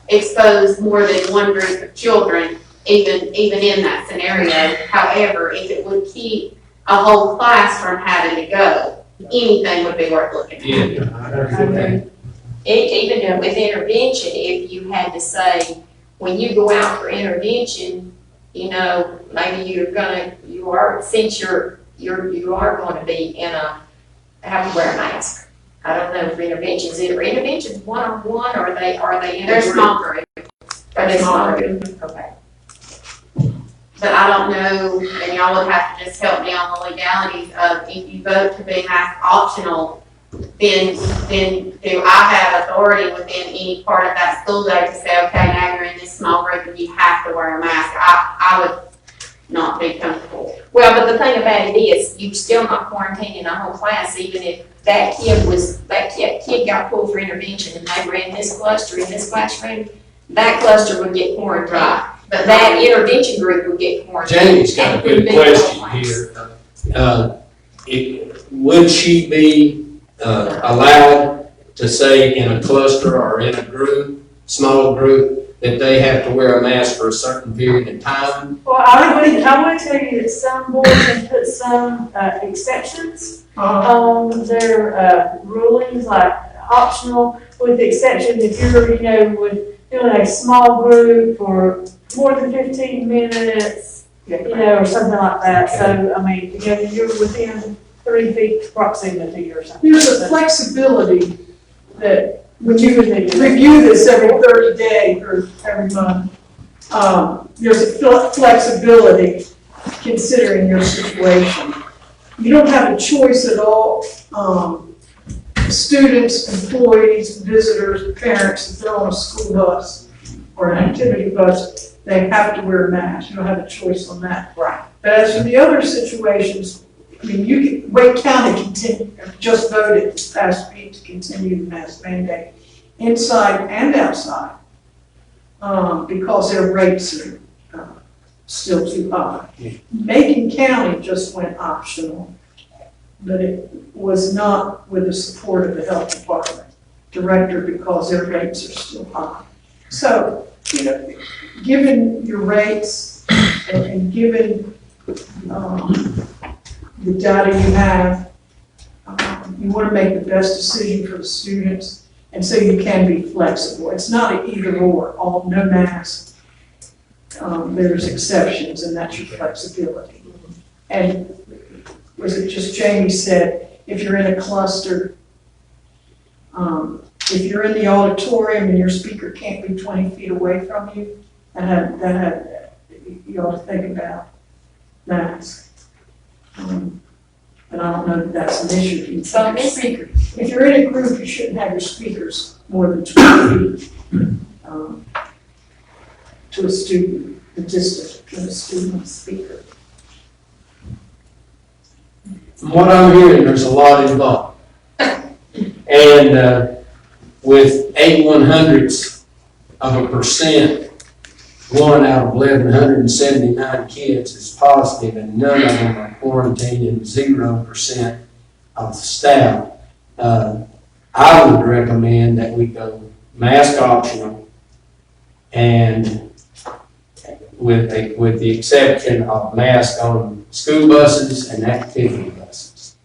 expose more than one group of children, even in that scenario. However, if it would keep a whole class from having to go, anything would be worth looking at. Yeah. Even with intervention, if you had to say, when you go out for intervention, maybe you are going to be have to wear a mask. I don't know if interventions, either interventions one-on-one, or are they in a They're group? small group. Are they small group? Okay. But I don't know, and y'all would have to just help me on the legalities of, if you vote to be mask optional, then do I have authority within any part of that school day to say, okay, now you're in this small group and you have to wear a mask? I not be comfortable. Well, but the thing about it is, you're still not quarantining a whole class, even if that kid got pulled for intervention and they were in this cluster, in this classroom, that cluster would get quarantined. But that intervention group would get quarantined. Jamie's got a and it would good be the whole question class. here. Would she be allowed to say in a cluster or in a group, small group, that they have to wear a mask for a certain period of time? Well, I would tell you that some boards have put some exceptions on their rulings, like optional, with the exception if you're, doing a small group for more than 15 minutes, or something like that. So, I mean, you're within 3 feet proximity or something. There's a flexibility that when you review this every 30 days or every month, there's a flexibility considering your situation. You don't have a choice at all. Students, employees, visitors, parents, if they're on a school bus or an activity bus, they have to wear a mask. You don't have a choice on that. Right. But as for the other situations, I mean, Wake County just voted this past week to continue the mask mandate inside and outside because their rates are still too high. Macon County just went optional, but it was not with the support of the health department director because their rates are still high. So, given your rates and given the data you have, you want to make the best decision for the students, and so you can be flexible. It's not an either or, no mask. There's exceptions, and that's your flexibility. And was it just Jamie said, if you're in a cluster, if you're in the auditorium and your speaker can't be 20 feet away from you, you ought to think about masks. But I don't know that that's an issue. If you're in a group, you shouldn't have your speakers more than 20 feet to a student, the distance between a student and a speaker. From what I'm hearing, there's a lot involved. And with 0.81% 1 out of 1,179 kids is positive, and none of them are quarantined, and 0% of the staff, I would recommend that we go mask optional, and with the exception of mask on school buses and activity buses.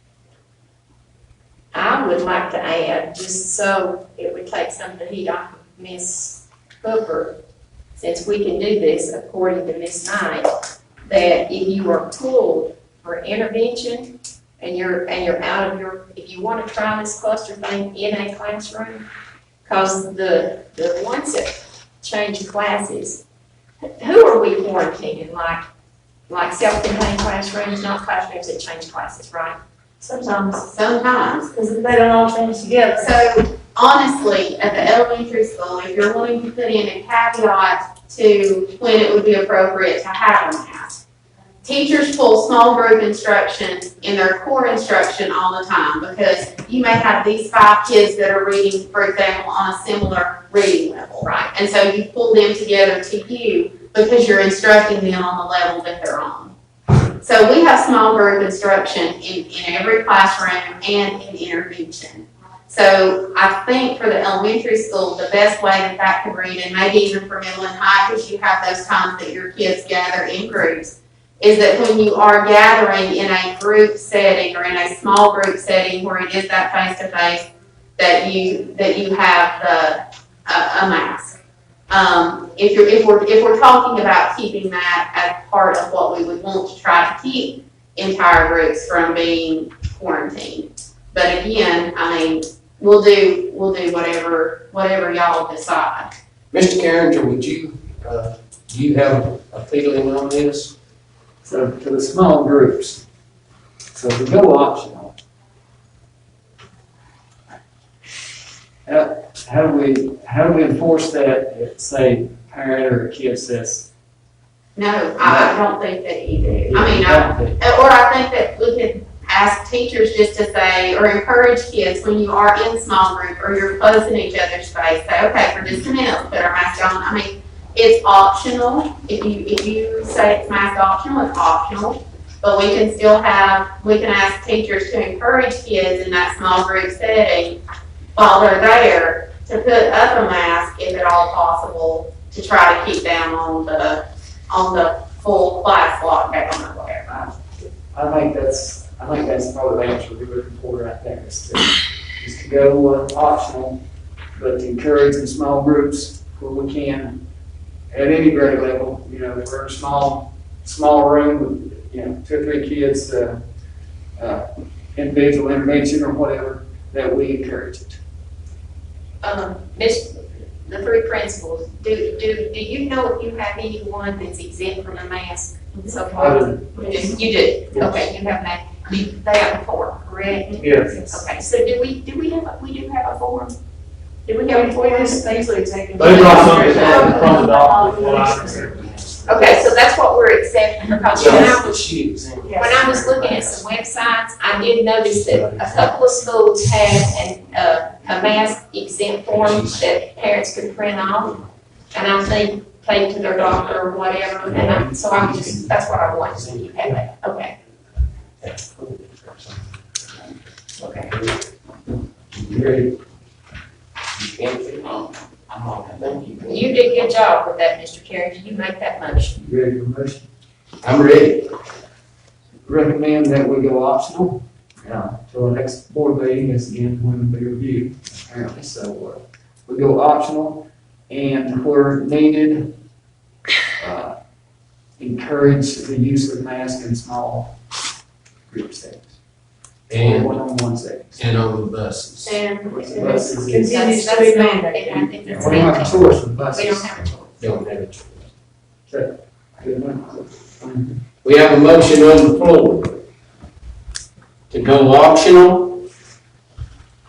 I would like to add, just so it would take some of the heat off of Ms. Hooper, since we can do this according to Ms. Knight, that if you are pulled for intervention and you're out of if you want to try this cluster thing in a classroom, because the ones that change classes, who are we quarantining? Like self-contained classrooms, not classrooms that change classes, right? Sometimes, Sometimes. because they don't all change together. So honestly, at the elementary school, if you're wanting to put in a caveat to when it would be appropriate to have a mask, teachers pull small group instruction in their core instruction all the time because you may have these 5 kids that are reading, for example, on a similar reading level, right? And so you pull them together to you because you're instructing them on the level that they're on. So we have small group instruction in every classroom and in intervention. So I think for the elementary school, the best way that could read, and maybe even for middle and high, because you have those times that your kids gather in groups, is that when you are gathering in a group setting or in a small group setting where it is that face-to-face, that you have a mask. If we're talking about keeping that as part of what we would want to try to keep entire groups from being quarantined. But again, I mean, we'll do whatever y'all decide. Mr. Carringer, would you, do you have a feeling on this? So for the small groups, so if we go optional, how do we enforce that if, say, a parent or a kid says, No, I don't think that you do. I mean, I think that we could ask teachers just to say, or encourage kids when you are in small group or you're close in each other's space, say, okay, for just a minute, let's put our mask on. I mean, it's optional. If you say it's mask optional, it's optional. But we can ask teachers to encourage kids in that small group setting while they're there to put up a mask if at all possible to try to keep them on the full class lockdown or whatever. I think that's probably the answer we're looking for right there, is to go optional, but to encourage in small groups where we can, at any grade level, you know, if we're in a small room with, you know, 2 or 3 kids, individual intervention or whatever, that we encourage it. The 3 principals, do you know if you have anyone that's exempt from a mask so far? I do. You do, okay, you have that, they have a form, correct? Yes. Okay, so we do have a form? Do we have a form? They usually take. They brought something from the doctor. Okay, so that's what we're accepting, because when I was Shoes. when I was looking at some websites, I did notice that a couple of schools had a mask exempt form that parents could print off, and I think take to their doctor or whatever, and so I'm just, that's what I want, so you have that, okay. Okay. Great. You did a good job with that, Mr. Carey, did you make that motion? You ready for a motion? I'm ready. Recommend that we go optional. Till our next board meeting is again when we review. Apparently, so we go optional, and where needed, encourage the use of masks in small group settings. And, One-on-one settings. and on the buses. And Buses is- continues to be mandated. I think that's We don't have a choice with buses. We don't have a choice. Don't have a choice. Good enough. We have a motion on the floor to go optional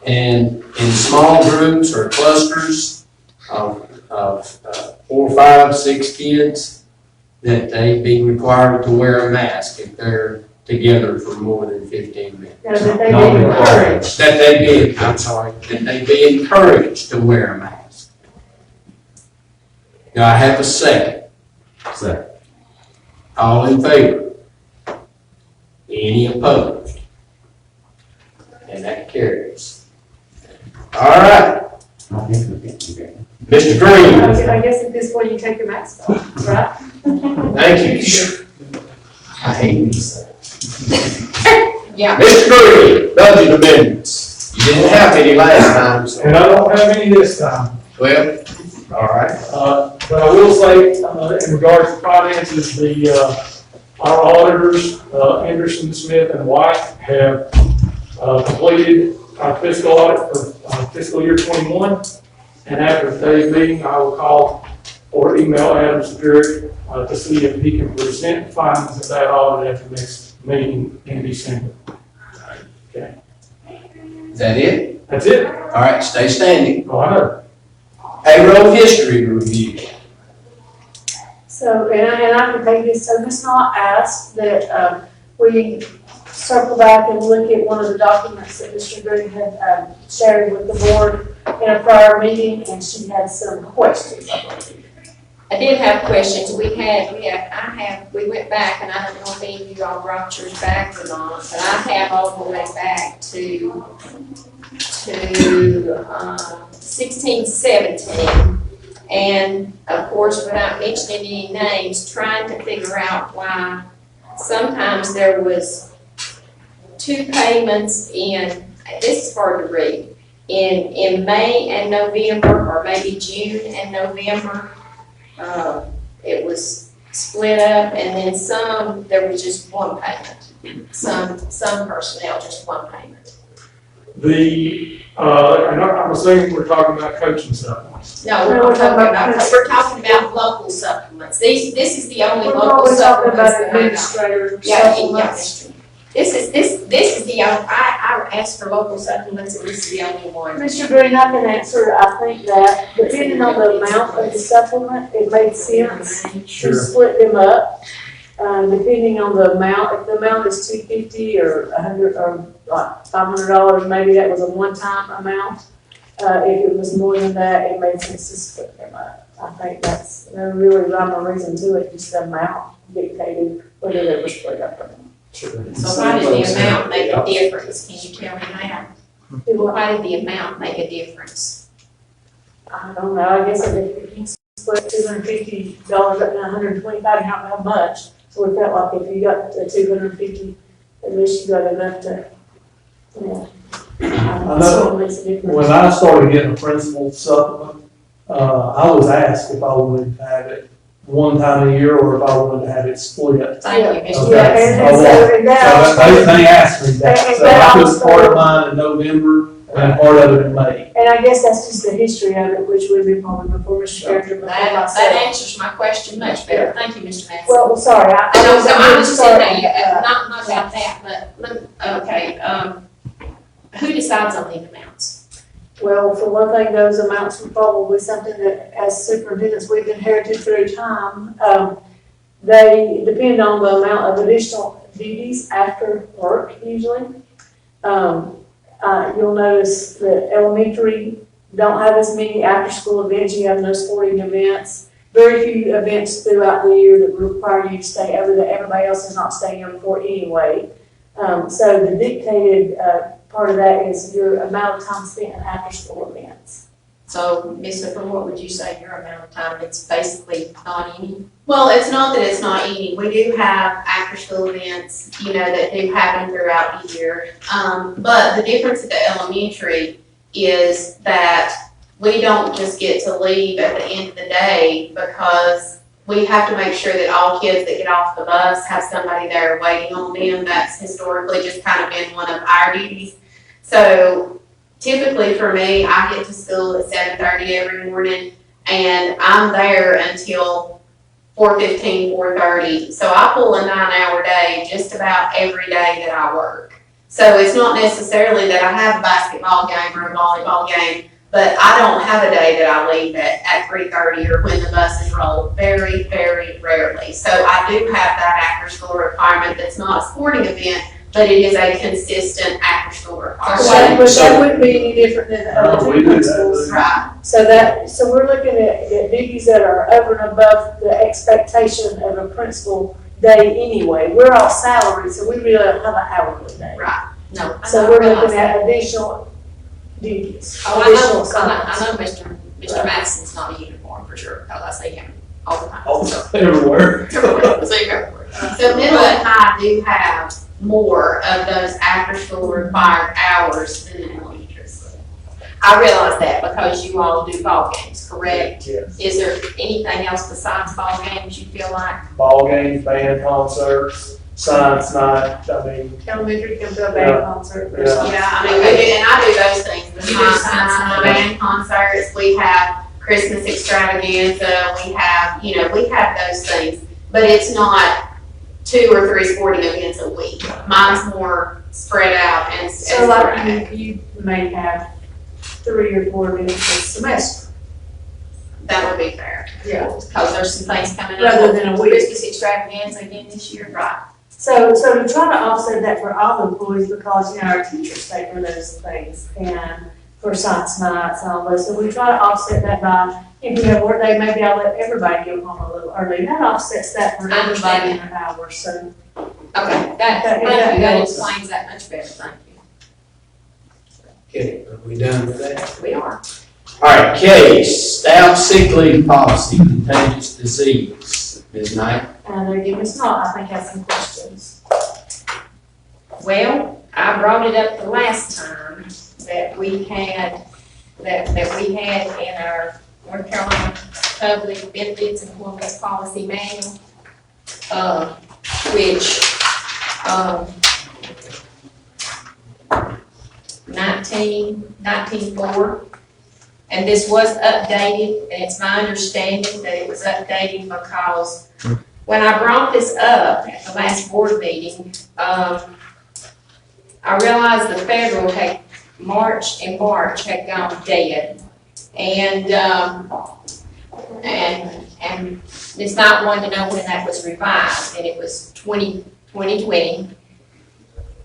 and in small groups or clusters of 4, 5, 6 kids, that they be required to wear a mask if they're together for more than 15 minutes. No, that they be encouraged. That they be encouraged to wear a mask. Do I have a second? Second. All in favor? Any opposed? And that carries. All right, Mr. Green, I guess at this point you take your mask off, right? thank you. I hate these things. Yeah. Mr. Green, budget amendments. You didn't have any last time, so. And I don't have any this time. Well, all right. But I will say, in regards to finances, our auditors, Anderson, Smith, and White, have completed our fiscal audit for fiscal year 21. And after today's meeting, I will call or email Adam Superior to see if he can present findings of that audit at the next meeting in December. Okay, Is that it? that's it. All right, stay standing. Oh, I know. Payroll history review. So, and I can take this, so Ms. Knott asked that, we circle back and look at one of the documents that Mr. Green had, shared with the board in a prior meeting, and she had some questions, I believe. I did have questions. We went back, and I don't know if any of you all brought yours back or not, but I have all the way back to 16, 17. And of course, without mentioning any names, trying to figure out why sometimes there was 2 payments in, this is hard to read, in May and November, or maybe June and November. It was split up, and then some, there was just 1 payment. Some personnel, just 1 payment. And I'm assuming we're talking about coaching supplements. No, we're talking about local supplements. This is the only We're local always talking supplements about that I got. administrator Yeah, supplements. This is the, I asked for local supplements, and this is the only one. Mr. Green, I can answer, I think that depending on the amount of the supplement, it made sense to split them up. Depending on the amount, if the amount is $250 or $100 or like $500, maybe that was a one-time amount. If it was more than that, it made sense to split them up. I think that's, there's really rhyme or reason to it, just the amount dictated whether they were split up or not. So why did the amount make a difference? Can you tell me that? Why did the amount make a difference? I don't know, I guess if you split $250 up to $125, how much? So we felt like if you got the 250, at least you got enough to, yeah. I know, when I started getting a principal supplement, I was asked if I wanted to have it one time a year or if I wanted to have it split. Thank you, Mr. Okay. Yeah, and so, and that. They asked me that, And so that I took also- part of mine in November and part of it in May. And I guess that's just the history of it, which would be probably before Mr. Carringer, before That myself. answers my question much better. Thank you, Mr. Mattson. Well, sorry, I I know, was so I'm just sorry, saying, not about that, but, okay, who decides on the amounts? Well, for one thing, those amounts were probably something that as superintendents, we've inherited through time. They depend on the amount of additional duties after work usually. You'll notice that elementary don't have as many after-school events. You have no sporting events. Very few events throughout the year that require you to stay over that everybody else is not staying over for anyway. So the dictated part of that is your amount of time spent in after-school events. So, Ms. Hooper, what would you say your amount of time? It's basically not any? Well, it's not that it's not any. We do have after-school events, that do happen throughout the year. But the difference at the elementary is that we don't just get to leave at the end of the day because we have to make sure that all kids that get off the bus have somebody there waiting on them. That's historically just kind of been one of our duties. So typically for me, I get to school at 7:30 every morning and I'm there until 4:15, 4:30. So I pull a 9-hour day just about every day that I work. So it's not necessarily that I have a basketball game or a volleyball game, but I don't have a day that I leave at 3:30 or when the buses roll, very, very rarely. So I do have that after-school requirement that's not a sporting event, but it is a consistent after-school requirement. But that wouldn't be any different than the other We two do that. principals. Right. So we're looking at duties that are over and above the expectation of a principal day anyway. We're all salaried, so we really don't have an hourly day. Right. No. So we're looking at additional duties, Oh, additional I assignments. know Mr. Madison's not a uniform for sure, because I see him all the time. Everywhere. See him everywhere. So middle and high do have more of those after-school required hours than the elementary school. I realize that because you all do ball games, correct? Yes. Is there anything else besides ball games you feel like? Ball games, band concerts, science night, I mean, Elementary can do a band concert or Yeah. something. Yeah, I mean, we do, and I do those things, the You do science science night, the night. band concerts, we have Christmas extravaganza, we have those things. But it's not 2 or 3 sporting events a week. Mine's more spread out and So like sporadic. you may have 3 or 4 events a semester. That would be fair. Yeah. Because there's some things coming up. Rather than a week. Christmas extravaganza again this year. Right. So to try to offset that for all employees, because, our teachers pay for those things, and for science nights and all those, so we try to offset that by, if we have work day, maybe I'll let everybody go home a little early, that offsets that for everybody in their hours, so. Okay, that explains that much better, thank you. Okay, are we done with that? We are. All right, K, staff sick leave policy, contagious disease. Ms. Knight? Ms. Knott, I think, has some questions. Well, I brought it up the last time that we had, that we had in our North Carolina Public Benefits and Employment Policy Manual, which, 19.4. And this was updated, and it's my understanding that it was updated because when I brought this up at the last board meeting, I realized the federal had March had gone dead. And Ms. Knight wanted to know when that was revived, and it was 2020.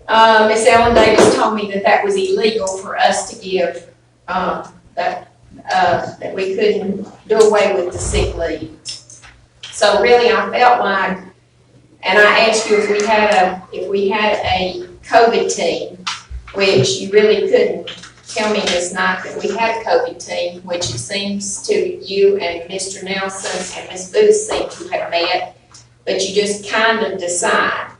Ms. Ellen Davis told me that was illegal for us to give, that we couldn't do away with the sick leave. So really, I felt like, and I asked you if we had a COVID team, which you really couldn't tell me this night that we had a COVID team, which it seems to you and Mr. Nelson and Ms. Booth seem to have met, but you just kind of decide.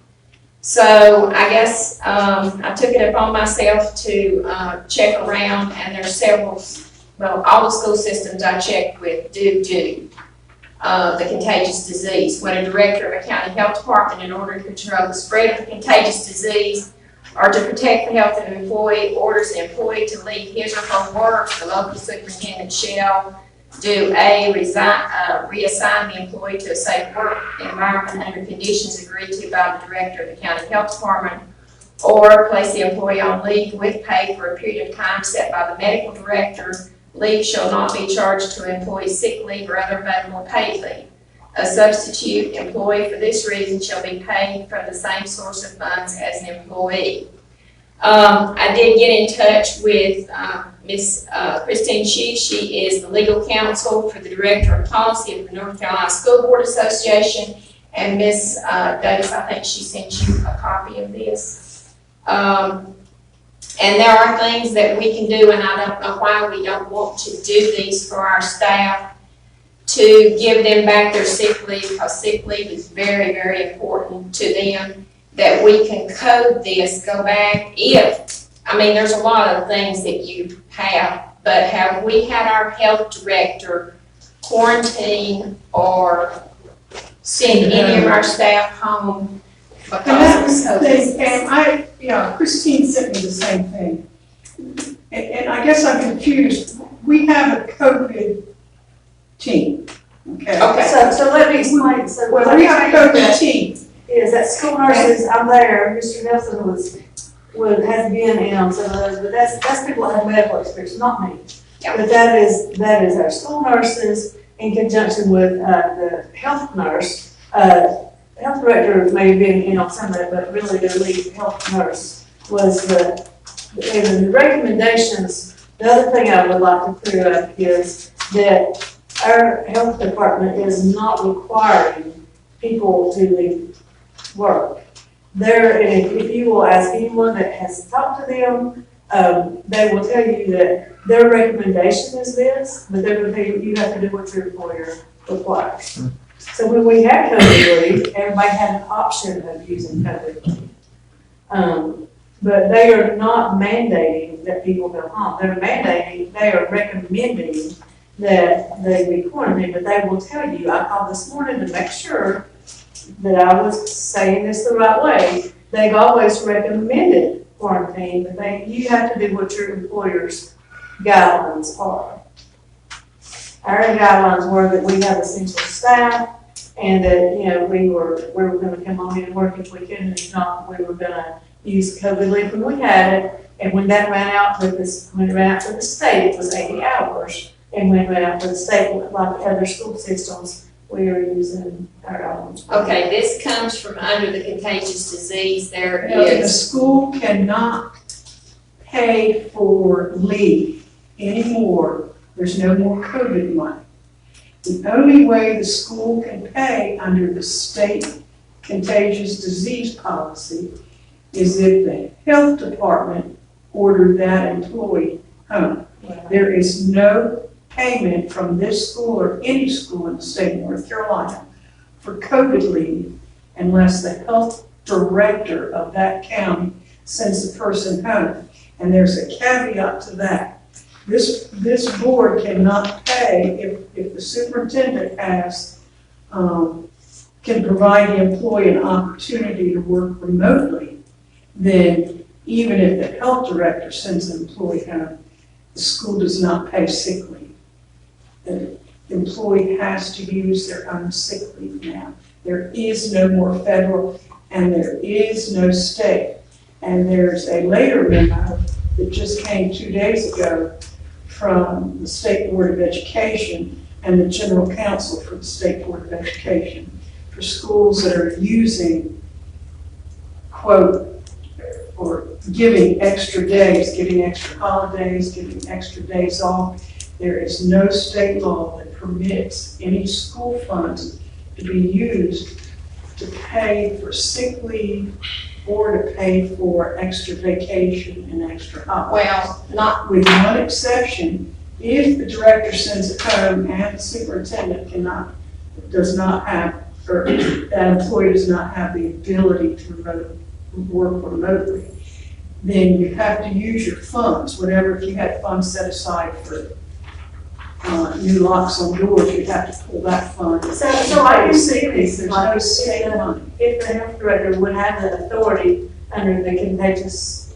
So I guess I took it upon myself to check around, and there's several, well, all the school systems I checked with do the contagious disease. When a director of a county health department, in order to control the spread of the contagious disease or to protect the health of an employee, orders the employee to leave his or her work, the local superintendent shall do A, reassign the employee to a safe work environment under conditions agreed to by the director of the county health department, or place the employee on leave with pay for a period of time set by the medical director. Leave shall not be charged to an employee's sick leave or other available paid leave. A substitute employee for this reason shall be paid from the same source of funds as an employee. I did get in touch with Ms. Christine Shee. She is the legal counsel for the director of policy of the North Carolina School Board Association. And Ms. Davis, I think she sent you a copy of this. And there are things that we can do, and I don't know why we don't want to do these for our staff, to give them back their sick leave, because sick leave is very, very important to them, that we can code this, go back there's a lot of things that you have, but have we had our health director quarantine or send any of our staff home And that was because the of thing, and Christine sent me the same thing. And I guess I'm confused. We have a COVID team, okay? Okay. So let me explain, so. Well, we have a COVID team. Is that school nurses, I'm there, Mr. Nelson has been in on some of those, but that's people that have medical experience, not me. Yeah. But that is our school nurses in conjunction with the health nurse. Health director may have been in on some of it, but really the lead health nurse was and the recommendations. The other thing I would like to clear up is that our health department is not requiring people to leave work. If you will ask anyone that has talked to them, they will tell you that their recommendation is this, but they're going to tell you have to do what your employer requires. So when we had COVID leave, everybody had an option of using COVID leave. But they are not mandating that people go home. They are recommending that they be quarantined, but they will tell you, I called this morning to make sure that I was saying this the right way. They've always recommended quarantine, but you have to do what your employer's guidelines are. Our guidelines were that we have essential staff, and that, we were gonna come on in and work if we could, and if not, we were gonna use COVID leave when we had it, and when that ran out for the state, it was 80 hours, and when it ran out for the state, like other school systems, we are using our own. Okay, this comes from under the contagious disease. There The is. school cannot pay for leave anymore. There's no more COVID money. The only way the school can pay under the state contagious disease policy is if the health department ordered that employee home. There is no payment from this school or any school in the state of North Carolina for COVID leave unless the health director of that county sends the person home. And there's a caveat to that. This board cannot pay if the superintendent can provide the employee an opportunity to work remotely, then even if the health director sends an employee home, the school does not pay sick leave. The employee has to use their own sick leave now. There is no more federal and there is no state. And there's a later memo that just came 2 days ago from the State Board of Education and the General Counsel for the State Board of Education for schools that are using, quote, or giving extra days, giving extra holidays, giving extra days off. There is no state law that permits any school funds to be used to pay for sick leave or to pay for extra vacation and extra holidays. Well, not, With one exception, if the director sends it home and the superintendent does not have, or that employee does not have the ability to work remotely, then you have to use your funds, whatever, if you had funds set aside for new locks on doors, you'd have to pull that fund. So I can see this, There's like, no state money. if the health director would have the authority under the contagious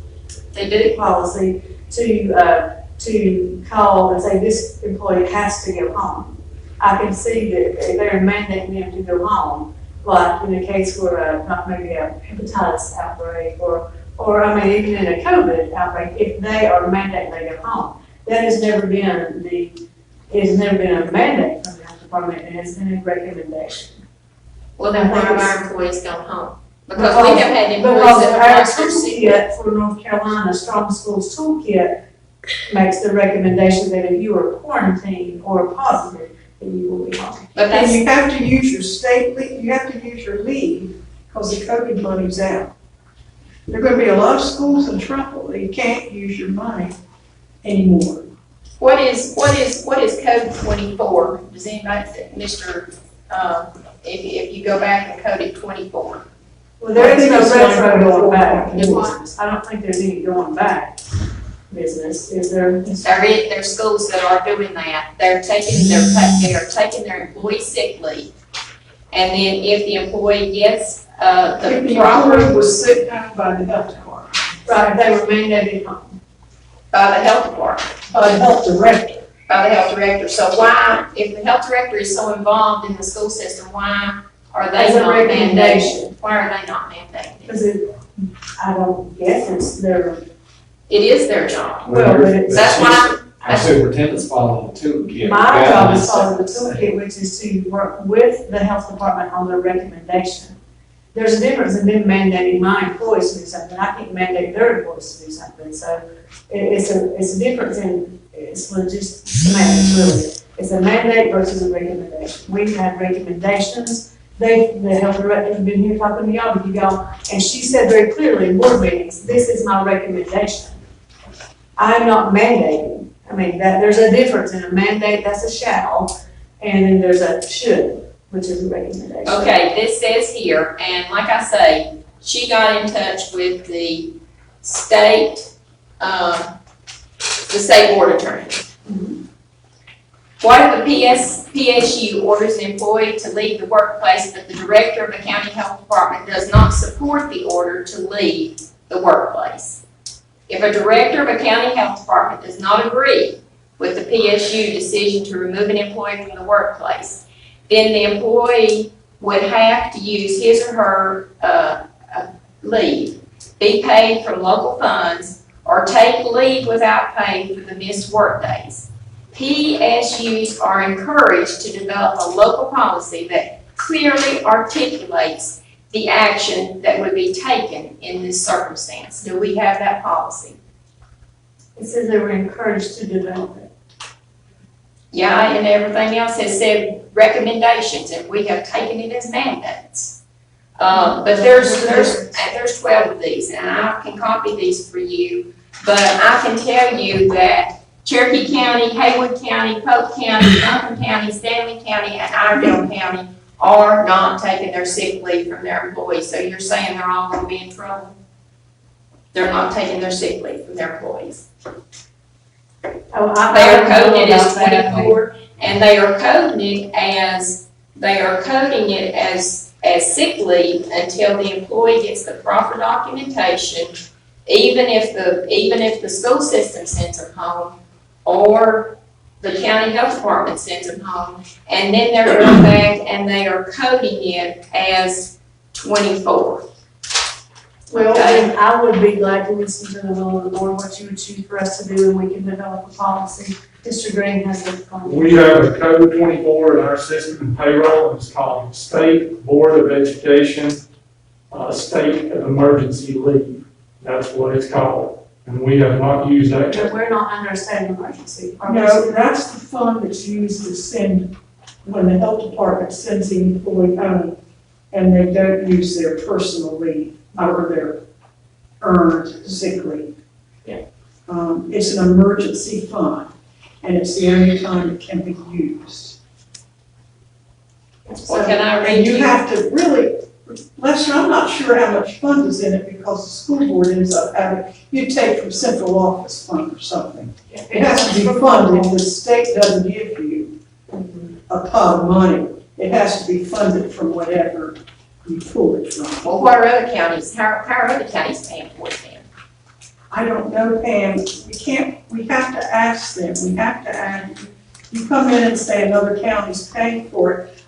policy to call and say, this employee has to go home. I can see that if they're mandating them to go home, like in a case where not maybe a hepatitis outbreak or I mean, even in a COVID outbreak, if they are mandating they go home. That has never been a mandate from the health department, it has been a recommendation. well, then why are our employees going home? Because we have had employees Because that our have lost their sick leave. toolkit for North Carolina, Strong Schools Toolkit makes the recommendation that if you are quarantined or positive, then you will be home. But And that's, you have to use your state leave, you have to use your leave because the COVID money's out. There are gonna be a lot of schools in trouble, that you can't use your money anymore. what is code 24? Does anybody, Mr., if you go back and code it 24? Well, there is no I think it's retro going going back. forward. in business. I don't think there's any going back business, is there? There's schools that are doing that. They are taking their employee sick leave. And then if the employee gets, If the the proper, employee was sent home by the health department, Right, they were mandated home. by the health department, by the health director, by the health director. So why, if the health director is so involved in the school system, why are they As a not mandating? recommendation. Why are they not mandating? Because I don't guess it's their, It is their job. well, but it's. That's why, Our superintendent's following the toolkit. My job is following the toolkit, which is to work with the health department on their recommendation. There's a difference in them mandating my employees to do something, I can't mandate their employees to do something, so it's a difference in, it's just semantics, really. It's a mandate versus a recommendation. We've had recommendations, the health director's been here talking to y'all, and she said very clearly in board meetings, this is my recommendation. I'm not mandating. I mean, there's a difference in a mandate, that's a shall, and then there's a should, which is a recommendation. okay, this says here, and like I say, she got in touch with the state board attorney. What if the PSU orders an employee to leave the workplace, but the director of the county health department does not support the order to leave the workplace? If a director of a county health department does not agree with the PSU decision to remove an employee from the workplace, then the employee would have to use his or her leave, be paid from local funds, or take leave without pay for the missed work days. PSUs are encouraged to develop a local policy that clearly articulates the action that would be taken in this circumstance. Do we have that policy? It says they were encouraged to develop it. Yeah, and everything else has said recommendations, and we have taken it as mandates. But there's 12 of these, and I can copy these for you, but I can tell you that Cherokee County, Haywood County, Polk County, Duncan County, Stanley County, and Iredell County are not taking their sick leave from their employees. So you're saying they're all gonna be in trouble? They're not taking their sick leave from their employees. Oh, They are coding it as about that. 24, and they are coding it as sick leave until the employee gets the proper documentation, even if the school system sends them home, or the county health department sends them home, and then they're going back and they are coding it as 24. Well, Okay. then I would be glad to listen to the will of the Lord, what you would choose for us to do, and we can develop a policy. Mr. Green has a comment. We have a code 24 in our system payroll. It's called State Board of Education, State of Emergency Leave. That's what it's called. And we have not used that. But we're not under a state of emergency. are we? No, that's the fund that's used to send, when the health department sends the employee home and they don't use their personal leave or their earned sick leave. Yeah. It's an emergency fund, and it's the only time it can be used. Well, can I read And you you? have to really, Lester, I'm not sure how much fund is in it because the school board ends up having, you take from central office fund or something. It has to be funded, the state doesn't give you a pot of money. It has to be funded from whatever you pull it from. Well, what are other counties, how are other counties paying for it then? I don't know, Pam, we have to ask them, you come in and say another county's paying for it.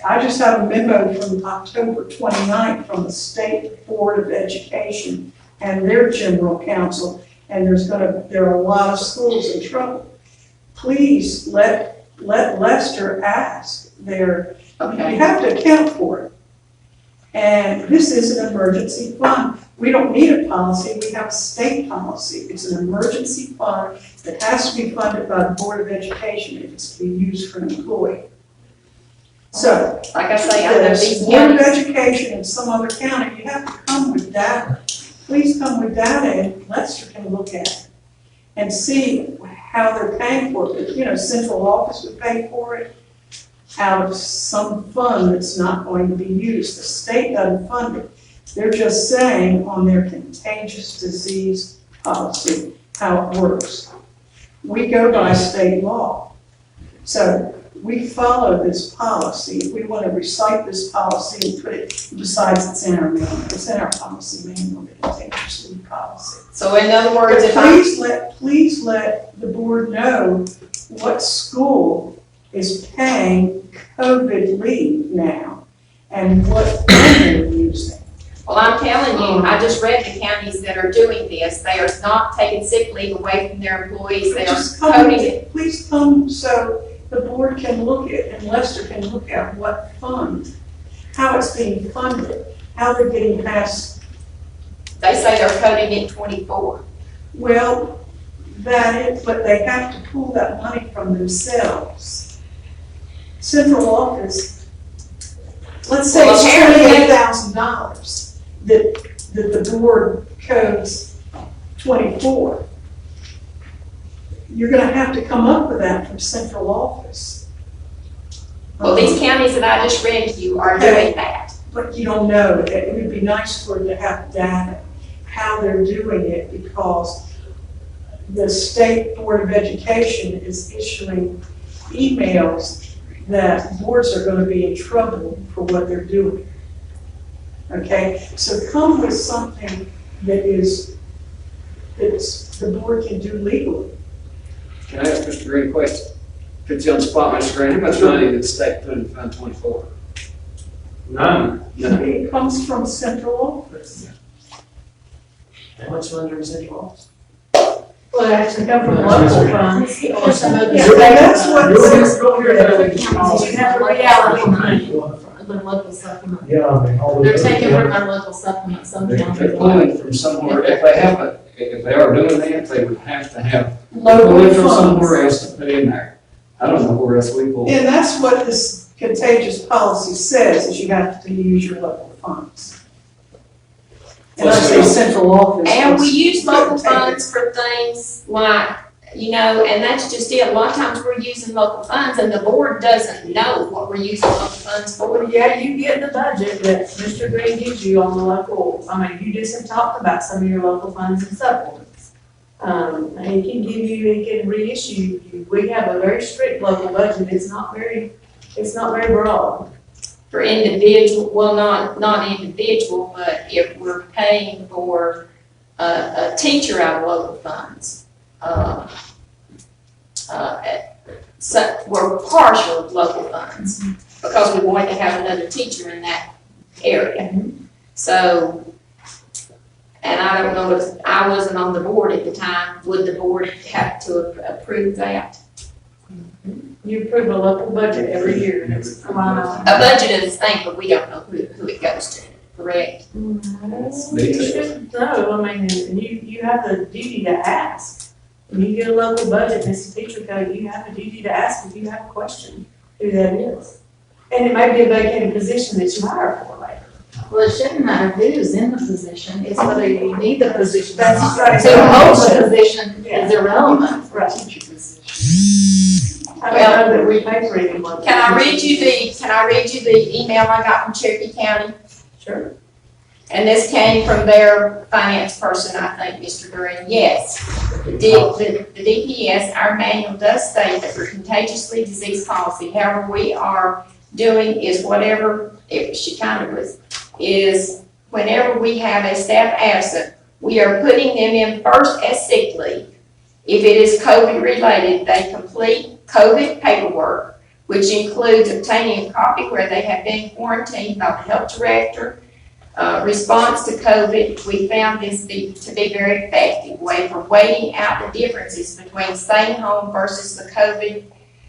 I just have a memo from October 29th from the State Board of Education and their general counsel, and there are a lot of schools in trouble. Please let Lester ask you have to account for it. And this is an emergency fund. We don't need a policy, we have a state policy. It's an emergency fund that has to be funded by the Board of Education if it's to be used for an employee. So, Like I say, I know the these Board of counties, Education in some other county, you have to come with data. Please come with data and Lester can look at it and see how they're paying for it. You know, central office would pay for it out of some fund that's not going to be used. The state doesn't fund it. They're just saying on their contagious disease policy how it works. We go by state law. So we follow this policy. If we want to recite this policy and put it, besides it's in our manual, it's in our policy manual, the contagious disease policy. so in other words, But if I, please let the board know what school is paying COVID leave now and what fund they're using. well, I'm telling you, I just read the counties that are doing this, they are not taking sick leave away from their employees, they are Just come, coding it. please come so the board can look at, and Lester can look at what fund, how it's being funded, how they're getting past. They say they're coding it 24. Well, but they have to pull that money from themselves. Central office, let's say Well, it's apparently- $28,000 that the board codes 24. You're gonna have to come up with that from central office. Well, these counties that I just read to you are doing that. But you don't know, it would be nice for it to have data, how they're doing it, because the State Board of Education is issuing emails that boards are gonna be in trouble for what they're doing. Okay, so come with something that's the board can do legally. Can I ask Mr. Green a question? Put you on the spot, Mr. Green, how much money did the state put in Fund 24? None. It comes from central office. How much money is in lost? Well, it has to come from local funds or some of the Yeah, state that's what- funds. Yeah, You have the reality money, the local supplement. I mean, all They're taking from our local supplement sometimes. They're pulling from somewhere, if they are doing that, they would have to have, Local pulling from funds. somewhere else to put in there. I don't know where else we pull. And that's what this contagious policy says, is you have to use your local funds. And I say central office. And we it's- use local funds for things like, and that's just it. A lot of times we're using local funds and the board doesn't know what we're using local funds for. Well, yeah, you get the budget that Mr. Green gives you on the local, you just have talked about some of your local funds and supplements. And he can give you, he can reissue you. We have a very strict local budget. It's not very broad. For individual, well, not individual, but if we're paying for a teacher out of local funds, so we're partial local funds because we're going to have another teacher in that area. So And I don't know if, I wasn't on the board at the time, would the board have to approve that? You approve a local budget every year, and it's a line item. A budget is a thing, but we don't know who it goes to, correct? You should know, I mean, and you have the duty to ask. When you get a local budget, and it's a teacher code, you have a duty to ask if you have a question, who that is. And it may be a vacated position that you hire for later. Well, it shouldn't matter who's in the position, it's whether you need the position or That's not. right. So the whole position is irrelevant. Right. Teacher position. I don't know that we pay for anyone. Can I read you the email I got from Cherokee County? Sure. And this came from their finance person, I think, Mr. Green. Yes, the DPS, our manual does state that for contagiously disease policy, however, we are doing is whatever, she kind of was, is whenever we have a staff absent, we are putting them in first as sick leave. If it is COVID related, they complete COVID paperwork, which includes obtaining a copy where they have been quarantined by the health director. Response to COVID, we found this to be very effective way for weighing out the differences between staying home versus the COVID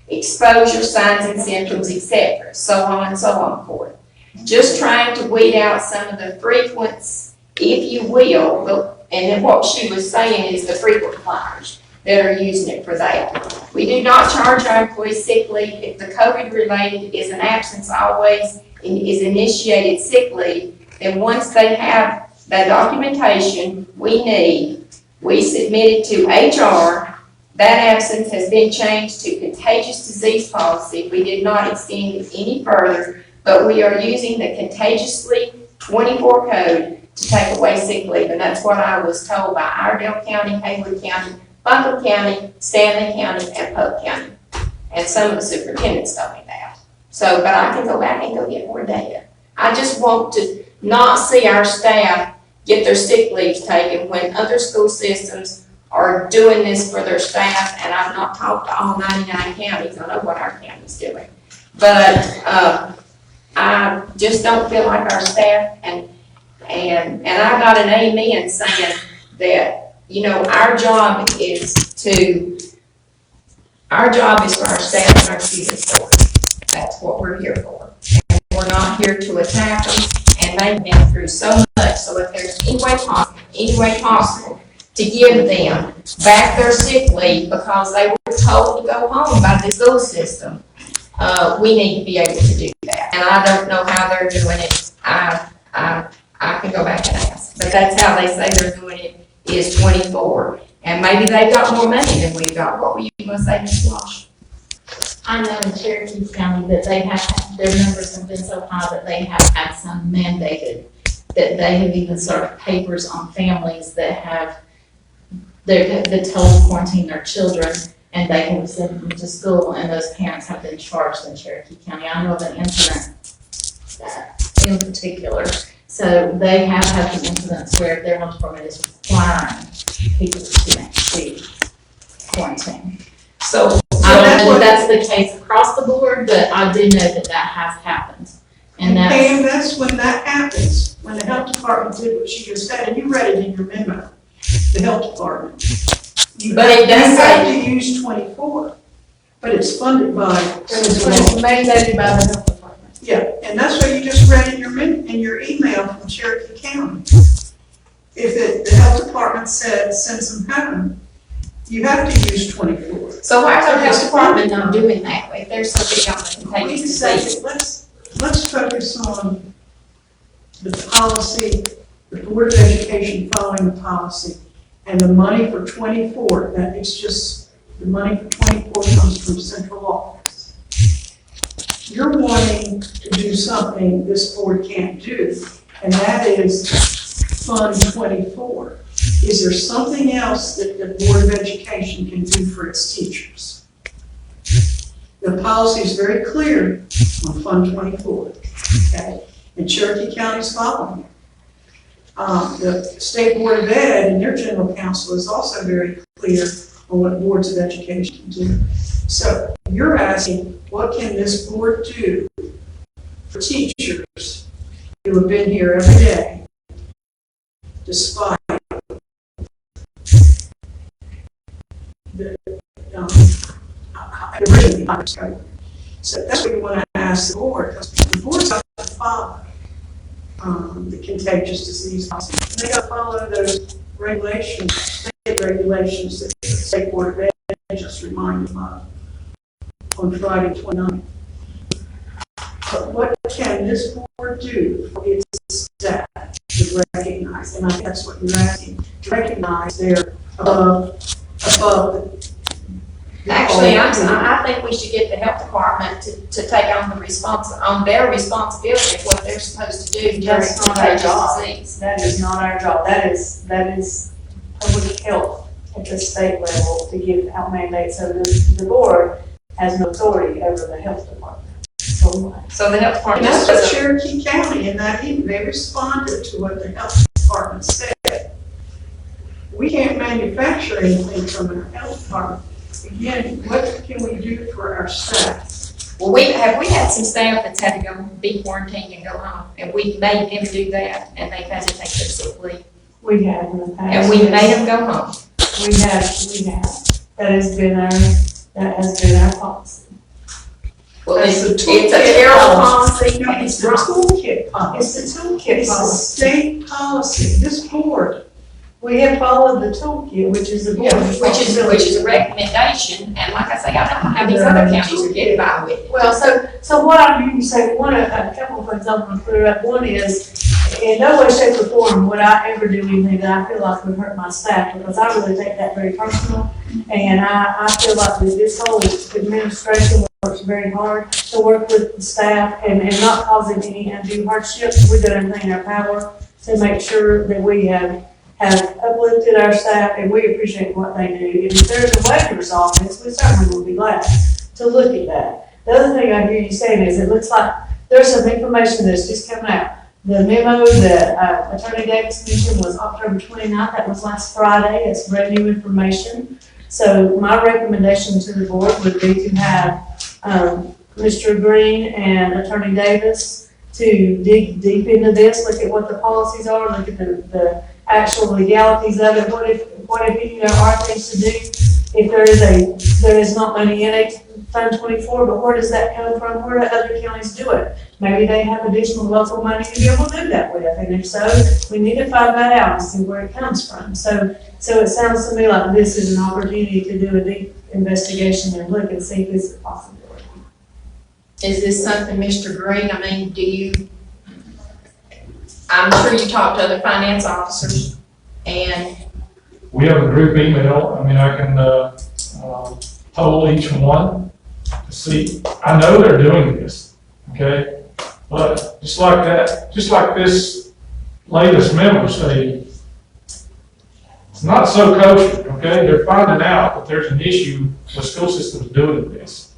exposure, signs and symptoms, etc., so on and so on forth. Just trying to weed out some of the frequents, if you will, and then what she was saying is the frequent flyers that are using it for that. We do not charge our employees sick leave if the COVID related is an absence always and is initiated sick leave. Then once they have the documentation we need, we submit it to HR. That absence has been changed to contagious disease policy. We did not extend it any further, but we are using the contagiously 24 code to take away sick leave. And that's what I was told by Iredell County, Haywood County, Bundle County, Stanley County, and Polk County. And some of the superintendents told me that. So, but I can go back and go get more data. I just want to not see our staff get their sick leaves taken when other school systems are doing this for their staff, and I've not talked to all 99 counties, I know what our county's doing. But, I just don't feel like our staff, and I got an amen saying that, you know, our job is for our staff and our students for. That's what we're here for. And we're not here to attack them. And they've been through so much, so if there's any way possible to give them back their sick leave because they were told to go home by the school system, we need to be able to do that. And I don't know how they're doing it. I can go back and ask, but that's how they say they're doing it, is 24. And maybe they've got more money than we've got. What were you going to say, Ms. Walsh? I know in Cherokee County that they have, their numbers have been so high that they have had some mandated, that they have even started papers on families that have, they're told to quarantine their children, and they have sent them to school, and those parents have been charged in Cherokee County. I know of an incident in particular. So they have had some incidents where their health department is requiring people to quarantine. So I don't know if that's the case across the board, but I do know that has happened. And that's when that happens, when the health department did what she just said, and you read it in your memo, the health department. But it does You have say, to use 24, but it's funded by. It's mandated by the health department. Yeah, and that's what you just read in your email from Cherokee County. If the health department sends them home, you have to use 24. so why is our health department not doing that if they're so big on the Wait a contagious disease? second, let's focus on the policy, the Board of Education following the policy, and the money for 24. That is just, the money for 24 comes from central office. You're wanting to do something this board can't do, and that is fund 24. Is there something else that the Board of Education can do for its teachers? The policy is very clear on Fund 24, okay? And Cherokee County's following it. The State Board of Ed and their general counsel is also very clear on what boards of education can do. So you're asking, what can this board do for teachers who have been here every day, despite originally understood. So that's what we want to ask the board, because the board's got to follow the contagious disease policy. And they got to follow those regulations, state regulations that the State Board of Ed just reminded them of on Friday 29th. But what can this board do for its staff to recognize, and I think that's what you're asking, to recognize their above Actually, I think we should get the health department to take on their responsibility of what they're supposed to do during That's not our contagious job. disease. That is not our job. That is public health at the state level to give out mandates. So the board has no authority over the health department. So the health And department that's just what Cherokee County in that email, they responded to what the health department said. We can't manufacture anything from our health department. Again, what can we do for our staff? Well, we had some staff that's had to go be quarantined and go home, and we made them do that, and they've had to take their sick leave. We have in the past. And we made them go home. We have. That has been our policy. Well, That's it's the a toolkit terrible policy. policy, No, and it's it's the not. toolkit policy. It's the toolkit It's the policy. state policy, this board. We have followed the toolkit, which is the board's Which is responsibility. a recommendation, and like I say, I don't know how these other counties are getting by with it. Well, so what I'm hearing you say, a couple of things I'm gonna clear up. One is, in no way, shape, or form would I ever do anything that I feel like would hurt my staff, because I really take that very personal. And I feel like that this whole administration works very hard to work with the staff and not causing any undue hardship. We've done everything in our power to make sure that we have uplifted our staff, and we appreciate what they do. And if there's a way to resolve this, we certainly will be glad to look at that. The other thing I hear you saying is it looks like there's some information that's just coming out. The memo that Attorney Davis mentioned was October 29th. That was last Friday. It's brand new information. So my recommendation to the board would be to have Mr. Green and Attorney Davis to dig deep into this, look at what the policies are, look at the actual legalities of it. What if there are things to do? If there is not money in Fund 24, but where does that come from? Where do other counties do it? Maybe they have additional local money to be able to do that with, and if so, we need to find that out and see where it comes from. So it sounds to me like this is an opportunity to do a deep investigation and look and see if this is a possibility. Is this something, Mr. Green, I mean, I'm sure you talk to other finance officers, and We have a group email. I mean, I can poll each one to see. I know they're doing this, okay? But just like that, just like this latest memo stated, it's not so kosher, okay? They're finding out that there's an issue with school systems doing this,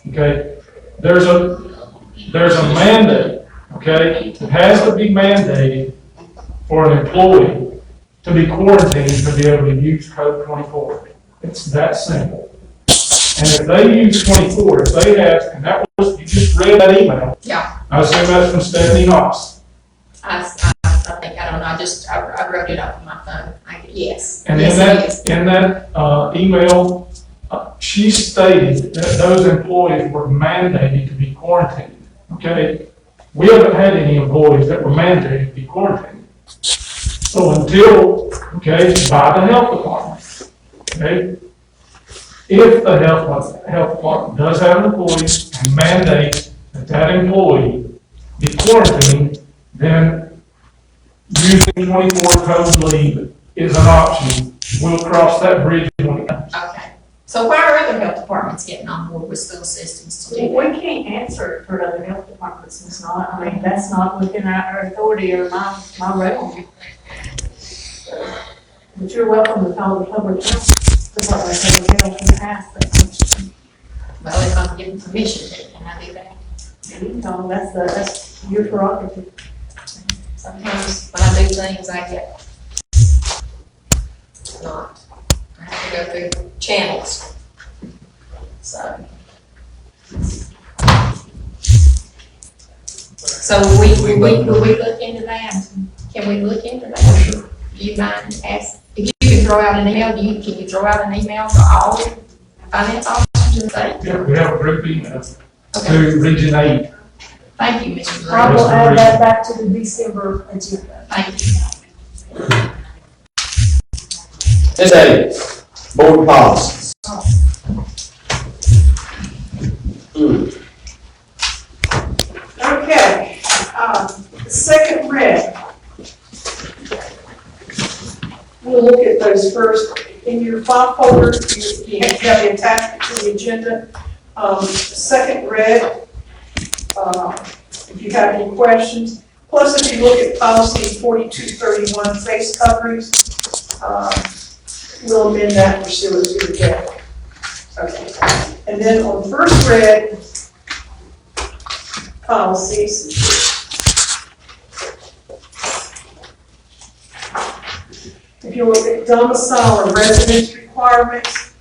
okay? There's a mandate, okay? It has to be mandated for an employee to be quarantined to be able to use code 24. It's that simple. And if they use 24, if they have, and that was, you just read that email. yeah, I assume that's from Stephanie Haas. I think, I don't know, I wrote it up on my phone, yes. And Yes, it is. in that email, she stated that those employees were mandated to be quarantined, okay? We haven't had any employees that were mandated to be quarantined. So until, okay, by the health department, okay? If the health department does have an employee and mandates that employee be quarantined, then using 24 code leave is an option. We'll cross that bridge when it comes. Okay, so why are other health departments getting on board with school systems to do We that? can't answer for other health departments. It's not, I mean, that's not within our authority or my realm. But you're welcome to call the public health department, public health and ask that question. Well, if I'm given permission to, can I do that? You can call them, that's your prerogative. Sometimes when I do things, I get not, I have to go through channels. So. So will we look into that? Can we look into that? Do you mind if you can throw out an email? Can you throw out an email to all finance officers and say? Yeah, we have a group email Okay, to Region 8. thank you, Mr. I Green. will add that back to the December agenda. Thank you. Ms. Elliott, board policies. Okay, the second read. We'll look at those first. In your file folder, you have the attachment to the agenda. Second read, if you have any questions. Plus, if you look at policy 4231, face coverings, we'll amend that pursuant to the deck. Okay. And then on first read policies, if you look at domicile or residence requirements,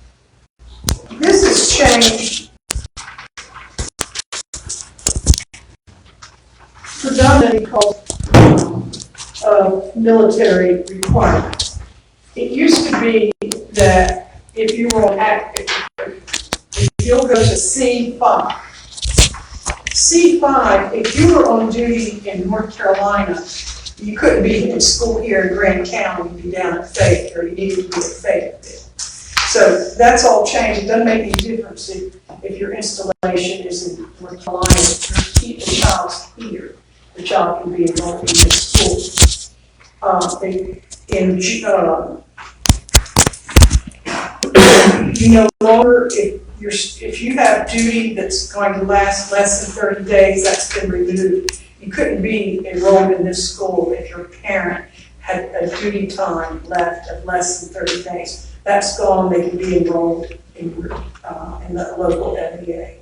this has changed predominantly because of military requirements. It used to be that if you were on active, if you'll go to C5. C5, if you were on duty in North Carolina, you couldn't be in school here in Grand County, you'd be down at Fayetteville, or you needed to be at Fayetteville. So that's all changed. It doesn't make any difference if your installation is in North Carolina. If you keep the child here, the child can be enrolled in this school. You no longer, if you have duty that's going to last less than 30 days, that's been removed. You couldn't be enrolled in this school if your parent had a duty time left of less than 30 days. That's gone. They can be enrolled in the local FBA.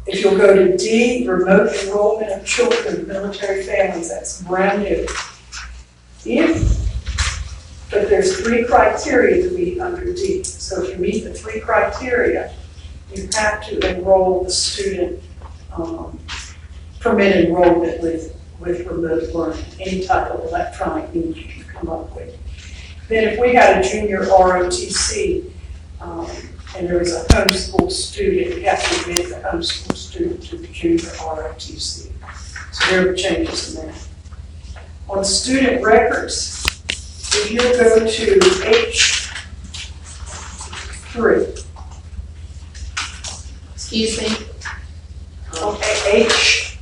If you'll go to D, remote enrollment of children in military families, that's brand new. But there's 3 criteria to be under D. So if you meet the 3 criteria, you have to enroll the student, permit enrollment with remote learning, any type of electronic means you can come up with. Then if we had a junior ROTC, and there was a homeschool student, you have to admit the homeschool student to the junior ROTC. So there are changes in that. On student records, if you go to H3. Excuse me? Okay, H3.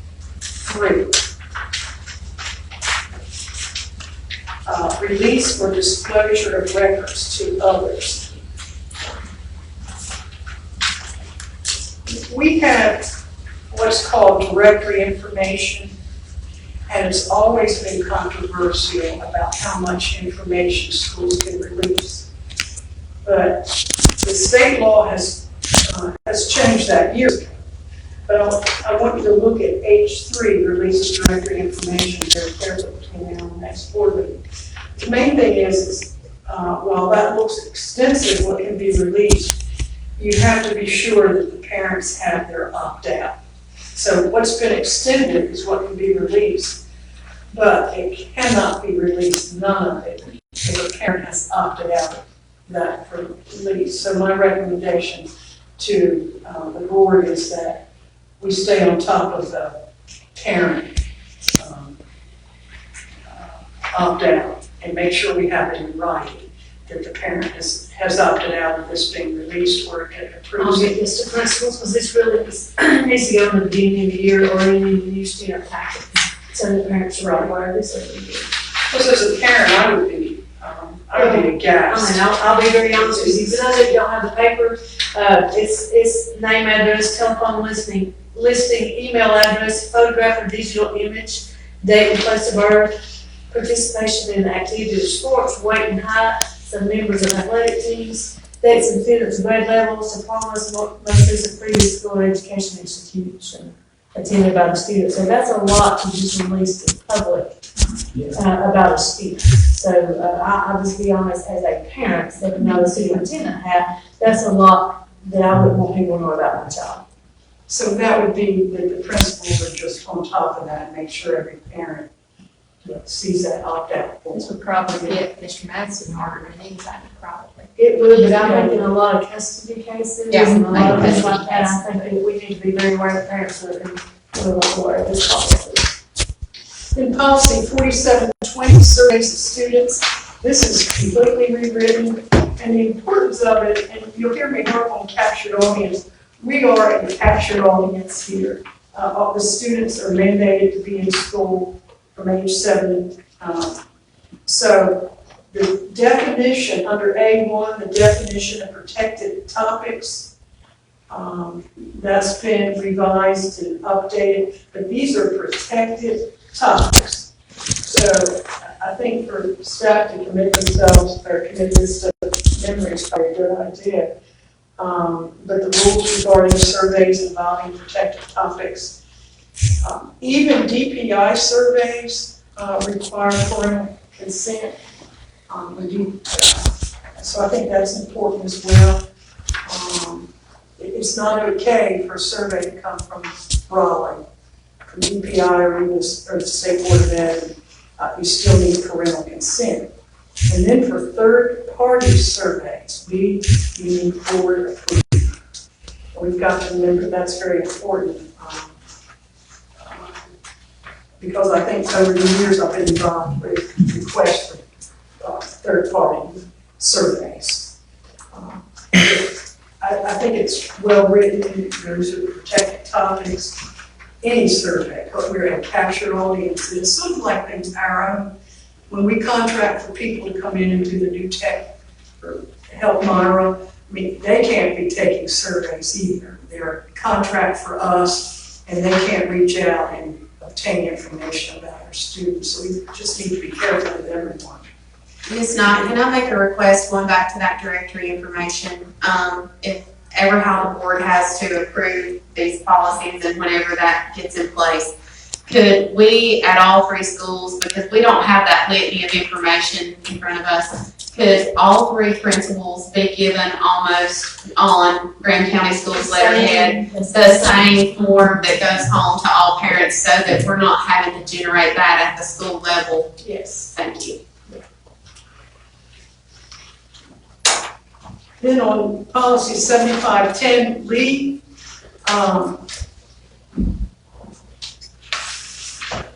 Release or disclosure of records to others. We have what's called directory information, and it's always been controversial about how much information schools can release. But the state law has changed that years ago. But I want you to look at H3, release of directory information, very carefully between now and the next board meeting. The main thing is while that looks extensive, what can be released, you have to be sure that the parents have their opt-out. So what's been extended is what can be released, but it cannot be released, none of it, if a parent has opted out of that for release. So my recommendation to the board is that we stay on top of the parent opt-out and make sure we have it in writing that the parent has opted out of this being released or it I'll approves get it. this to principals, because this really needs to go in the beginning of the year or in the new student packet. So the parents are aware of this every year. Because as a parent, I would be aghast. I'll be very honest with you, for those that don't have the paper, it's name, address, telephone listing, email address, photograph or digital image, date and place of birth, participation in activities or sports, weight and height, some members of athletic teams, dates and students' grade levels, diplomas, most recent previous school or education institution attended by the student. So that's a lot to just release to the public about a student. So I'll just be honest, as a parent, that now the superintendent had, that's a lot that I wouldn't want people to know about my child. So that would be that the principals are just on top of that and make sure every parent sees that opt-out form. This would probably get Mr. Madison harder than anybody, probably. It would, but I think in a lot of custody cases, Yeah, and a lot of things custody like that, I think that we need to be very aware of parents that are aware of this policy. In policy 4720, surveys of students, this is completely rewritten, and the importance of it, and you'll hear me harp on captured audience, we are a captured audience here. All the students are mandated to be in school from age 7. So the definition under A1, the definition of protected topics, that's been revised and updated, but these are protected topics. So I think for staff to commit themselves or commit this to memory is probably a good idea. But the rules regarding surveys involving protected topics, even DPI surveys require parental consent. So I think that's important as well. It's not okay for a survey to come from Raleigh, from DPI or even the State Board of Ed. You still need parental consent. And then for third-party surveys, you need board approval. We've got to remember that's very important. Because I think over the years I've been involved with requests for third-party surveys. I think it's well written. Those are protected topics. Any survey, because we're a captured audience. It's sort of like things our own. When we contract for people to come in and do the new tech or help Myra, I mean, they can't be taking surveys either. They're a contract for us, and they can't reach out and obtain information about our students. So we just need to be careful with everyone. Ms. Knight, can I make a request going back to that directory information? If ever how the board has to approve these policies and whenever that gets in place, could we at all 3 schools, because we don't have that litany of information in front of us, could all 3 principals be given almost on Graham County Schools letterhead, the same form that goes home to all parents so that we're not having to generate that at the school level? Yes. Thank you. Then on policy 7510, leave,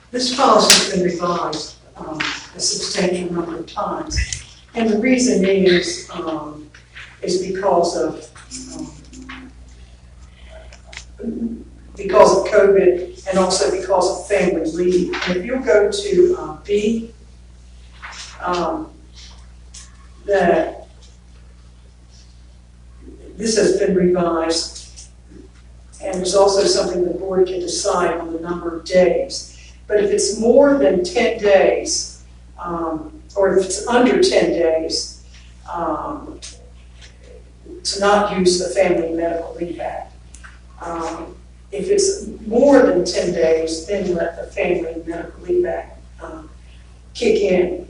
this policy's been revised a substantial number of times. And the reason is because of COVID and also because of family leave. And if you'll go to B, that this has been revised, and there's also something the board can decide on the number of days. But if it's more than 10 days, or if it's under 10 days, to not use the Family Medical Leave Act. If it's more than 10 days, then let the Family Medical Leave Act kick in.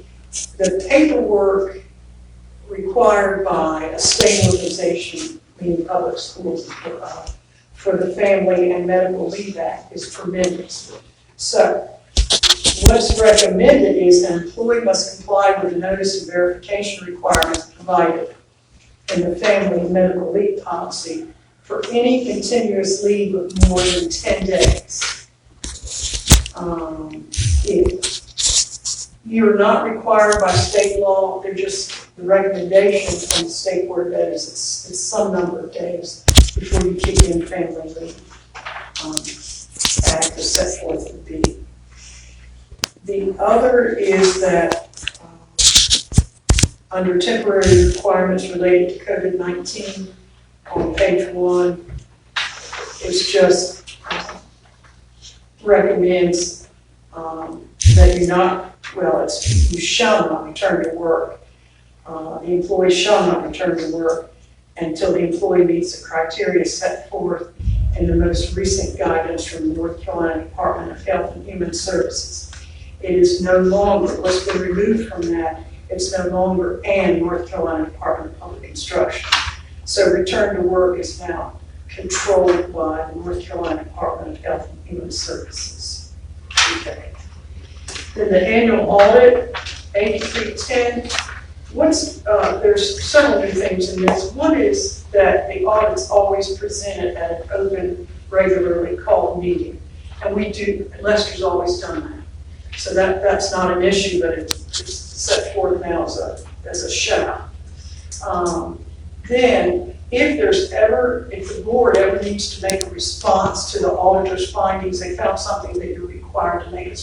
The paperwork required by a state organization, meaning public schools, for the Family and Medical Leave Act is tremendous. So what's recommended is an employee must comply with the notice and verification requirements provided in the Family and Medical Leave policy for any continuous leave of more than 10 days. If you're not required by state law, they're just the recommendation from the State Board of Ed is it's some number of days before you kick in family leave. Act is set forth to be. The other is that under temporary requirements related to COVID-19 on page 1, it's just recommends that you shall not return to work. The employee shall not return to work until the employee meets the criteria set forth in the most recent guidance from the North Carolina Department of Health and Human Services. It is no longer, what's been removed from that, it's no longer and North Carolina Department of Public Instruction. So return to work is now controlled by the North Carolina Department of Health and Human Services. Okay. Then the annual audit, 8310. There's several new things in this. One is that the audit's always presented at an open, regularly called meeting. And we do, Lester's always done that. So that's not an issue, but it's set forth now as a shall. Then, if the board ever needs to make a response to the auditor's findings, they found something that you're required to make a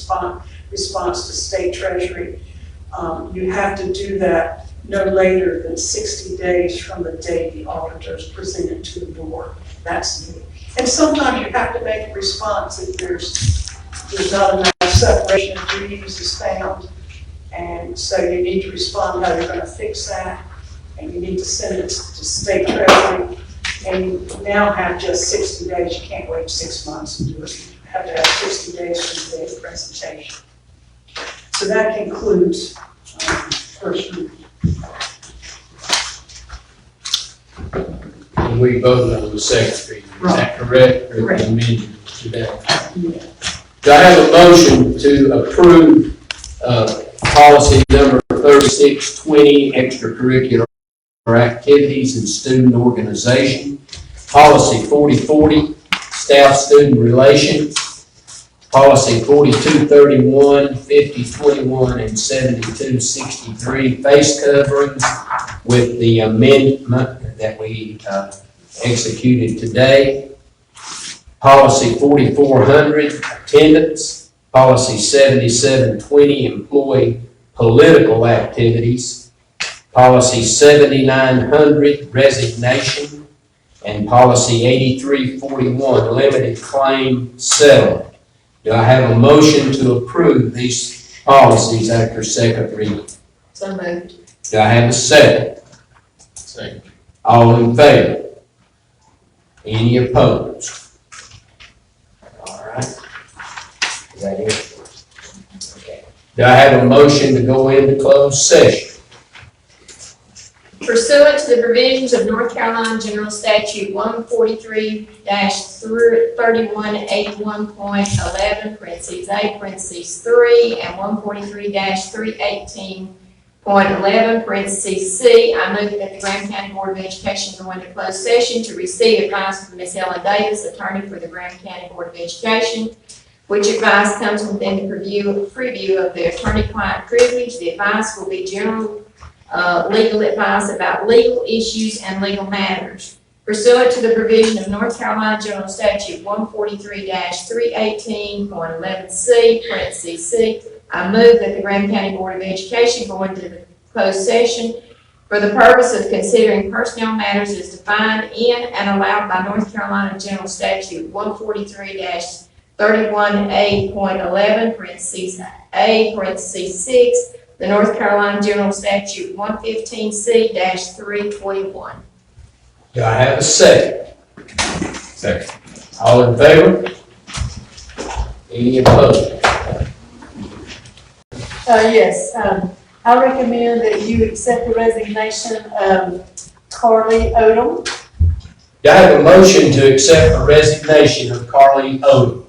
response to state treasury, you have to do that no later than 60 days from the day the auditors present it to the board. That's new. And sometimes you have to make a response if there's not enough separation of duties is found. And so you need to respond how you're going to fix that. And you need to send it to state treasury. And you now have just 60 days. You can't wait 6 months to do it. You have to have 60 days from the day of the presentation. So that concludes first reading. And we voted on the second reading, is that correct? Or Correct. amended today? Do I have a motion to approve, policy number 3620, extracurricular activities and student organization, policy 4040, staff-student relations, policy 4231, 5021, and 7263, face coverings, with the amendment that we executed today, policy 4400, attendance, policy 7720, employee political activities, policy 7900, resignation, and policy 8341, limited claim settlement. Do I have a motion to approve these policies after second reading? So moved. Do I have a second? Second. All in favor? Any opposed? All right. Is that it? Okay. Do I have a motion to go into closed session? Pursuant to the provisions of North Carolina General Statute 143-3181.11, parentheses A, parentheses 3, and 143-318.11, parentheses C, I move that the Graham County Board of Education go into closed session to receive advice from Ms. Ellen Davis, attorney for the Graham County Board of Education, which advice comes within the preview of the attorney-client privilege. The advice will be general legal advice about legal issues and legal matters. Pursuant to the provision of North Carolina General Statute 143-318.11C, parentheses C, I move that the Graham County Board of Education go into the closed session for the purpose of considering personnel matters as defined in and allowed by North Carolina General Statute 143-31A.11, parentheses A, parentheses 6, the North Carolina General Statute 115C-341. Do I have a second? Second. All in favor? Any opposed? Yes, I recommend that you accept the resignation of Carly Odom. Do I have a motion to accept the resignation of Carly Odom?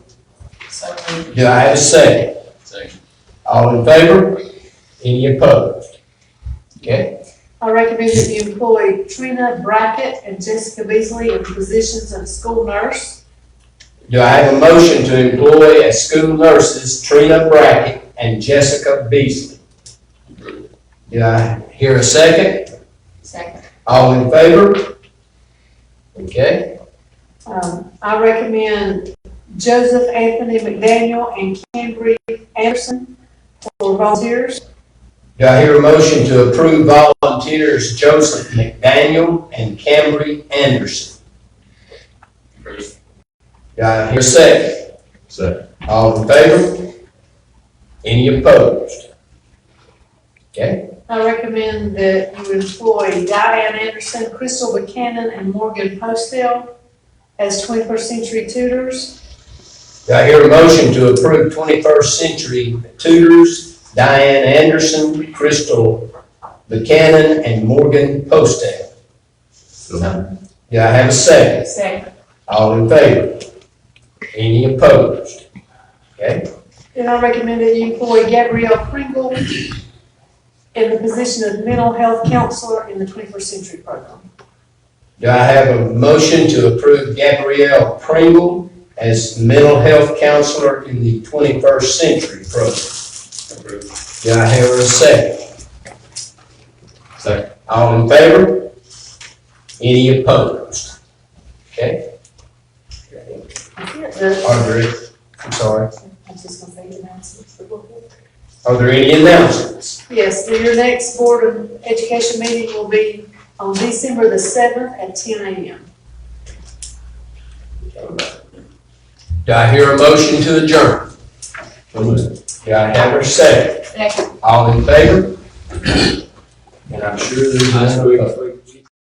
So moved. Do I have a second? Second. All in favor? Any opposed? Okay. I recommend that you employ Trina Brackett and Jessica Beasley in positions of school nurse. Do I have a motion to employ as school nurses Trina Brackett and Jessica Beasley? Do I hear a second? Second. All in favor? Okay. I recommend Joseph Anthony McDaniel and Cambry Anderson for volunteers. Do I hear a motion to approve volunteers Joseph McDaniel and Cambry Anderson? Do I hear a second? Second. All in favor? Any opposed? Okay. I recommend that you employ Diane Anderson, Crystal Buchanan, and Morgan Postel as 21st century tutors. Do I hear a motion to approve 21st century tutors Diane Anderson, Crystal Buchanan, and Morgan Postel? So, Do I have a second? Second. All in favor? Any opposed? Okay. And I recommend that you employ Gabrielle Pringle in the position of mental health counselor in the 21st Century Program. Do I have a motion to approve Gabrielle Pringle as mental health counselor in the 21st Century Program? Do I have a second? Second. All in favor? Any opposed? Okay. Are there, I'm sorry, I was just gonna say the announcements. are there any announcements? Yes, so your next Board of Education meeting will be on December the 7th at 10 a.m. Do I hear a motion to adjourn? Do I have a second? Second. All in favor? And I'm sure there's none opposed.